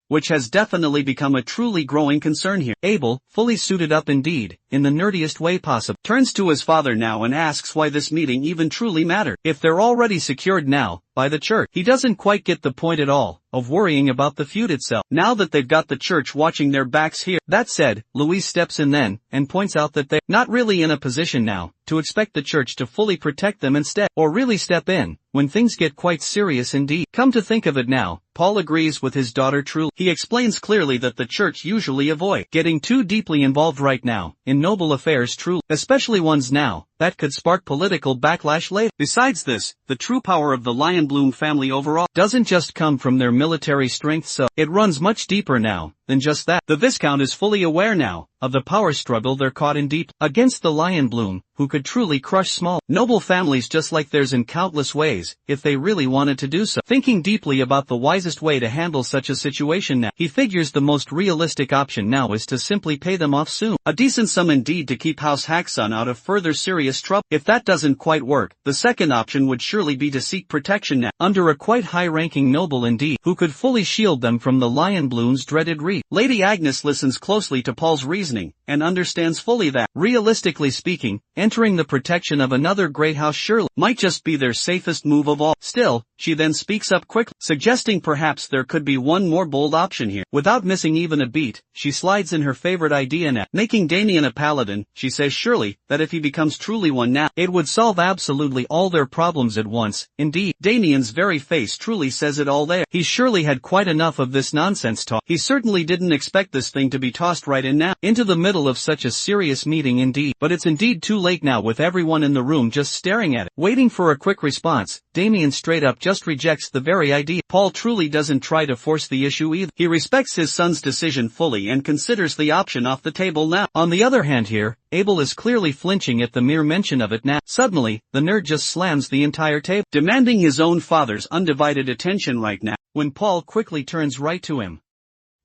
which has definitely become a truly growing concern here. Abel, fully suited up indeed, in the nerdiest way possible, turns to his father now and asks why this meeting even truly mattered, if they're already secured now by the church. He doesn't quite get the point at all of worrying about the feud itself, now that they've got the church watching their backs here. That said, Louise steps in then, and points out that they're not really in a position now to expect the church to fully protect them instead, or really step in, when things get quite serious indeed. Come to think of it now, Paul agrees with his daughter truly. He explains clearly that the church usually avoid getting too deeply involved right now in noble affairs truly, especially ones now that could spark political backlash later. Besides this, the true power of the Lionbloom family overall doesn't just come from their military strength, so it runs much deeper now than just that. The Viscount is fully aware now of the power struggle they're caught in deep against the Lionbloom, who could truly crush small, noble families just like theirs in countless ways, if they really wanted to do so. Thinking deeply about the wisest way to handle such a situation now, he figures the most realistic option now is to simply pay them off soon. A decent sum indeed to keep House Haxton out of further serious trouble. If that doesn't quite work, the second option would surely be to seek protection now, under a quite high-ranking noble indeed, who could fully shield them from the Lionbloom's dreaded reach. Lady Agnes listens closely to Paul's reasoning, and understands fully that, realistically speaking, entering the protection of another great house surely might just be their safest move of all. Still, she then speaks up quickly, suggesting perhaps there could be one more bold option here. Without missing even a beat, she slides in her favorite idea now, making Damien a paladin. She says surely, that if he becomes truly one now, it would solve absolutely all their problems at once. Indeed, Damien's very face truly says it all there. He surely had quite enough of this nonsense talk. He certainly didn't expect this thing to be tossed right in now, into the middle of such a serious meeting indeed. But it's indeed too late now, with everyone in the room just staring at it, waiting for a quick response. Damien straight up just rejects the very idea. Paul truly doesn't try to force the issue either. He respects his son's decision fully and considers the option off the table now. On the other hand here, Abel is clearly flinching at the mere mention of it now. Suddenly, the nerd just slams the entire table, demanding his own father's undivided attention right now, when Paul quickly turns right to him.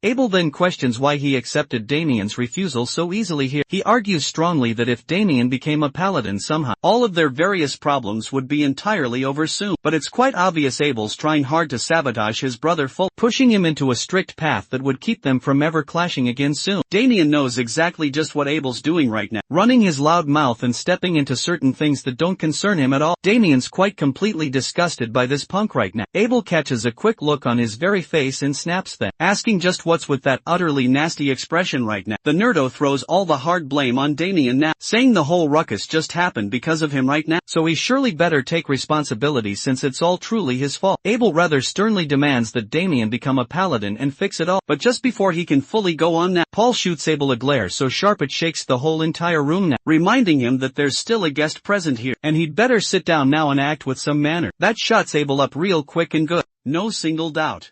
Abel then questions why he accepted Damien's refusal so easily here. He argues strongly that if Damien became a paladin somehow, all of their various problems would be entirely over soon. But it's quite obvious Abel's trying hard to sabotage his brother pushing him into a strict path that would keep them from ever clashing again soon. Damien knows exactly just what Abel's doing right now, running his loud mouth and stepping into certain things that don't concern him at all. Damien's quite completely disgusted by this punk right now. Abel catches a quick look on his very face and snaps then, asking just what's with that utterly nasty expression right now. The nerdo throws all the hard blame on Damien now, saying the whole ruckus just happened because of him right now, so he surely better take responsibility since it's all truly his fault. Abel rather sternly demands that Damien become a paladin and fix it all, but just before he can fully go on now, Paul shoots Abel a glare so sharp it shakes the whole entire room now, reminding him that there's still a guest present here, and he'd better sit down now and act with some manner. That shuts Abel up real quick and good, no single doubt.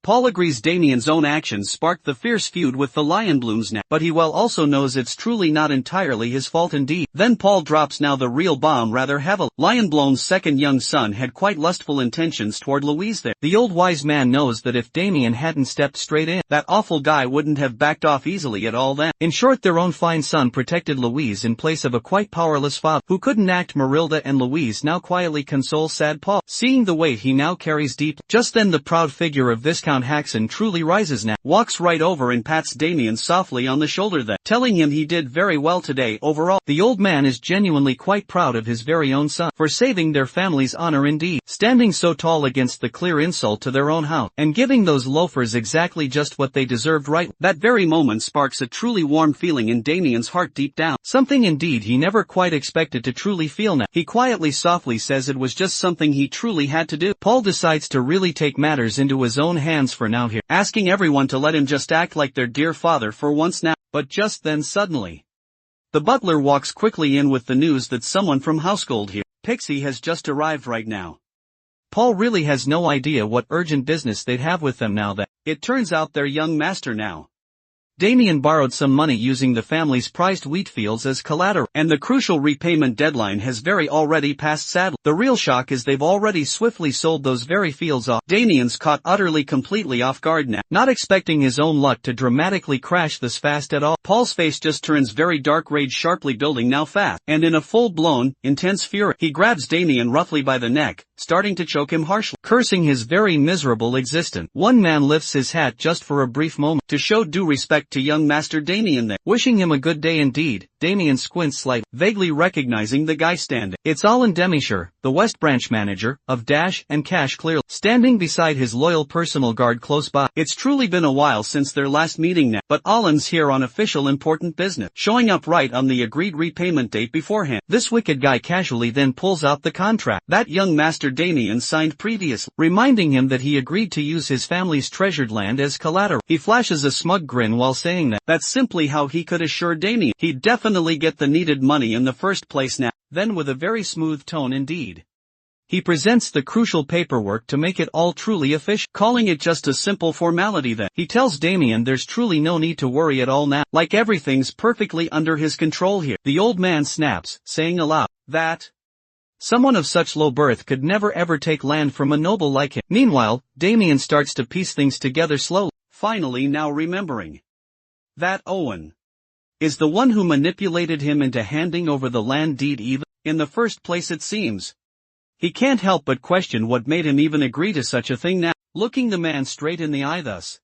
Paul agrees Damien's own actions sparked the fierce feud with the Lionblooms now, but he well also knows it's truly not entirely his fault indeed. Then Paul drops now the real bomb rather heavily. Lionbloom's second young son had quite lustful intentions toward Louise there. The old wise man knows that if Damien hadn't stepped straight in, that awful guy wouldn't have backed off easily at all then. In short, their own fine son protected Louise in place of a quite powerless father, who couldn't act. Marilda and Louise now quietly console sad Paul, seeing the weight he now carries deep. Just then the proud figure of Viscount Haxon truly rises now, walks right over and pats Damien softly on the shoulder then, telling him he did very well today overall. The old man is genuinely quite proud of his very own son, for saving their family's honor indeed, standing so tall against the clear insult to their own house, and giving those loafers exactly just what they deserved right. That very moment sparks a truly warm feeling in Damien's heart deep down, something indeed he never quite expected to truly feel now. He quietly softly says it was just something he truly had to do. Paul decides to really take matters into his own hands for now here, asking everyone to let him just act like their dear father for once now. But just then suddenly, the butler walks quickly in with the news that someone from household here, Pixie, has just arrived right now. Paul really has no idea what urgent business they'd have with them now that, it turns out, their young master now. Damien borrowed some money using the family's prized wheat fields as collateral, and the crucial repayment deadline has very already passed sadly. The real shock is they've already swiftly sold those very fields off. Damien's caught utterly completely off guard now, not expecting his own luck to dramatically crash this fast at all. Paul's face just turns very dark, rage sharply building now fast, and in a full-blown, intense fury, he grabs Damien roughly by the neck, starting to choke him harshly, cursing his very miserable existence. One man lifts his hat just for a brief moment, to show due respect to young Master Damien there, wishing him a good day indeed. Damien squints slightly, vaguely recognizing the guy standing. It's Alan Demisher, the West Branch manager, of Dash and Cash Clear, standing beside his loyal personal guard close by. It's truly been a while since their last meeting now, but Alan's here on official important business, showing up right on the agreed repayment date beforehand. This wicked guy casually then pulls out the contract that young Master Damien signed previously, reminding him that he agreed to use his family's treasured land as collateral. He flashes a smug grin while saying that. That's simply how he could assure Damien he'd definitely get the needed money in the first place now. Then with a very smooth tone indeed, he presents the crucial paperwork to make it all truly official, calling it just a simple formality then. He tells Damien there's truly no need to worry at all now, like everything's perfectly under his control here. The old man snaps, saying aloud that someone of such low birth could never ever take land from a noble like him. Meanwhile, Damien starts to piece things together slowly, finally now remembering that Owen is the one who manipulated him into handing over the land deed even in the first place, it seems. He can't help but question what made him even agree to such a thing now, looking the man straight in the eye thus.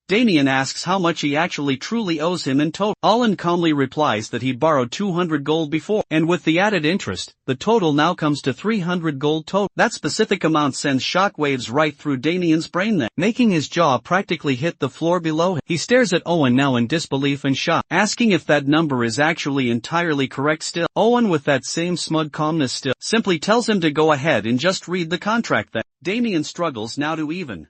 Damien asks how much he actually truly owes him in total. Owen calmly replies that he borrowed 200 gold before, and with the added interest, the total now comes to 300 gold total. That specific amount sends shockwaves right through Damien's brain then, making his jaw practically hit the floor below him. He stares at Owen now in disbelief and shock, asking if that number is actually entirely correct still. Owen, with that same smug calmness still, simply tells him to go ahead and just read the contract then. Damien struggles now to even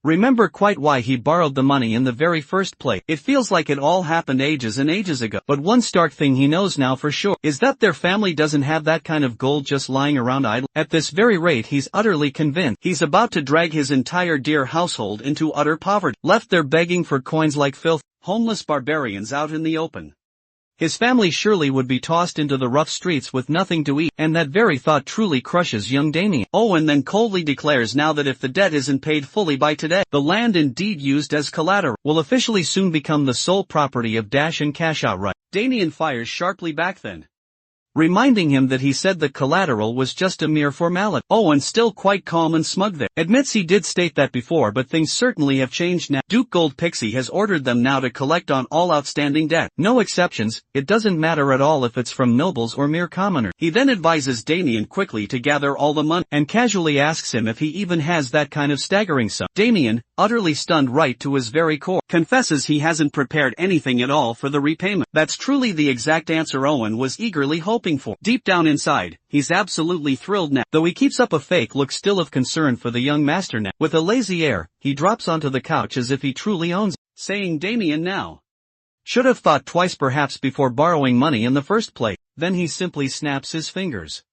remember quite why he borrowed the money in the very first place. It feels like it all happened ages and ages ago. But one stark thing he knows now for sure is that their family doesn't have that kind of gold just lying around idle. At this very rate, he's utterly convinced he's about to drag his entire dear household into utter poverty, left there begging for coins like filth, homeless barbarians out in the open. His family surely would be tossed into the rough streets with nothing to eat, and that very thought truly crushes young Damien. Owen then coldly declares now that if the debt isn't paid fully by today, the land indeed used as collateral will officially soon become the sole property of Dash and Cash outright. Damien fires sharply back then, reminding him that he said the collateral was just a mere formality. Owen, still quite calm and smug there, admits he did state that before, but things certainly have changed now. Duke Gold Pixie has ordered them now to collect on all outstanding debt. No exceptions, it doesn't matter at all if it's from nobles or mere commoners. He then advises Damien quickly to gather all the money, and casually asks him if he even has that kind of staggering sum. Damien, utterly stunned right to his very core, confesses he hasn't prepared anything at all for the repayment. That's truly the exact answer Owen was eagerly hoping for. Deep down inside, he's absolutely thrilled now, though he keeps up a fake look still of concern for the young master now. With a lazy air, he drops onto the couch as if he truly owns it, saying Damien now should have thought twice perhaps before borrowing money in the first place. Then he simply snaps his fingers,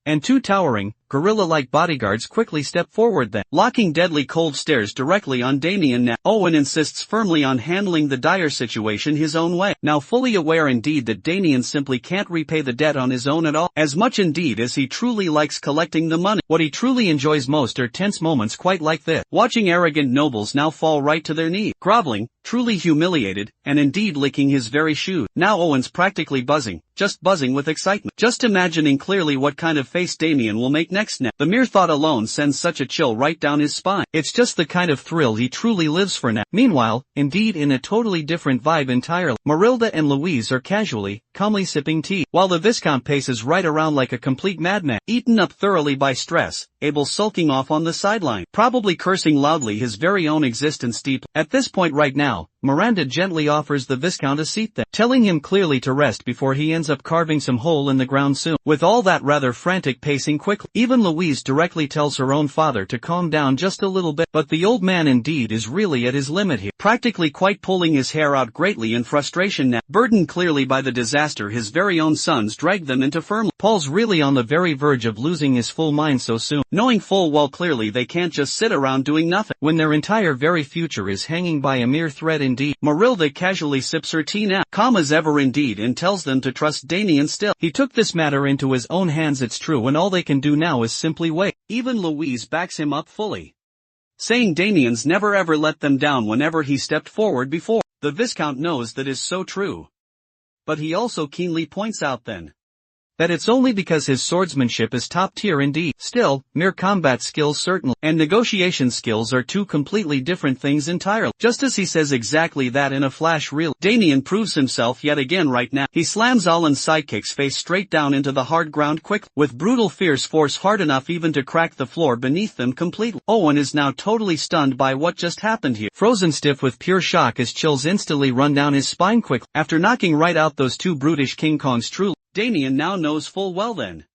and two towering, gorilla-like bodyguards quickly step forward then, locking deadly cold stares directly on Damien now. Owen insists firmly on handling the dire situation his own way, now fully aware indeed that Damien simply can't repay the debt on his own at all, as much indeed as he truly likes collecting the money. What he truly enjoys most are tense moments quite like this, watching arrogant nobles now fall right to their knees, groveling, truly humiliated, and indeed licking his very shoes. Now Owen's practically buzzing, just buzzing with excitement, just imagining clearly what kind of face Damien will make next. The mere thought alone sends such a chill right down his spine. It's just the kind of thrill he truly lives for now. Meanwhile, indeed in a totally different vibe entirely, Marilda and Louise are casually, calmly sipping tea, while the Viscount paces right around like a complete madman, eaten up thoroughly by stress, Abel sulking off on the sideline, probably cursing loudly his very own existence deep. At this point right now, Miranda gently offers the Viscount a seat then, telling him clearly to rest before he ends up carving some hole in the ground soon. With all that rather frantic pacing quickly, even Louise directly tells her own father to calm down just a little bit, but the old man indeed is really at his limit here, practically quite pulling his hair out greatly in frustration now, burdened clearly by the disaster his very own sons dragged them into firmly. Paul's really on the very verge of losing his full mind so soon, knowing full well clearly they can't just sit around doing nothing, when their entire very future is hanging by a mere thread indeed. Marilda casually sips her tea now, calm as ever indeed, and tells them to trust Damien still. He took this matter into his own hands, it's true, and all they can do now is simply wait. Even Louise backs him up fully, saying Damien's never ever let them down whenever he stepped forward before. The Viscount knows that is so true, but he also keenly points out then that it's only because his swordsmanship is top tier indeed. Still, mere combat skills certainly, and negotiation skills are two completely different things entirely. Just as he says exactly that in a flash reel, Damien proves himself yet again right now. He slams Alan's sidekick's face straight down into the hard ground quickly, with brutal fierce force hard enough even to crack the floor beneath them completely. Owen is now totally stunned by what just happened here, frozen stiff with pure shock as chills instantly run down his spine quickly. After knocking right out those two brutish King Kongs truly, Damien now knows full well then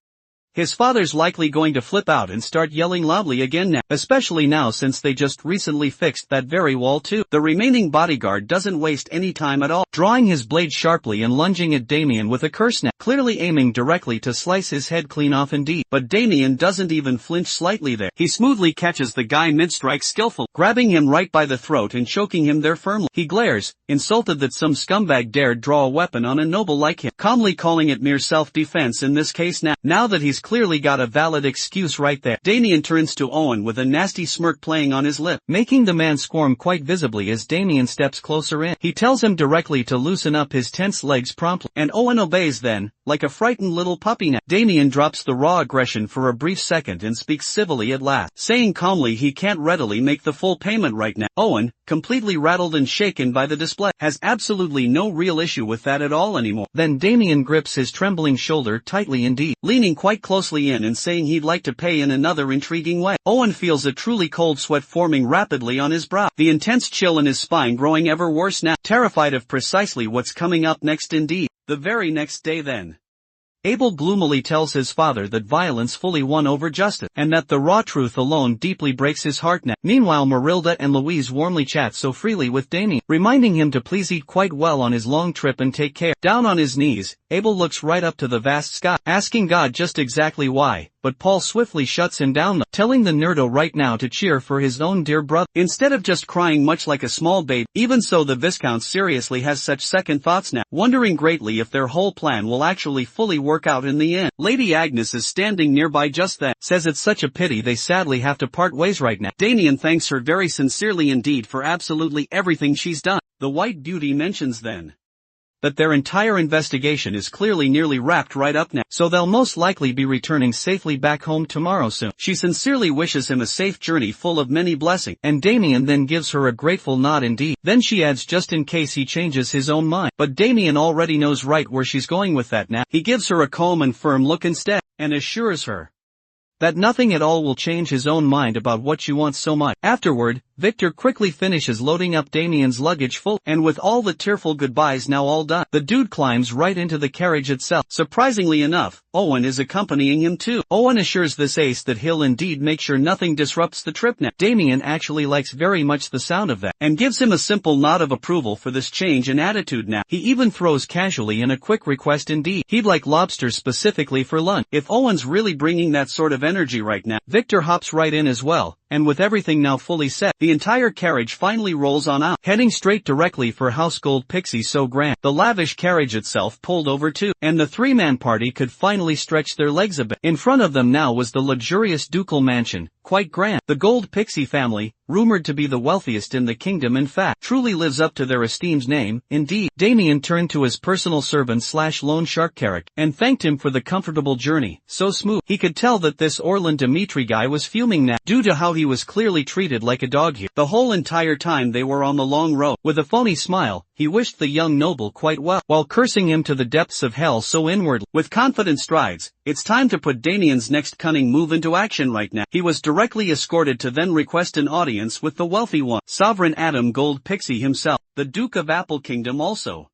his father's likely going to flip out and start yelling loudly again now, especially now since they just recently fixed that very wall too. The remaining bodyguard doesn't waste any time at all, drawing his blade sharply and lunging at Damien with a curse now, clearly aiming directly to slice his head clean off indeed. But Damien doesn't even flinch slightly there. He smoothly catches the guy mid-strike skillful, grabbing him right by the throat and choking him there firmly. He glares, insulted that some scumbag dared draw a weapon on a noble like him, calmly calling it mere self-defense in this case now. Now that he's clearly got a valid excuse right there, Damien turns to Owen with a nasty smirk playing on his lip, making the man squirm quite visibly as Damien steps closer in. He tells him directly to loosen up his tense legs promptly, and Owen obeys then, like a frightened little puppy now. Damien drops the raw aggression for a brief second and speaks civilly at last, saying calmly he can't readily make the full payment right now. Owen, completely rattled and shaken by the display, has absolutely no real issue with that at all anymore. Then Damien grips his trembling shoulder tightly indeed, leaning quite closely in and saying he'd like to pay in another intriguing way. Owen feels a truly cold sweat forming rapidly on his brow, the intense chill in his spine growing ever worse now, terrified of precisely what's coming up next indeed. The very next day then, Abel gloomily tells his father that violence fully won over justice, and that the raw truth alone deeply breaks his heart now. Meanwhile Marilda and Louise warmly chat so freely with Damien, reminding him to please eat quite well on his long trip and take care. Down on his knees, Abel looks right up to the vast sky, asking God just exactly why, but Paul swiftly shuts him down, telling the nerdo right now to cheer for his own dear brother, instead of just crying much like a small babe. Even so, the Viscount seriously has such second thoughts now, wondering greatly if their whole plan will actually fully work out in the end. Lady Agnes is standing nearby just then, says it's such a pity they sadly have to part ways right now. Damien thanks her very sincerely indeed for absolutely everything she's done. The White Beauty mentions then that their entire investigation is clearly nearly wrapped right up now, so they'll most likely be returning safely back home tomorrow soon. She sincerely wishes him a safe journey full of many blessings, and Damien then gives her a grateful nod indeed. Then she adds just in case he changes his own mind, but Damien already knows right where she's going with that now. He gives her a calm and firm look instead, and assures her that nothing at all will change his own mind about what she wants so much. Afterward, Victor quickly finishes loading up Damien's luggage full, and with all the tearful goodbyes now all done, the dude climbs right into the carriage itself. Surprisingly enough, Owen is accompanying him too. Owen assures this ace that he'll indeed make sure nothing disrupts the trip now. Damien actually likes very much the sound of that, and gives him a simple nod of approval for this change in attitude now. He even throws casually in a quick request indeed. He'd like lobster specifically for lunch. If Owen's really bringing that sort of energy right now, Victor hops right in as well, and with everything now fully set, the entire carriage finally rolls on out, heading straight directly for House Gold Pixie So Grand. The lavish carriage itself pulled over too, and the three-man party could finally stretch their legs a bit. In front of them now was the luxurious ducal mansion, quite grand. The Gold Pixie family, rumored to be the wealthiest in the kingdom, in fact, truly lives up to their esteemed name. Indeed, Damien turned to his personal servant / loan shark character, and thanked him for the comfortable journey, so smooth. He could tell that this Orland Dimitri guy was fuming now, due to how he was clearly treated like a dog here the whole entire time they were on the long road. With a phony smile, he wished the young noble quite well, while cursing him to the depths of hell so inwardly. With confident strides, it's time to put Damien's next cunning move into action right now. He was directly escorted to then request an audience with the wealthy one. Sovereign Adam Gold Pixie himself, the Duke of Apple Kingdom, also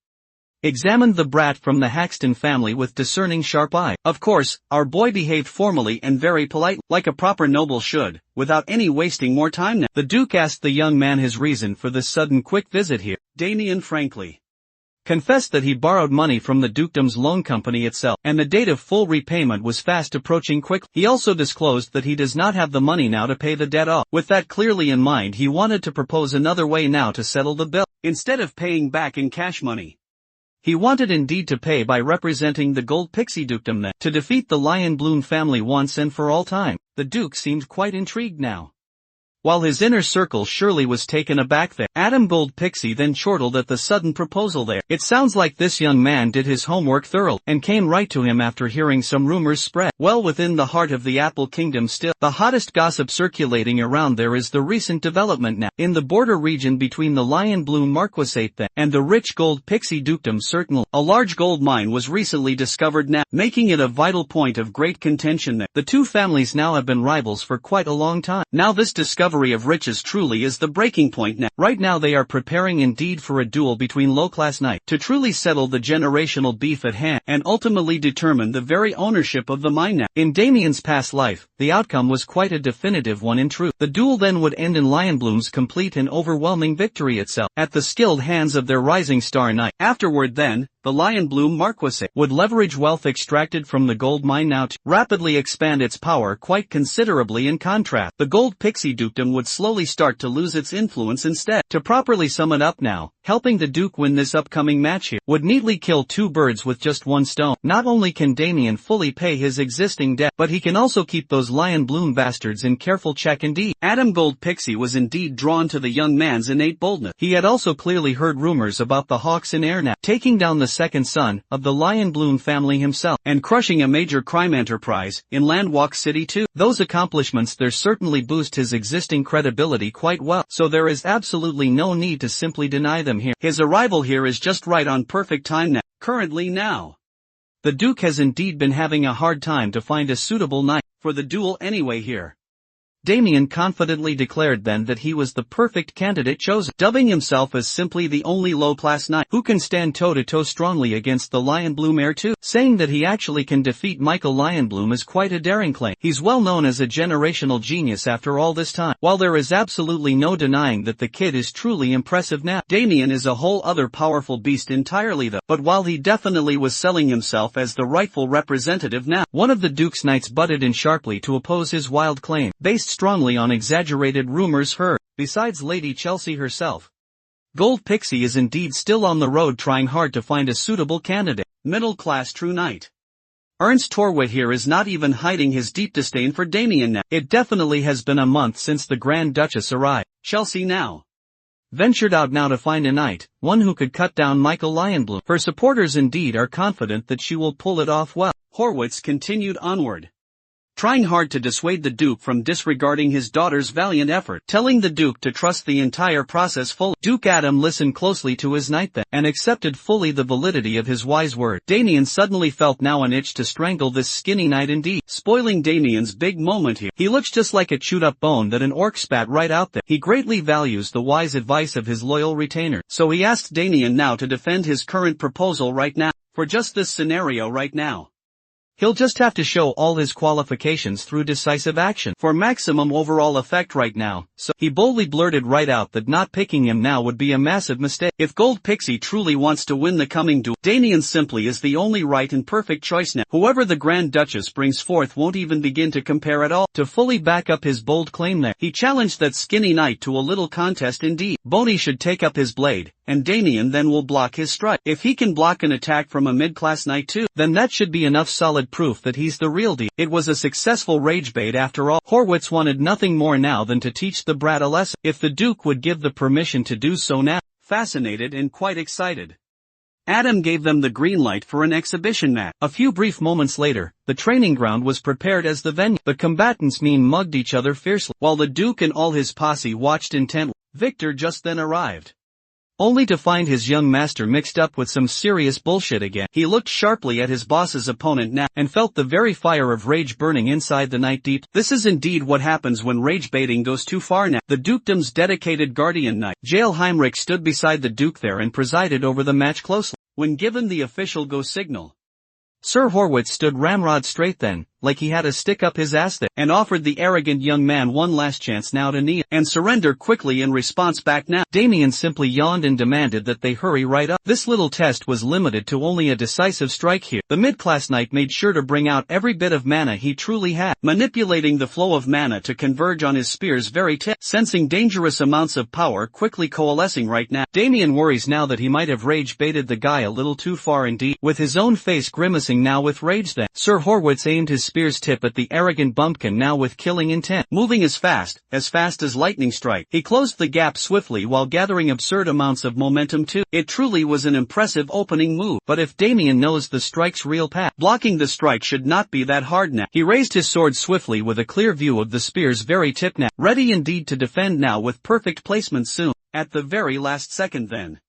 examined the brat from the Haxton family with discerning sharp eye. Of course, our boy behaved formally and very polite, like a proper noble should, without any wasting more time now. The Duke asked the young man his reason for this sudden quick visit here. Damien frankly confessed that he borrowed money from the dukedom's loan company itself, and the date of full repayment was fast approaching quickly. He also disclosed that he does not have the money now to pay the debt off. With that clearly in mind, he wanted to propose another way now to settle the bill. Instead of paying back in cash money, he wanted indeed to pay by representing the Gold Pixie dukedom then, to defeat the Lion Bloom family once and for all time. The Duke seemed quite intrigued now, while his inner circle surely was taken aback there. Adam Gold Pixie then chortled at the sudden proposal there. It sounds like this young man did his homework thoroughly, and came right to him after hearing some rumors spread. Well, within the heart of the Apple Kingdom still, the hottest gossip circulating around there is the recent development now, in the border region between the Lion Bloom Marquisate then, and the rich Gold Pixie dukedom. Certainly, a large gold mine was recently discovered now, making it a vital point of great contention there. The two families now have been rivals for quite a long time. Now this discovery of riches truly is the breaking point now. Right now they are preparing indeed for a duel between low-class knights, to truly settle the generational beef at hand, and ultimately determine the very ownership of the mine now. In Damien's past life, the outcome was quite a definitive one in truth. The duel then would end in Lionbloom's complete and overwhelming victory itself, at the skilled hands of their rising star knight. Afterward then, the Lion Bloom Marquisate would leverage wealth extracted from the gold mine now to rapidly expand its power quite considerably. In contrast, the Gold Pixie dukedom would slowly start to lose its influence instead. To properly sum it up now, helping the Duke win this upcoming match here would neatly kill two birds with just one stone. Not only can Damien fully pay his existing debt, but he can also keep those Lion Bloom bastards in careful check indeed. Adam Gold Pixie was indeed drawn to the young man's innate boldness. He had also clearly heard rumors about the Hawks in air now, taking down the second son of the Lion Bloom family himself, and crushing a major crime enterprise in Landwalk City too. Those accomplishments there certainly boost his existing credibility quite well, so there is absolutely no need to simply deny them here. His arrival here is just right on perfect time now. Currently now, the Duke has indeed been having a hard time to find a suitable knight for the duel anyway here. Damien confidently declared then that he was the perfect candidate chosen, dubbing himself as simply the only low-class knight who can stand toe-to-toe strongly against the Lion Bloom heir too. Saying that he actually can defeat Michael Lion Bloom is quite a daring claim. He's well known as a generational genius after all this time. While there is absolutely no denying that the kid is truly impressive now, Damien is a whole other powerful beast entirely though. But while he definitely was selling himself as the rightful representative now, one of the Duke's knights butted in sharply to oppose his wild claim, based strongly on exaggerated rumors heard. Besides Lady Chelsea herself, Gold Pixie is indeed still on the road trying hard to find a suitable candidate. Middle-class true knight Ernst Torwit here is not even hiding his deep disdain for Damien now. It definitely has been a month since the Grand Duchess arrived. Chelsea now ventured out now to find a knight, one who could cut down Michael Lion Bloom. Her supporters indeed are confident that she will pull it off well. Horwitz continued onward, trying hard to dissuade the Duke from disregarding his daughter's valiant effort, telling the Duke to trust the entire process fully. Duke Adam listened closely to his knight then, and accepted fully the validity of his wise word. Damien suddenly felt now an itch to strangle this skinny knight indeed, spoiling Damien's big moment here. He looks just like a chewed-up bone that an orc spat right out there. He greatly values the wise advice of his loyal retainer, so he asked Damien now to defend his current proposal right now. For just this scenario right now, he'll just have to show all his qualifications through decisive action for maximum overall effect right now, so he boldly blurted right out that not picking him now would be a massive mistake. If Gold Pixie truly wants to win the coming duel, Damien simply is the only right and perfect choice now. Whoever the Grand Duchess brings forth won't even begin to compare at all. To fully back up his bold claim there, he challenged that skinny knight to a little contest indeed. Boney should take up his blade, and Damien then will block his strike. If he can block an attack from a mid-class knight too, then that should be enough solid proof that he's the real deal. It was a successful rage bait after all. Horwitz wanted nothing more now than to teach the brat a lesson, if the Duke would give the permission to do so now. Fascinated and quite excited, Adam gave them the green light for an exhibition match. A few brief moments later, the training ground was prepared as the venue. The combatants mugged each other fiercely, while the Duke and all his posse watched intently. Victor just then arrived, only to find his young master mixed up with some serious bullshit again. He looked sharply at his boss's opponent now, and felt the very fire of rage burning inside the knight deep. This is indeed what happens when rage baiting goes too far now. The dukedom's dedicated guardian knight, Jael Heinrich, stood beside the Duke there and presided over the match closely. When given the official go signal, Sir Horwitz stood ramrod straight then, like he had a stick up his ass there, and offered the arrogant young man one last chance now to kneel and surrender quickly in response back now. Damien simply yawned and demanded that they hurry right up. This little test was limited to only a decisive strike here. The mid-class knight made sure to bring out every bit of mana he truly had, manipulating the flow of mana to converge on his spear's very tip, sensing dangerous amounts of power quickly coalescing right now. Damien worries now that he might have rage-baited the guy a little too far indeed, with his own face grimacing now with rage then. Sir Horwitz aimed his spear's tip at the arrogant bumpkin now with killing intent. Moving as fast as lightning strike, he closed the gap swiftly while gathering absurd amounts of momentum too. It truly was an impressive opening move, but if Damien knows the strike's real path, blocking the strike should not be that hard now. He raised his sword swiftly with a clear view of the spear's very tip now, ready indeed to defend now with perfect placement soon. At the very last second then,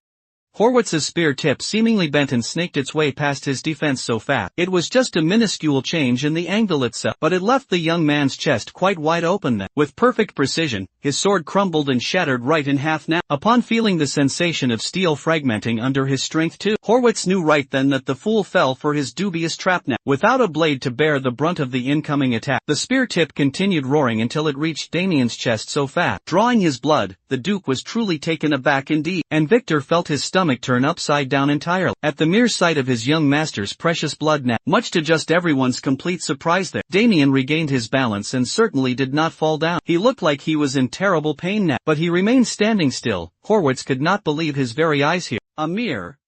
Horwitz's spear tip seemingly bent and snaked its way past his defense so fast. It was just a minuscule change in the angle itself, but it left the young man's chest quite wide open then. With perfect precision, his sword crumbled and shattered right in half now. Upon feeling the sensation of steel fragmenting under his strength too, Horwitz knew right then that the fool fell for his dubious trap now. Without a blade to bear the brunt of the incoming attack, the spear tip continued roaring until it reached Damien's chest so fast, drawing his blood. The Duke was truly taken aback indeed, and Victor felt his stomach stomach turn upside down entirely. At the mere sight of his young master's precious blood now, much to just everyone's complete surprise there, Damien regained his balance and certainly did not fall down. He looked like he was in terrible pain now, but he remained standing still. Horwitz could not believe his very eyes here. A mere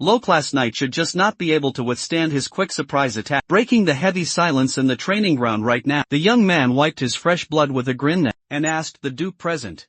low-class knight should just not be able to withstand his quick surprise attack, breaking the heavy silence in the training ground right now. The young man wiped his fresh blood with a grin now, and asked the Duke present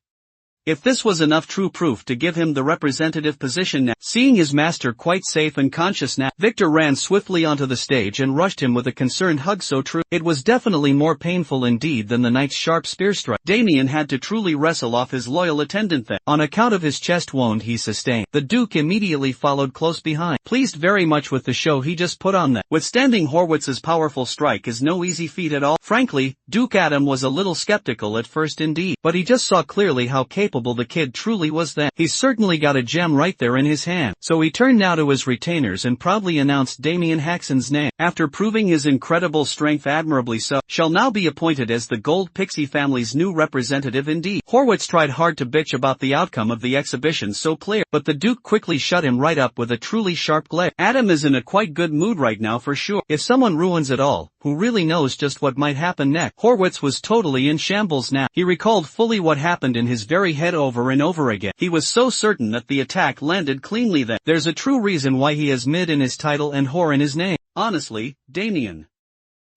if this was enough true proof to give him the representative position now. Seeing his master quite safe and conscious now, Victor ran swiftly onto the stage and rushed him with a concerned hug so true. It was definitely more painful indeed than the knight's sharp spear strike. Damien had to truly wrestle off his loyal attendant then, on account of his chest wound he sustained. The Duke immediately followed close behind, pleased very much with the show he just put on that. Withstanding Horwitz's powerful strike is no easy feat at all. Frankly, Duke Adam was a little skeptical at first indeed, but he just saw clearly how capable the kid truly was then. He's certainly got a gem right there in his hand. So he turned now to his retainers and proudly announced Damien Haxon's name, after proving his incredible strength admirably so, shall now be appointed as the Gold Pixie family's new representative indeed. Horwitz tried hard to bitch about the outcome of the exhibition so clear, but the Duke quickly shut him right up with a truly sharp glare. Adam is in a quite good mood right now for sure. If someone ruins it all, who really knows just what might happen next? Horwitz was totally in shambles now. He recalled fully what happened in his very head over and over again. He was so certain that the attack landed cleanly that there's a true reason why he has mid in his title and whore in his name. Honestly, Damien,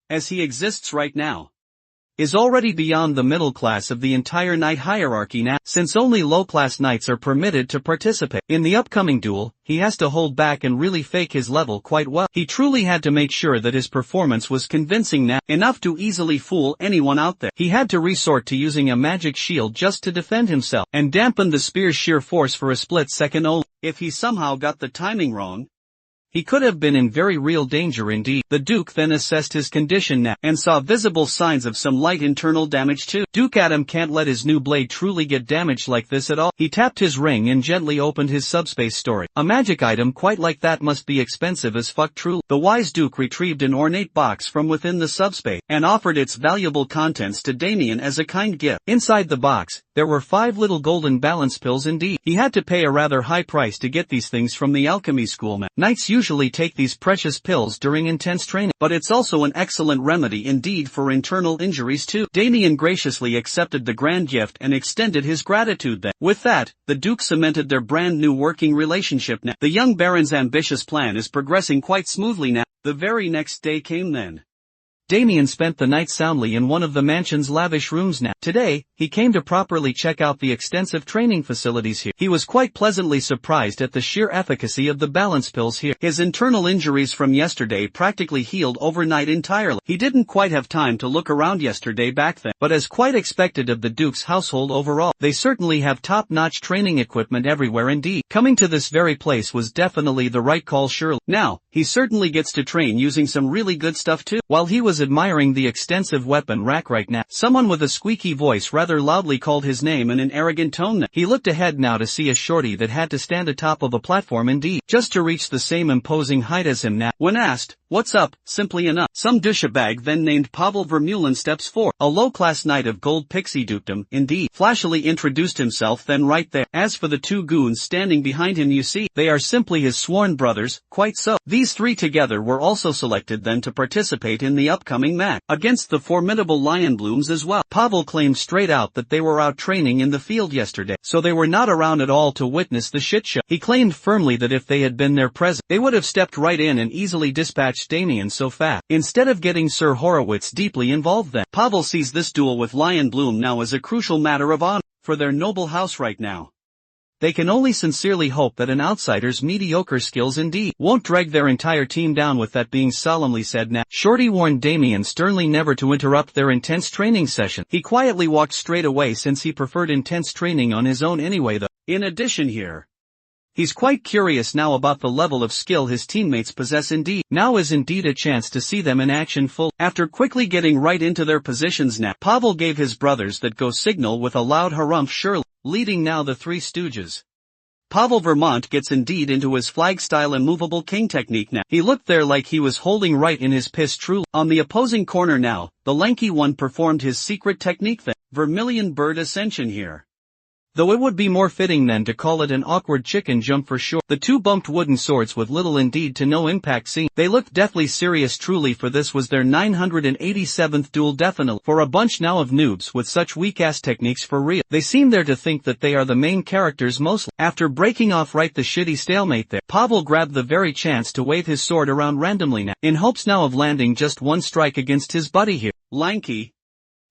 as he exists right now, is already beyond the middle class of the entire knight hierarchy now, since only low-class knights are permitted to participate. In the upcoming duel, he has to hold back and really fake his level quite well. He truly had to make sure that his performance was convincing now, enough to easily fool anyone out there. He had to resort to using a magic shield just to defend himself, and dampen the spear's sheer force for a split second only. If he somehow got the timing wrong, he could have been in very real danger indeed. The Duke then assessed his condition now, and saw visible signs of some light internal damage too. Duke Adam can't let his new blade truly get damaged like this at all. He tapped his ring and gently opened his subspace storage. A magic item quite like that must be expensive as fuck truly. The wise Duke retrieved an ornate box from within the subspace, and offered its valuable contents to Damien as a kind gift. Inside the box, there were 5 little golden balance pills indeed. He had to pay a rather high price to get these things from the alchemy school now. Knights usually take these precious pills during intense training, but it's also an excellent remedy indeed for internal injuries too. Damien graciously accepted the grand gift and extended his gratitude then. With that, the Duke cemented their brand new working relationship now. The young Baron's ambitious plan is progressing quite smoothly now. The very next day came then. Damien spent the night soundly in one of the mansion's lavish rooms now. Today, he came to properly check out the extensive training facilities here. He was quite pleasantly surprised at the sheer efficacy of the balance pills here. His internal injuries from yesterday practically healed overnight entirely. He didn't quite have time to look around yesterday back then, but as quite expected of the Duke's household overall, they certainly have top-notch training equipment everywhere indeed. Coming to this very place was definitely the right call surely. Now, he certainly gets to train using some really good stuff too. While he was admiring the extensive weapon rack right now, someone with a squeaky voice rather loudly called his name in an arrogant tone. He looked ahead now to see a shorty that had to stand atop of a platform indeed, just to reach the same imposing height as him now. When asked, "What's up?" simply enough, some douchebag then named Pavel Vermeulen steps forward, a low-class knight of gold pixie dukedom indeed, flashily introduced himself then right there. As for the 2 goons standing behind him, you see, they are simply his sworn brothers. Quite so. These 3 together were also selected then to participate in the upcoming match against the formidable Lion Blooms as well. Pavel claimed straight out that they were out training in the field yesterday, so they were not around at all to witness the shit show. He claimed firmly that if they had been there present, they would have stepped right in and easily dispatched Damien so fast, instead of getting Sir Horowitz deeply involved then. Pavel sees this duel with Lion Bloom now as a crucial matter of honor for their noble house right now. They can only sincerely hope that an outsider's mediocre skills indeed won't drag their entire team down. With that being solemnly said now, Shorty warned Damien sternly never to interrupt their intense training session. He quietly walked straight away since he preferred intense training on his own anyway though. In addition here, he's quite curious now about the level of skill his teammates possess indeed. Now is indeed a chance to see them in action full. After quickly getting right into their positions now, Pavel gave his brothers that go signal with a loud harumph surely, leading now the 3 stooges. Pavel Vermont gets indeed into his flag-style immovable king technique now. He looked there like he was holding right in his piss truly. On the opposing corner now, the lanky one performed his secret technique then, Vermilion Bird Ascension here. Though it would be more fitting then to call it an awkward chicken jump for sure. The two bumped wooden swords with little indeed to no impact scene. They looked deathly serious truly, for this was their 987th duel definitely. For a bunch now of noobs with such weak-ass techniques for real. They seem there to think that they are the main characters mostly. After breaking off right the shitty stalemate there, Pavel grabbed the very chance to wave his sword around randomly now, in hopes now of landing just one strike against his buddy here. Lanky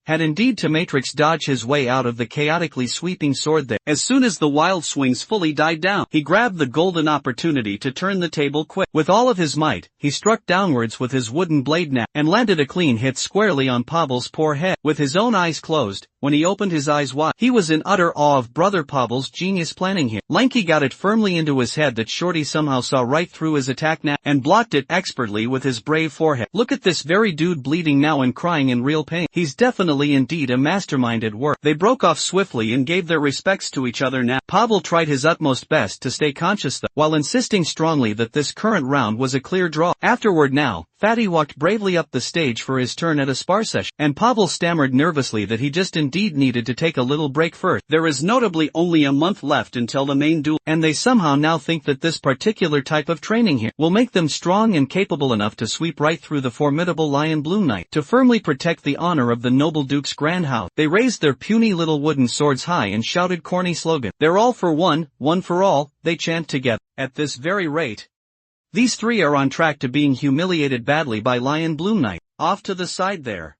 had indeed to matrix dodge his way out of the chaotically sweeping sword there. As soon as the wild swings fully died down, he grabbed the golden opportunity to turn the table quick. With all of his might, he struck downwards with his wooden blade now, and landed a clean hit squarely on Pavel's poor head. With his own eyes closed, when he opened his eyes wide, he was in utter awe of brother Pavel's genius planning here. Lanky got it firmly into his head that Shorty somehow saw right through his attack now, and blocked it expertly with his brave forehead. Look at this very dude bleeding now and crying in real pain. He's definitely indeed a mastermind at work. They broke off swiftly and gave their respects to each other now. Pavel tried his utmost best to stay conscious though, while insisting strongly that this current round was a clear draw. Afterward now, Fatty walked bravely up the stage for his turn at a spar session, and Pavel stammered nervously that he just indeed needed to take a little break first. There is notably only a month left until the main duel, and they somehow now think that this particular type of training here will make them strong and capable enough to sweep right through the formidable Lion Bloom Knight, to firmly protect the honor of the noble Duke's grand house. They raised their puny little wooden swords high and shouted corny slogan. They're all for one for all, they chant together. At this very rate, these three are on track to being humiliated badly by Lion Bloom Knight. Off to the side there,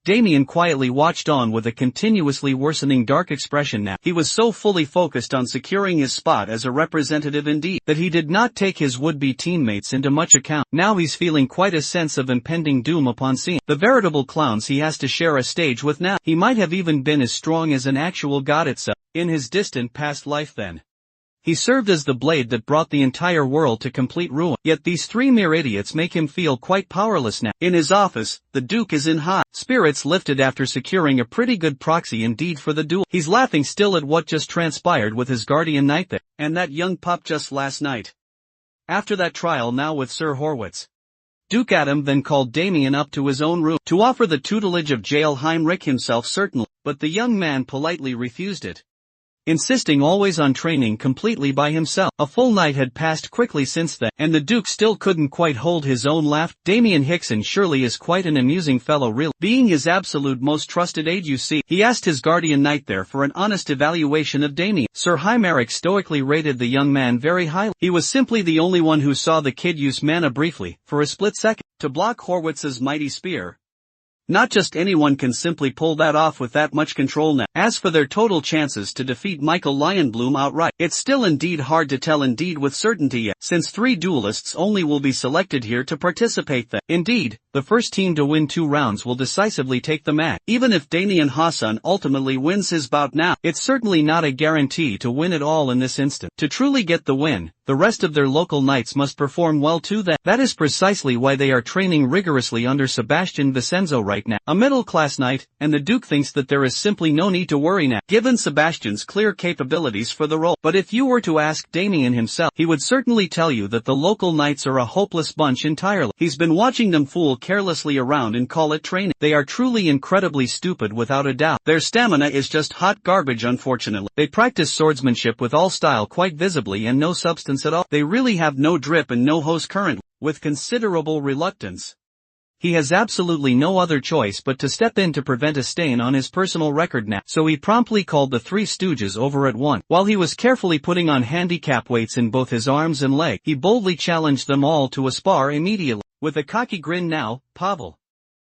Damien quietly watched on with a continuously worsening dark expression now. He was so fully focused on securing his spot as a representative indeed, that he did not take his would-be teammates into much account. Now he's feeling quite a sense of impending doom upon seeing the veritable clowns he has to share a stage with now. He might have even been as strong as an actual god itself in his distant past life then. He served as the blade that brought the entire world to complete ruin. Yet these three mere idiots make him feel quite powerless now. In his office, the Duke is in high spirits lifted after securing a pretty good proxy indeed for the duel. He's laughing still at what just transpired with his guardian knight there, and that young pup just last night. After that trial now with Sir Horwitz, Duke Adam then called Damien up to his own room to offer the tutelage of Jael Heinrich himself certainly, but the young man politely refused it, insisting always on training completely by himself. A full night had passed quickly since then, and the Duke still couldn't quite hold his own laugh. Damien Hickson surely is quite an amusing fellow really. Being his absolute most trusted aide you see, he asked his guardian knight there for an honest evaluation of Damien. Sir Hymeric stoically rated the young man very highly. He was simply the only one who saw the kid use mana briefly, for a split second, to block Horwitz's mighty spear. Not just anyone can simply pull that off with that much control now. As for their total chances to defeat Michael Lionbloom outright, it's still indeed hard to tell indeed with certainty yet, since 3 duelists only will be selected here to participate then. Indeed, the first team to win 2 rounds will decisively take the match. Even if Damien Hassan ultimately wins his bout now, it's certainly not a guarantee to win it all in this instant. To truly get the win, the rest of their local knights must perform well too. That is precisely why they are training rigorously under Sebastian Vincenzo right now, a middle-class knight, and the Duke thinks that there is simply no need to worry now, given Sebastian's clear capabilities for the role. But if you were to ask Damien himself, he would certainly tell you that the local knights are a hopeless bunch entirely. He's been watching them fool carelessly around and call it training. They are truly incredibly stupid without a doubt. Their stamina is just hot garbage unfortunately. They practice swordsmanship with all style quite visibly and no substance at all. They really have no drip and no hose currently. With considerable reluctance, he has absolutely no other choice but to step in to prevent a stain on his personal record now. So he promptly called the 3 stooges over at once. While he was carefully putting on handicap weights in both his arms and leg, he boldly challenged them all to a spar immediately. With a cocky grin now, Pavel,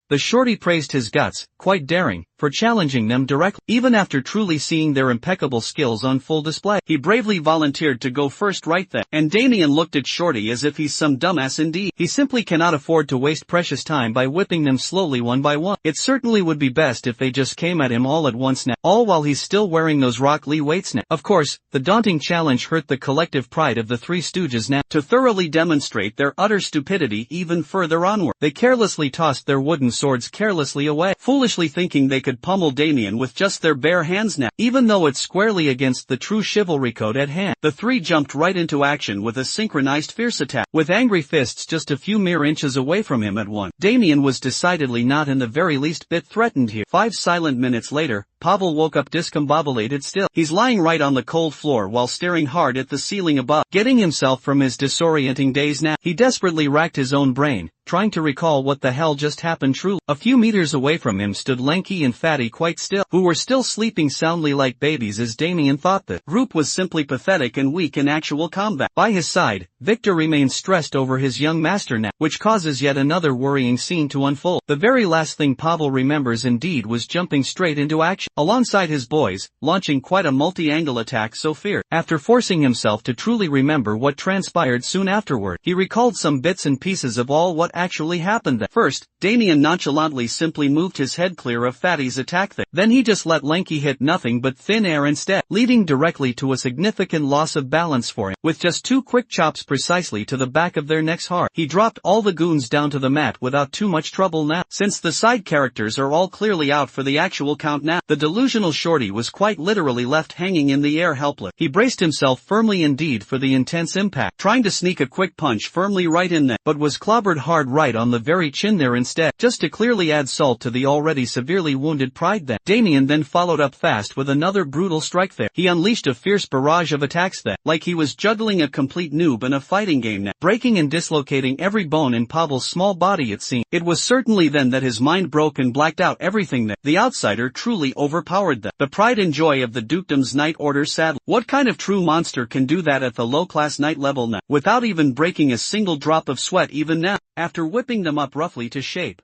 the shorty, praised his guts, quite daring, for challenging them directly. Even after truly seeing their impeccable skills on full display, he bravely volunteered to go first right then. And Damien looked at Shorty as if he's some dumbass indeed. He simply cannot afford to waste precious time by whipping them slowly one by one. It certainly would be best if they just came at him all at once now, all while he's still wearing those Rock Lee weights now. Of course, the daunting challenge hurt the collective pride of the 3 stooges now. To thoroughly demonstrate their utter stupidity even further onward, they carelessly tossed their wooden swords carelessly away, foolishly thinking they could pummel Damien with just their bare hands now, even though it's squarely against the true chivalry code at hand. The 3 jumped right into action with a synchronized fierce attack, with angry fists just a few mere inches away from him at once. Damien was decidedly not in the very least bit threatened here. 5 silent minutes later, Pavel woke up discombobulated still. He's lying right on the cold floor while staring hard at the ceiling above. Getting himself from his disorienting daze now, he desperately racked his own brain, trying to recall what the hell just happened. Truly, a few meters away from him stood Lanky and Fatty quite still, who were still sleeping soundly like babies as Damien thought the group was simply pathetic and weak in actual combat. By his side, Victor remains stressed over his young master now, which causes yet another worrying scene to unfold. The very last thing Pavel remembers indeed was jumping straight into action, alongside his boys, launching quite a multi-angle attack so fierce. After forcing himself to truly remember what transpired soon afterward, he recalled some bits and pieces of all what actually happened then. First, Damien nonchalantly simply moved his head clear of Fatty's attack there. Then he just let Lanky hit nothing but thin air instead, leading directly to a significant loss of balance for him. With just two quick chops precisely to the back of their necks hard, he dropped all the goons down to the mat without too much trouble now. Since the side characters are all clearly out for the actual count now, the delusional shorty was quite literally left hanging in the air helpless. He braced himself firmly indeed for the intense impact, trying to sneak a quick punch firmly right in there, but was clobbered hard right on the very chin there instead, just to clearly add salt to the already severely wounded pride then. Damien then followed up fast with another brutal strike there. He unleashed a fierce barrage of attacks that, like he was juggling a complete noob in a fighting game now, breaking and dislocating every bone in Pavel's small body it seemed. It was certainly then that his mind broke and blacked out everything that the outsider truly overpowered the pride and joy of the dukedom's night order. Sadly, what kind of true monster can do that at the low-class night level now, without even breaking a single drop of sweat even now? After whipping them up roughly to shape,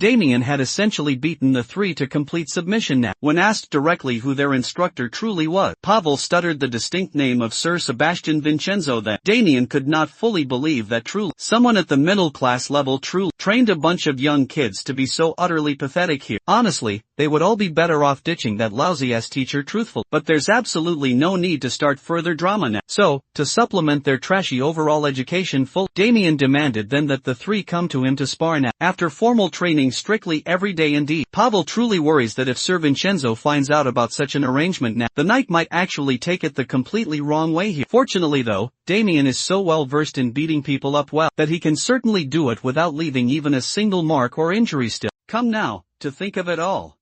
Damien had essentially beaten the three to complete submission now. When asked directly who their instructor truly was, Pavel stuttered the distinct name of Sir Sebastian Vincenzo. That Damien could not fully believe that truly someone at the middle-class level truly trained a bunch of young kids to be so utterly pathetic here. Honestly, they would all be better off ditching that lousy-ass teacher truthful. But there's absolutely no need to start further drama now. So, to supplement their trashy overall education Damien demanded then that the three come to him to spar now. After formal training strictly every day indeed, Pavel truly worries that if Sir Vincenzo finds out about such an arrangement now, the knight might actually take it the completely wrong way here. Fortunately though, Damien is so well versed in beating people up well, that he can certainly do it without leaving even a single mark or injury still. Come now, to think of it all,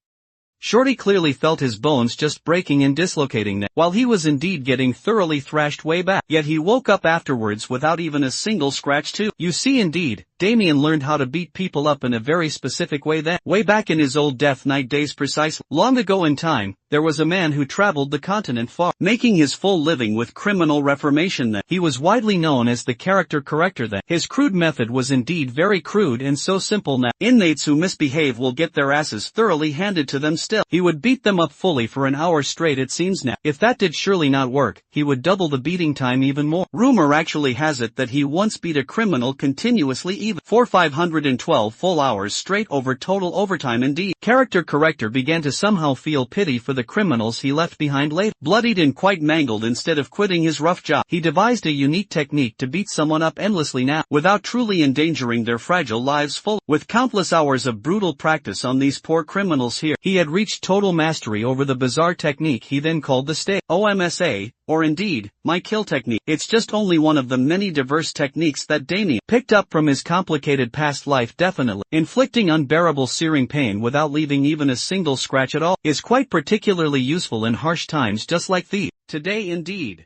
Shorty clearly felt his bones just breaking and dislocating now, while he was indeed getting thoroughly thrashed way back, yet he woke up afterwards without even a single scratch too. You see indeed, Damien learned how to beat people up in a very specific way then, way back in his old Death Knight days precisely. Long ago in time, there was a man who traveled the continent far, making his full living with criminal reformation then. He was widely known as the character corrector then. His crude method was indeed very crude and so simple now. Inmates who misbehave will get their asses thoroughly handed to them still. He would beat them up fully for an hour straight it seems now. If that did surely not work, he would double the beating time even more. Rumor actually has it that he once beat a criminal continuously even for 512 full hours straight over total overtime indeed. Character corrector began to somehow feel pity for the criminals he left behind later. Bloodied and quite mangled, instead of quitting his rough job, he devised a unique technique to beat someone up endlessly now, without truly endangering their fragile lives full. With countless hours of brutal practice on these poor criminals here, he had reached total mastery over the bizarre technique he then called the stay OMSA, or indeed, my kill technique. It's just only one of the many diverse techniques that Damien picked up from his complicated past life. Definitely, inflicting unbearable searing pain without leaving even a single scratch at all is quite particularly useful in harsh times just like these. Today indeed,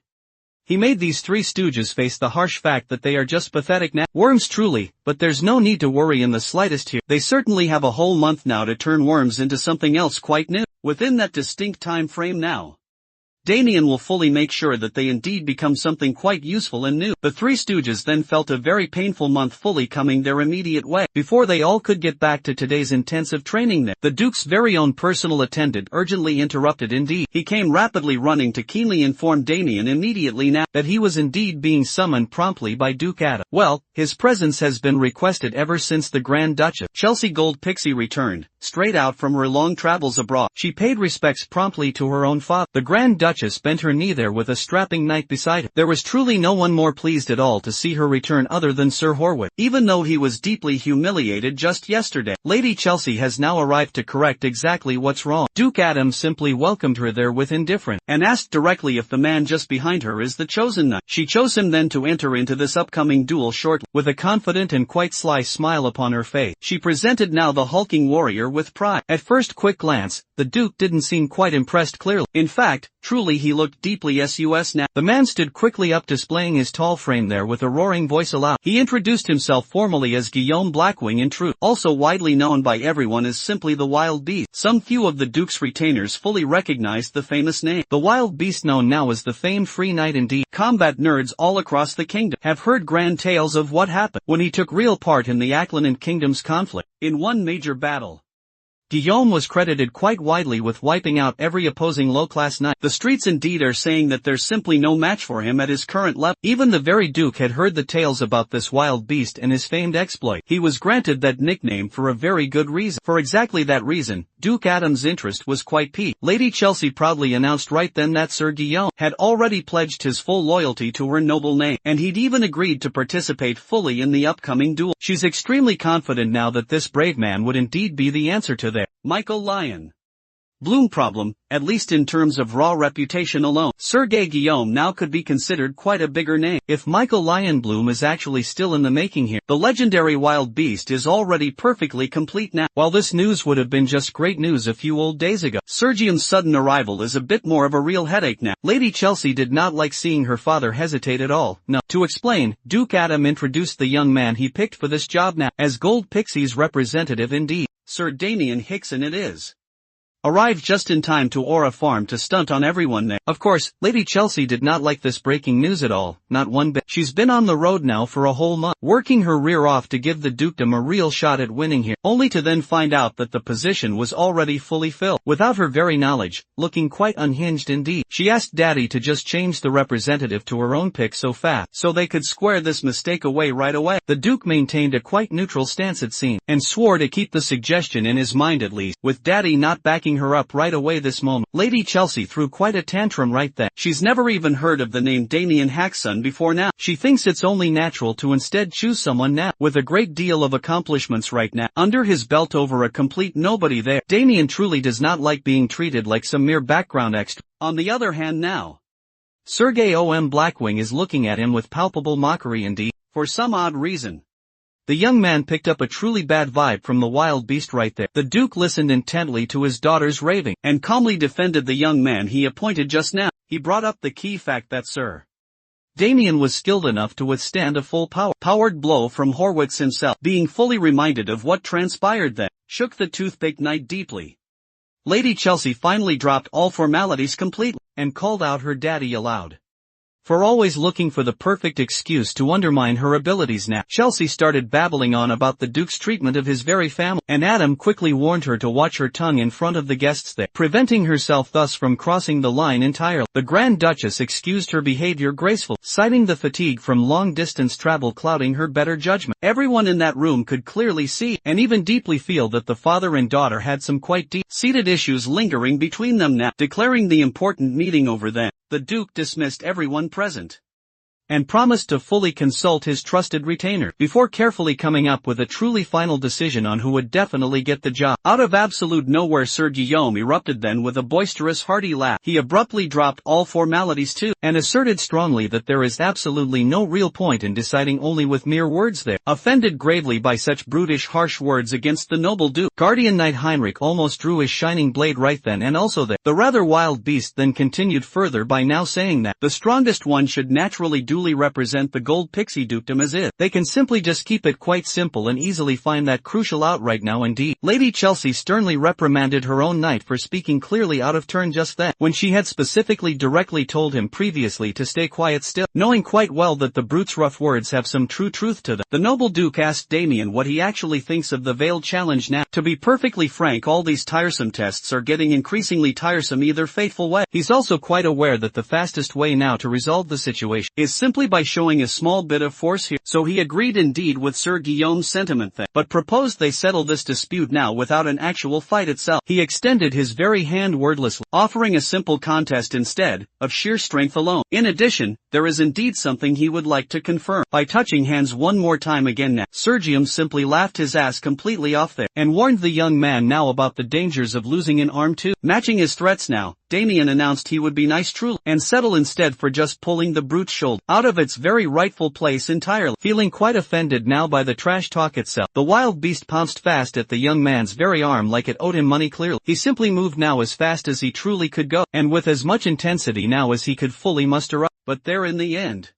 he made these three stooges face the harsh fact that they are just pathetic now. Worms truly, but there's no need to worry in the slightest here. They certainly have a whole month now to turn worms into something else quite new. Within that distinct time frame now, Damien will fully make sure that they indeed become something quite useful and new. The Three Stooges then felt a very painful month fully coming their immediate way, before they all could get back to today's intensive training there. The Duke's very own personal attendant urgently interrupted indeed. He came rapidly running to keenly inform Damien immediately now that he was indeed being summoned promptly by Duke Adam. Well, his presence has been requested ever since the Grand Duchess, Chelsea Gold Pixie, returned, straight out from her long travels abroad. She paid respects promptly to her own father, the Grand Duchess Duchess bent her knee there with a strapping knight beside her. There was truly no one more pleased at all to see her return other than Sir Horwood. Even though he was deeply humiliated just yesterday, Lady Chelsea has now arrived to correct exactly what's wrong. Duke Adam simply welcomed her there with indifference, and asked directly if the man just behind her is the chosen knight. She chose him then to enter into this upcoming duel shortly. With a confident and quite sly smile upon her face, she presented now the hulking warrior with pride. At first quick glance, the Duke didn't seem quite impressed clearly. In fact, truly he looked deeply sus now. The man stood quickly up, displaying his tall frame there with a roaring voice aloud. He introduced himself formally as Guillaume Blackwing in truth, also widely known by everyone as simply the Wild Beast. Some few of the Duke's retainers fully recognized the famous name. The Wild Beast, known now as the famed Free Knight indeed. Combat nerds all across the kingdom have heard grand tales of what happened when he took real part in the Ackland Kingdom's conflict. In one major battle, Guillaume was credited quite widely with wiping out every opposing low-class knight. The streets indeed are saying that there's simply no match for him at his current level. Even the very Duke had heard the tales about this wild beast and his famed exploit. He was granted that nickname for a very good reason. For exactly that reason, Duke Adam's interest was quite piqued. Lady Chelsea proudly announced right then that Sir Guillaume had already pledged his full loyalty to her noble name, and he'd even agreed to participate fully in the upcoming duel. She's extremely confident now that this brave man would indeed be the answer to their Michael Lyon Bloom problem, at least in terms of raw reputation alone. Sergei Guillaume now could be considered quite a bigger name. If Michael Lyon Bloom is actually still in the making here, the legendary wild beast is already perfectly complete now. While this news would have been just great news a few old days ago, Sergium's sudden arrival is a bit more of a real headache now. Lady Chelsea did not like seeing her father hesitate at all. No. To explain, Duke Adam introduced the young man he picked for this job now as Gold Pixie's representative indeed. Sir Damien Hickson it is. Arrived just in time to Aura Farm to stunt on everyone there. Of course, Lady Chelsea did not like this breaking news at all, not one bit. She's been on the road now for a whole month, working her rear off to give the dukedom a real shot at winning here, only to then find out that the position was already fully filled. Without her very knowledge, looking quite unhinged indeed, she asked Daddy to just change the representative to her own pick so fast, so they could square this mistake away right away. The Duke maintained a quite neutral stance it seemed, and swore to keep the suggestion in his mind at least, with Daddy not backing her up right away this moment. Lady Chelsea threw quite a tantrum right then. She's never even heard of the name Damien Hickson before now. She thinks it's only natural to instead choose someone now with a great deal of accomplishments right now under his belt over a complete nobody there. Damien truly does not like being treated like some mere background extra. On the other hand now, Sergei O.M. Blackwing is looking at him with palpable mockery indeed. For some odd reason, the young man picked up a truly bad vibe from the wild beast right there. The Duke listened intently to his daughter's raving, and calmly defended the young man he appointed just now. He brought up the key fact that Sir Damien was skilled enough to withstand a full powered blow from Horwitz himself. Being fully reminded of what transpired then, shook the toothpick knight deeply. Lady Chelsea finally dropped all formalities completely, and called out her daddy aloud. For always looking for the perfect excuse to undermine her abilities now, Chelsea started babbling on about the Duke's treatment of his very family, and Adam quickly warned her to watch her tongue in front of the guests there, preventing herself thus from crossing the line entirely. The Grand Duchess excused her behavior gracefully, citing the fatigue from long-distance travel clouding her better judgment. Everyone in that room could clearly see, and even deeply feel, that the father and daughter had some quite deep-seated issues lingering between them now. Declaring the important meeting over then, the Duke dismissed everyone present, and promised to fully consult his trusted retainer before carefully coming up with a truly final decision on who would definitely get the job. Out of absolute nowhere, Sir Guillaume erupted then with a boisterous hearty laugh. He abruptly dropped all formalities too, and asserted strongly that there is absolutely no real point in deciding only with mere words there. Offended gravely by such brutish harsh words against the noble Duke, Guardian Knight Heinrich almost drew his shining blade right then and also there. The rather wild beast then continued further by now saying that the strongest one should naturally duly represent the Gold Pixie Dukedom as is. They can simply just keep it quite simple and easily find that crucial out right now indeed. Lady Chelsea sternly reprimanded her own knight for speaking clearly out of turn just then, when she had specifically directly told him previously to stay quiet still, knowing quite well that the brute's rough words have some true truth to them. The noble Duke asked Damien what he actually thinks of the veiled challenge now. To be perfectly frank, all these tiresome tests are getting increasingly tiresome either fateful way. He's also quite aware that the fastest way now to resolve the situation is simply by showing a small bit of force here. So he agreed indeed with Sir Guillaume's sentiment then, but proposed they settle this dispute now without an actual fight itself. He extended his very hand wordlessly, offering a simple contest instead, of sheer strength alone. In addition, there is indeed something he would like to confirm. By touching hands one more time again now, Sir Guillaume simply laughed his ass completely off there, and warned the young man now about the dangers of losing an arm too. Matching his threats now, Damien announced he would be nice truly, and settle instead for just pulling the brute's shoulder out of its very rightful place entirely. Feeling quite offended now by the trash talk itself, the wild beast pounced fast at the young man's very arm like it owed him money clearly. He simply moved now as fast as he truly could go, and with as much intensity now as he could fully muster up. But there in the end,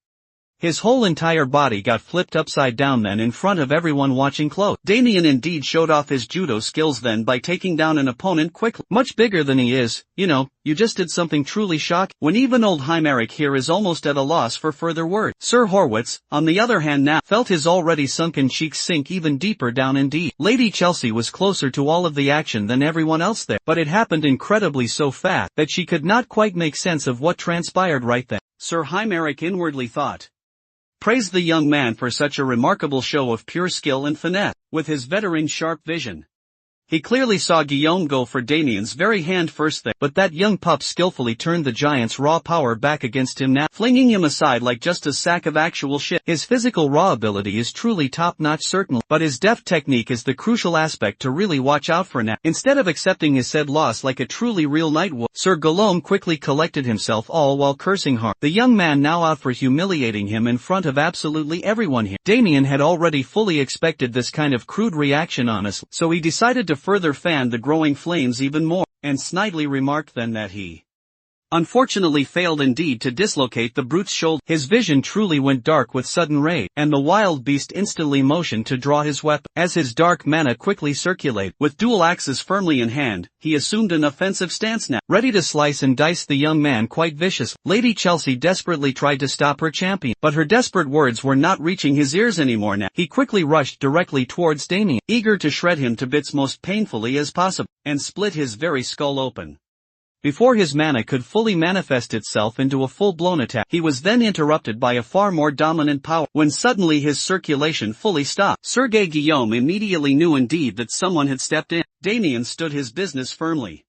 his whole entire body got flipped upside down then in front of everyone watching close. Damien indeed showed off his judo skills then by taking down an opponent quickly. Much bigger than he is, you just did something truly shocking. When even old Heimerick here is almost at a loss for further words. Sir Horwitz, on the other hand now, felt his already sunken cheeks sink even deeper down indeed. Lady Chelsea was closer to all of the action than everyone else there, but it happened incredibly so fast that she could not quite make sense of what transpired right then. Sir Heimerick inwardly thought. Praised the young man for such a remarkable show of pure skill and finesse, with his veteran sharp vision. He clearly saw Guillaume go for Damien's very hand first there, but that young pup skillfully turned the giant's raw power back against him now, flinging him aside like just a sack of actual shit. His physical raw ability is truly top-notch certainly, but his deft technique is the crucial aspect to really watch out for now. Instead of accepting his said loss like a truly real knight would, Sir Guillaume quickly collected himself all while cursing hard. The young man now out for humiliating him in front of absolutely everyone here. Damien had already fully expected this kind of crude reaction honestly, so he decided to further fan the growing flames even more, and snidely remarked then that he unfortunately failed indeed to dislocate the brute's shoulder. His vision truly went dark with sudden rage, and the wild beast instantly motioned to draw his weapon. As his dark mana quickly circulated, with dual axes firmly in hand, he assumed an offensive stance now, ready to slice and dice the young man quite viciously. Lady Chelsea desperately tried to stop her champion, but her desperate words were not reaching his ears anymore now. He quickly rushed directly towards Damien, eager to shred him to bits most painfully as possible, and split his very skull open. Before his mana could fully manifest itself into a full-blown attack, he was then interrupted by a far more dominant power, when suddenly his circulation fully stopped. Sir Guillaume immediately knew indeed that someone had stepped in. Damien stood his business firmly,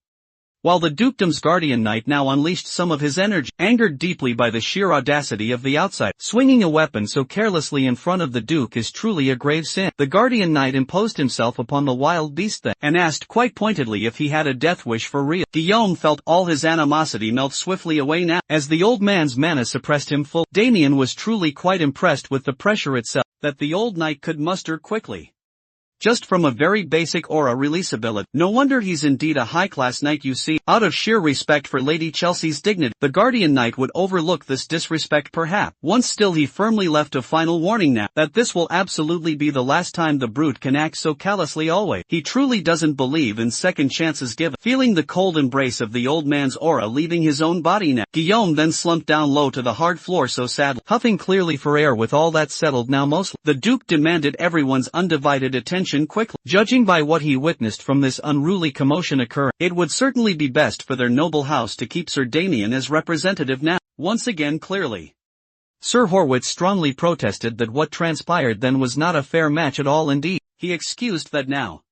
while the dukedom's guardian knight now unleashed some of his energy, angered deeply by the sheer audacity of the outside. Swinging a weapon so carelessly in front of the duke is truly a grave sin. The guardian knight imposed himself upon the wild beast then, and asked quite pointedly if he had a death wish for real. Guillaume felt all his animosity melt swiftly away now, as the old man's mana suppressed him full. Damien was truly quite impressed with the pressure itself that the old knight could muster quickly, just from a very basic aura release ability. No wonder he's indeed a high-class knight, you see. Out of sheer respect for Lady Chelsea's dignity, the guardian knight would overlook this disrespect perhaps. Once still he firmly left a final warning now, that this will absolutely be the last time the brute can act so callously always. He truly doesn't believe in second chances given. Feeling the cold embrace of the old man's aura leaving his own body now, Guillaume then slumped down low to the hard floor so sadly, huffing clearly for air. With all that settled now mostly, the duke demanded everyone's undivided attention quickly. Judging by what he witnessed from this unruly commotion occurring, it would certainly be best for their noble house to keep Sir Damien as representative now. Once again clearly, Sir Horwitz strongly protested that what transpired then was not a fair match at all indeed. He excused that now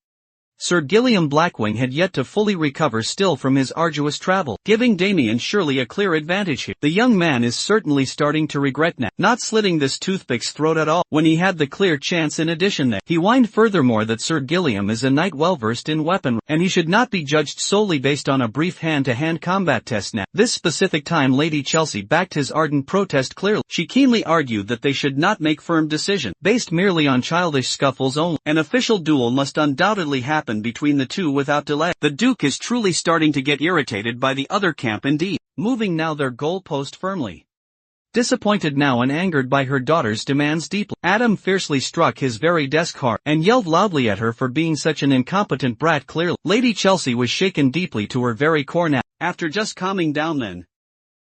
Sir Guillaume Blackwing had yet to fully recover still from his arduous travel, giving Damien surely a clear advantage here. The young man is certainly starting to regret now not slitting this toothpick's throat at all, when he had the clear chance. In addition that, he whined furthermore that Sir Guillaume is a knight well versed in weaponry, and he should not be judged solely based on a brief hand-to-hand combat test now. This specific time Lady Chelsea backed his ardent protest clearly. She keenly argued that they should not make firm decisions based merely on childish scuffles only. An official duel must undoubtedly happen between the two without delay. The Duke is truly starting to get irritated by the other camp indeed, moving now their goalpost firmly. Disappointed now and angered by her daughter's demands deeply, Adam fiercely struck his very desk hard, and yelled loudly at her for being such an incompetent brat. Clearly, Lady Chelsea was shaken deeply to her very core now. After just calming down then,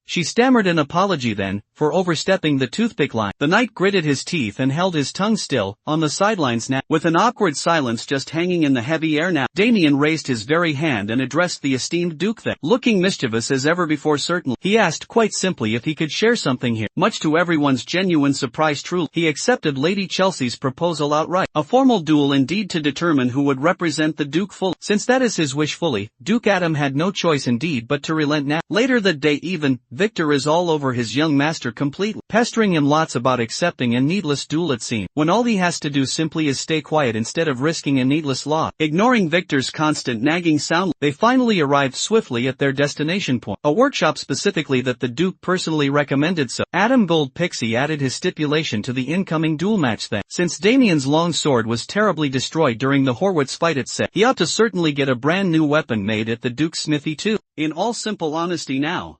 she stammered an apology then, for for overstepping the toothpick line. The knight gritted his teeth and held his tongue still, on the sidelines now. With an awkward silence just hanging in the heavy air now, Damien raised his very hand and addressed the esteemed Duke then. Looking mischievous as ever before certainly, he asked quite simply if he could share something here. Much to everyone's genuine surprise truly, he accepted Lady Chelsea's proposal outright. A formal duel indeed to determine who would represent the Duke fully. Since that is his wish fully, Duke Adam had no choice indeed but to relent now. Later that day even, Victor is all over his young master completely, pestering him lots about accepting a needless duel it seems, when all he has to do simply is stay quiet instead of risking a needless loss. Ignoring Victor's constant nagging sound, they finally arrived swiftly at their destination point, a workshop specifically that the Duke personally recommended. So Adam Gold Pixie added his stipulation to the incoming duel match that, since Damien's long sword was terribly destroyed during the Horwitz fight it said, he ought to certainly get a brand new weapon made at the Duke's smithy too. In all simple honesty now,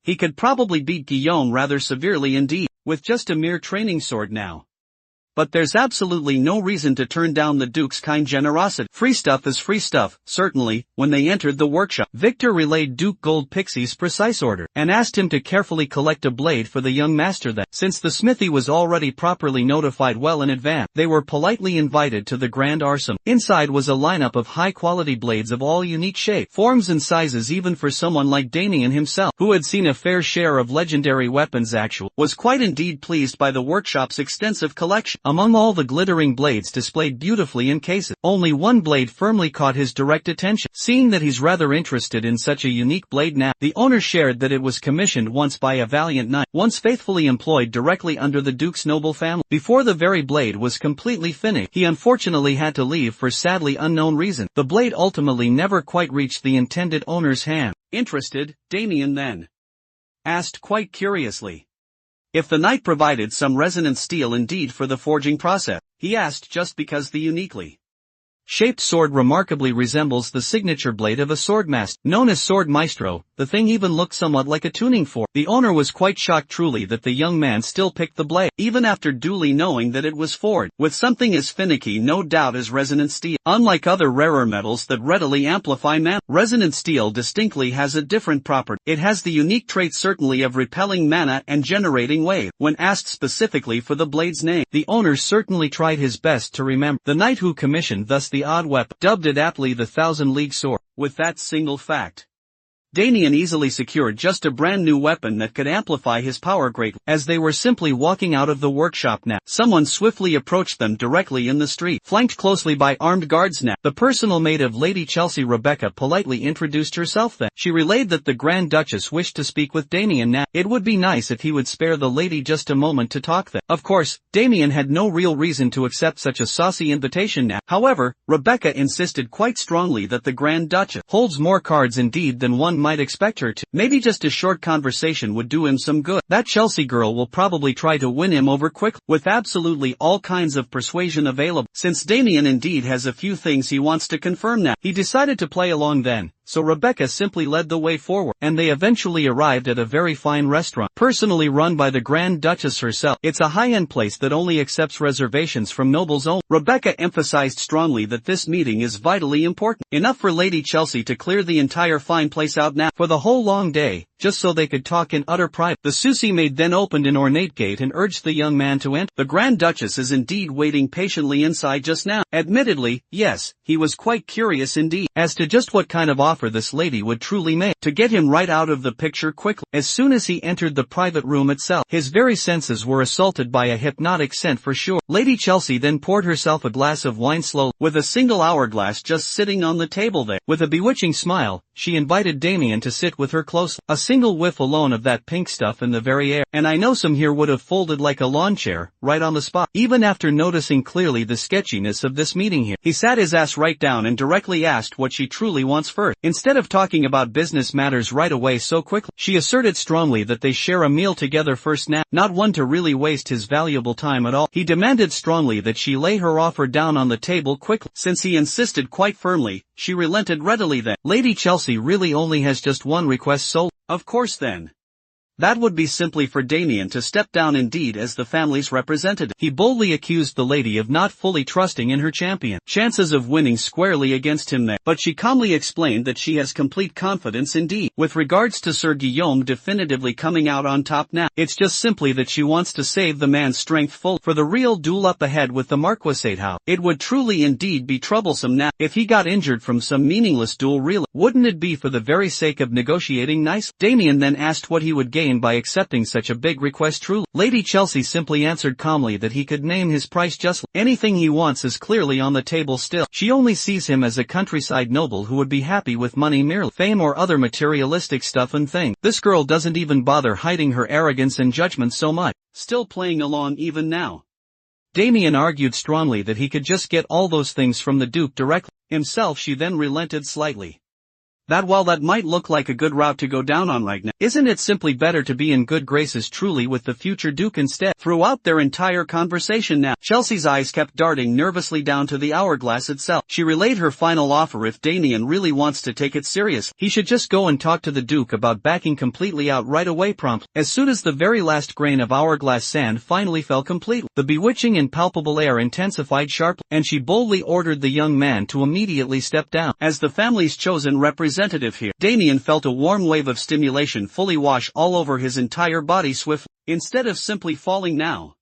he could probably beat Guillaume rather severely indeed, with just a mere training sword now. But there's absolutely no reason to turn down the Duke's kind generosity. Free stuff is free stuff, certainly. When they entered the workshop, Victor relayed Duke Gold Pixie's precise order, and asked him to carefully collect a blade for the young master that, since the smithy was already properly notified well in advance, they were politely invited to the grand arsenal. Inside was a lineup of high-quality blades of all unique shapes, forms and sizes even for someone like Damien himself, who had seen a fair share of legendary weapons was quite indeed pleased by the workshop's extensive collection. Among all the glittering blades displayed beautifully in cases, only one blade firmly caught his direct attention. Seeing that he's rather interested in such a unique blade now, the owner shared that it was commissioned once by a valiant knight, once faithfully employed directly under the Duke's noble family. Before the very blade was completely finished, he unfortunately had to leave for sadly unknown reason. The blade ultimately never quite reached the intended owner's hand. Interested, Damien then asked quite curiously if the knight provided some resonant steel indeed for the forging process. He asked just because the uniquely shaped sword remarkably resembles the signature blade of a swordmaster, known as Sword Maestro. The thing even looked somewhat like a tuning fork. The owner was quite shocked truly that the young man still picked the blade, even after duly knowing that it was forged with something as finicky no doubt as resonant steel. Unlike other rarer metals that readily amplify mana, resonant steel distinctly has a different property. It has the unique trait certainly of repelling mana and generating wave. When asked specifically for the blade's name, the owner certainly tried his best to remember. The knight who commissioned thus the odd weapon dubbed it aptly the Thousand-League Sword. With that single fact, Damien easily secured just a brand new weapon that could amplify his power greatly. As they were simply walking out of the workshop now, someone swiftly approached them directly in the street, flanked closely by armed guards now. The personal maid of Lady Chelsea, Rebecca, politely introduced herself then. She relayed that the Grand Duchess wished to speak with Damien now. It would be nice if he would spare the lady just a moment to talk then. Of course, Damien had no real reason to accept such a saucy invitation now. However, Rebecca insisted quite strongly that the Grand Duchess holds more cards indeed than one might expect her to. Maybe just a short conversation would do him some good. That Chelsea girl will probably try to win him over quickly, with absolutely all kinds of persuasion available. Since Damien indeed has a few things he wants to confirm now, he decided to play along then. So Rebecca simply led the way forward, and they eventually arrived at a very fine restaurant, personally run by the Grand Duchess herself. It's a high-end place that only accepts reservations from nobles only. Rebecca emphasized strongly that this meeting is vitally important, enough for Lady Chelsea to clear the entire fine place out now, for the whole long day, just so they could talk in utter private. The Susie maid then opened an ornate gate and urged the young man to enter. The Grand Duchess is indeed waiting patiently inside just now. Admittedly, yes, he was quite curious indeed, as to just what kind of offer this lady would truly make, to get him right out of the picture quickly. As soon as he entered the private room itself, his very senses were assaulted by a hypnotic scent for sure. Lady Chelsea then poured herself a glass of wine slowly, with a single hourglass just sitting on the table there. With a bewitching smile, she invited Damien to sit with her closely. A single whiff alone of that pink stuff in the very air, and I know some here would have folded like a lawn chair, right on the spot. Even after noticing clearly the sketchiness of this meeting here, he sat his ass right down and directly asked what she truly wants first. Instead of talking about business matters right away so quickly, she asserted strongly that they share a meal together first now, not one to really waste his valuable time at all. He demanded strongly that she lay her offer down on the table quickly. Since he insisted quite firmly, she relented readily then. Lady Chelsea really only has just one request solely. Of course then. That would be simply for Damien to step down indeed as the family's representative. He boldly accused the lady of not fully trusting in her champion. Chances of winning squarely against him there. But she calmly explained that she has complete confidence indeed. With regards to Sir Guillaume definitively coming out on top now, it's just simply that she wants to save the man's strength full for the real duel up ahead with the Marquisate House. It would truly indeed be troublesome now if he got injured from some meaningless duel really. Wouldn't it be for the very sake of negotiating nice? Damien then asked what he would gain by accepting such a big request truly. Lady Chelsea simply answered calmly that he could name his price justly. Anything he wants is clearly on the table still. She only sees him as a countryside noble who would be happy with money merely, fame or other materialistic stuff and things. This girl doesn't even bother hiding her arrogance and judgment so much, still playing along even now. Damien argued strongly that he could just get all those things from the Duke directly. Himself she then relented slightly. That while that might look like a good route to go down on right now, isn't it simply better to be in good graces truly with the future Duke instead? Throughout their entire conversation now, Chelsea's eyes kept darting nervously down to the hourglass itself. She relayed her final offer: if Damien really wants to take it serious, he should just go and talk to the Duke about backing completely out right away promptly. As soon as the very last grain of hourglass sand finally fell completely, the bewitching and palpable air intensified sharply, and she boldly ordered the young man to immediately step down. As the family's chosen representative here, Damien felt a warm wave of stimulation fully wash all over his entire body swiftly, instead of simply falling now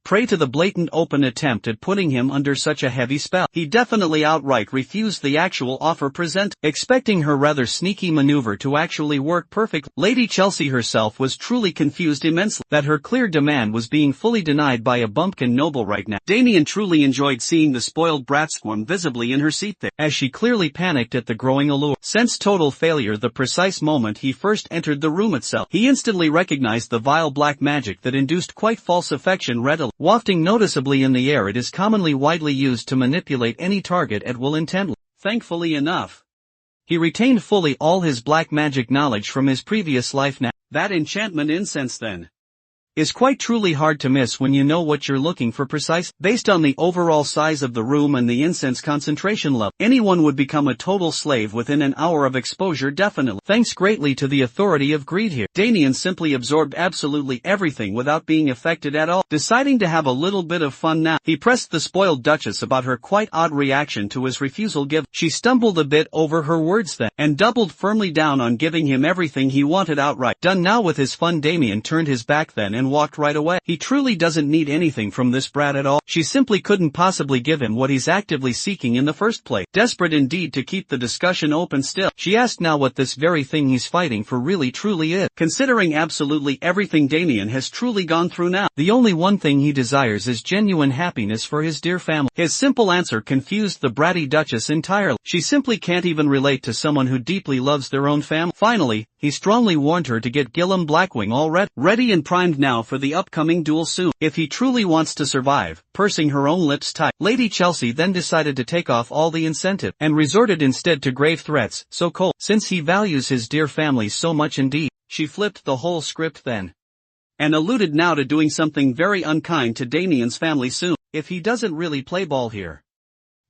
prey to the blatant open attempt at putting him under such a heavy spell. He definitely outright refused the actual offer presented, expecting her rather sneaky maneuver to actually work perfectly. Lady Chelsea herself was truly confused immensely that her clear demand was being fully denied by a bumpkin noble right now. Damien truly enjoyed seeing the spoiled brat squirm visibly in her seat there, as she clearly panicked at the growing allure. Since total failure the precise moment he first entered the room itself, he instantly recognized the vile black magic that induced quite false affection readily. Wafting noticeably in the air, it is commonly widely used to manipulate any target at will intently. Thankfully enough, he retained fully all his black magic knowledge from his previous life now. That enchantment incense then is quite truly hard to miss when you know what you're looking for precise. Based on the overall size of the room and the incense concentration level, anyone would become a total slave within an hour of exposure definitely. Thanks greatly to the authority of greed here, Damien simply absorbed absolutely everything without being affected at all. Deciding to have a little bit of fun now, he pressed the spoiled Duchess about her quite odd reaction to his refusal given. She stumbled a bit over her words then, and doubled firmly down on giving him everything he wanted outright. Done now with his fun, Damien turned his back then and walked right away. He truly doesn't need anything from this brat at all. She simply couldn't possibly give him what he's actively seeking in the first place. Desperate indeed to keep the discussion open still, she asked now what this very thing he's fighting for really truly is. Considering absolutely everything Damien has truly gone through now, the only one thing he desires is genuine happiness for his dear family. His simple answer confused the bratty Duchess entirely. She simply can't even relate to someone who deeply loves their own family. Finally, he strongly warned her to get Gillum Blackwing all ready and primed now for the upcoming duel soon, if he truly wants to survive. Pursing her own lips tight, Lady Chelsea then decided to take off all the incentive, and resorted instead to grave threats. So cold, since he values his dear family so much indeed. She flipped the whole script then, and alluded now to doing something very unkind to Damien's family soon, if he doesn't really play ball here.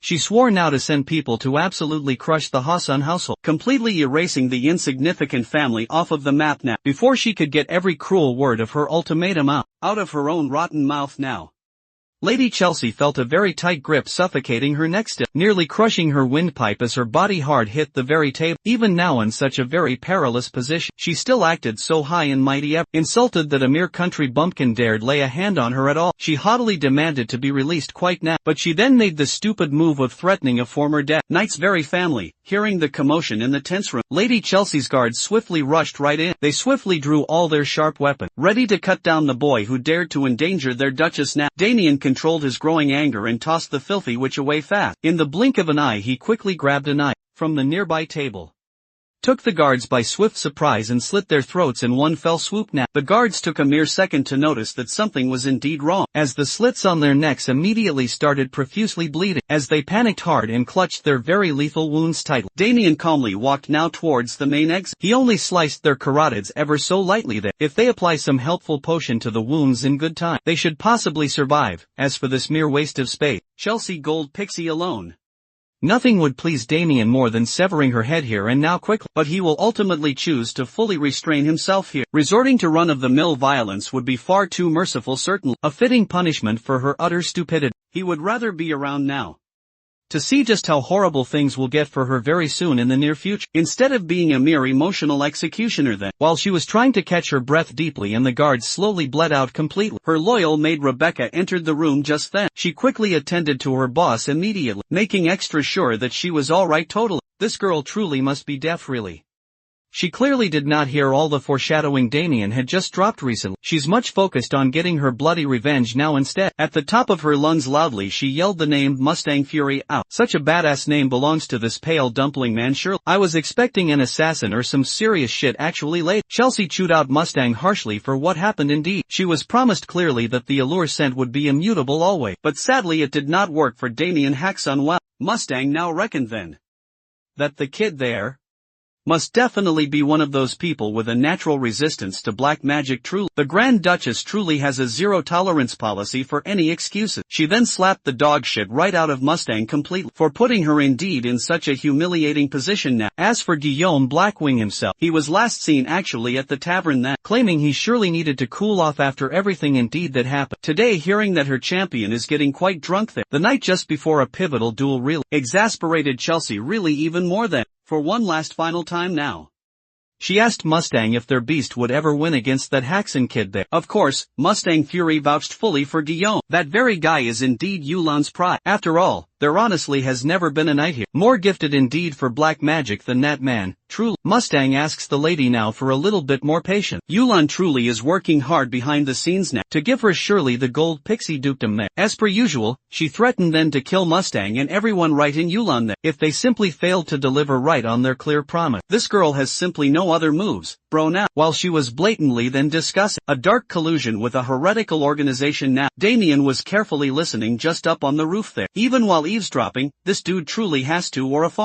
She swore now to send people to absolutely crush the Hassan household, completely erasing the insignificant family off of the map now, before she could get every cruel word of her ultimatum out of her own rotten mouth now. Lady Chelsea felt a very tight grip suffocating her neck still, nearly crushing her windpipe as her body hard hit the very table. Even now in such a very perilous position, she still acted so high and mighty ever. Insulted that a mere country bumpkin dared lay a hand on her at all, she haughtily demanded to be released quite now. But she then made the stupid move of threatening a former dead knight's very family. Hearing the commotion in the tense room, Lady Chelsea's guards swiftly rushed right in. They swiftly drew all their sharp weapons, ready to cut down the boy who dared to endanger their Duchess now. Damien controlled his growing anger and tossed the filthy witch away fast. In the blink of an eye he quickly grabbed a knife from the nearby table, took the guards by swift surprise and slit their throats in one fell swoop. Now, the guards took a mere second to notice that something was indeed wrong, as the slits on their necks immediately started profusely bleeding, as they panicked hard and clutched their very lethal wounds tightly. Damien calmly walked now towards the main exit. He only sliced their carotids ever so lightly that, if they apply some helpful potion to the wounds in good time, they should possibly survive. As for this mere waste of space, Chelsea Gold Pixie alone Nothing would please Damien more than severing her head here and now quickly, but he will ultimately choose to fully restrain himself here. Resorting to run-of-the-mill violence would be far too merciful, certainly, a fitting punishment for her utter stupidity. He would rather be around now to see just how horrible things will get for her very soon in the near future, instead of being a mere emotional executioner then. While she was trying to catch her breath deeply and the guards slowly bled out completely, her loyal maid Rebecca entered the room just then. She quickly attended to her boss immediately, making extra sure that she was alright totally. This girl truly must be deaf really. She clearly did not hear all the foreshadowing Damien had just dropped recently. She's much focused on getting her bloody revenge now instead. At the top of her lungs loudly she yelled the name Mustang Fury out. Such a badass name belongs to this pale dumpling man surely. I was expecting an assassin or some serious shit actually later. Chelsea chewed out Mustang harshly for what happened indeed. She was promised clearly that the allure scent would be immutable always. But sadly it did not work for Damien Haxon. Wow. Mustang now reckoned then that the kid there must definitely be one of those people with a natural resistance to black magic. Truly, the Grand Duchess truly has a zero-tolerance policy for any excuses. She then slapped the dog shit right out of Mustang completely, for putting her indeed in such a humiliating position now. As for Guillaume Blackwing himself, he was last seen actually at the tavern that, claiming he surely needed to cool off after everything indeed that happened. Today hearing that her champion is getting quite drunk there, the night just before a pivotal duel really exasperated Chelsea really even more than. For one last final time now, she asked Mustang if their beast would ever win against that Haxon kid there. Of course, Mustang Fury vouched fully for Guillaume. That very guy is indeed Yulan's pride. After all, there honestly has never been a knight here more gifted indeed for black magic than that man. Truly, Mustang asks the lady now for a little bit more patience. Yulan truly is working hard behind the scenes now to give her surely the gold pixie dukedom there. As per usual, she threatened then to kill Mustang and everyone right in Yulan there if they simply failed to deliver right on their clear promise. This girl has simply no other moves, bro. Now, while she was blatantly then discussing a dark collusion with a heretical organization now, Damien was carefully listening just up on the roof there. Even while eavesdropping, this dude truly has to or a farm.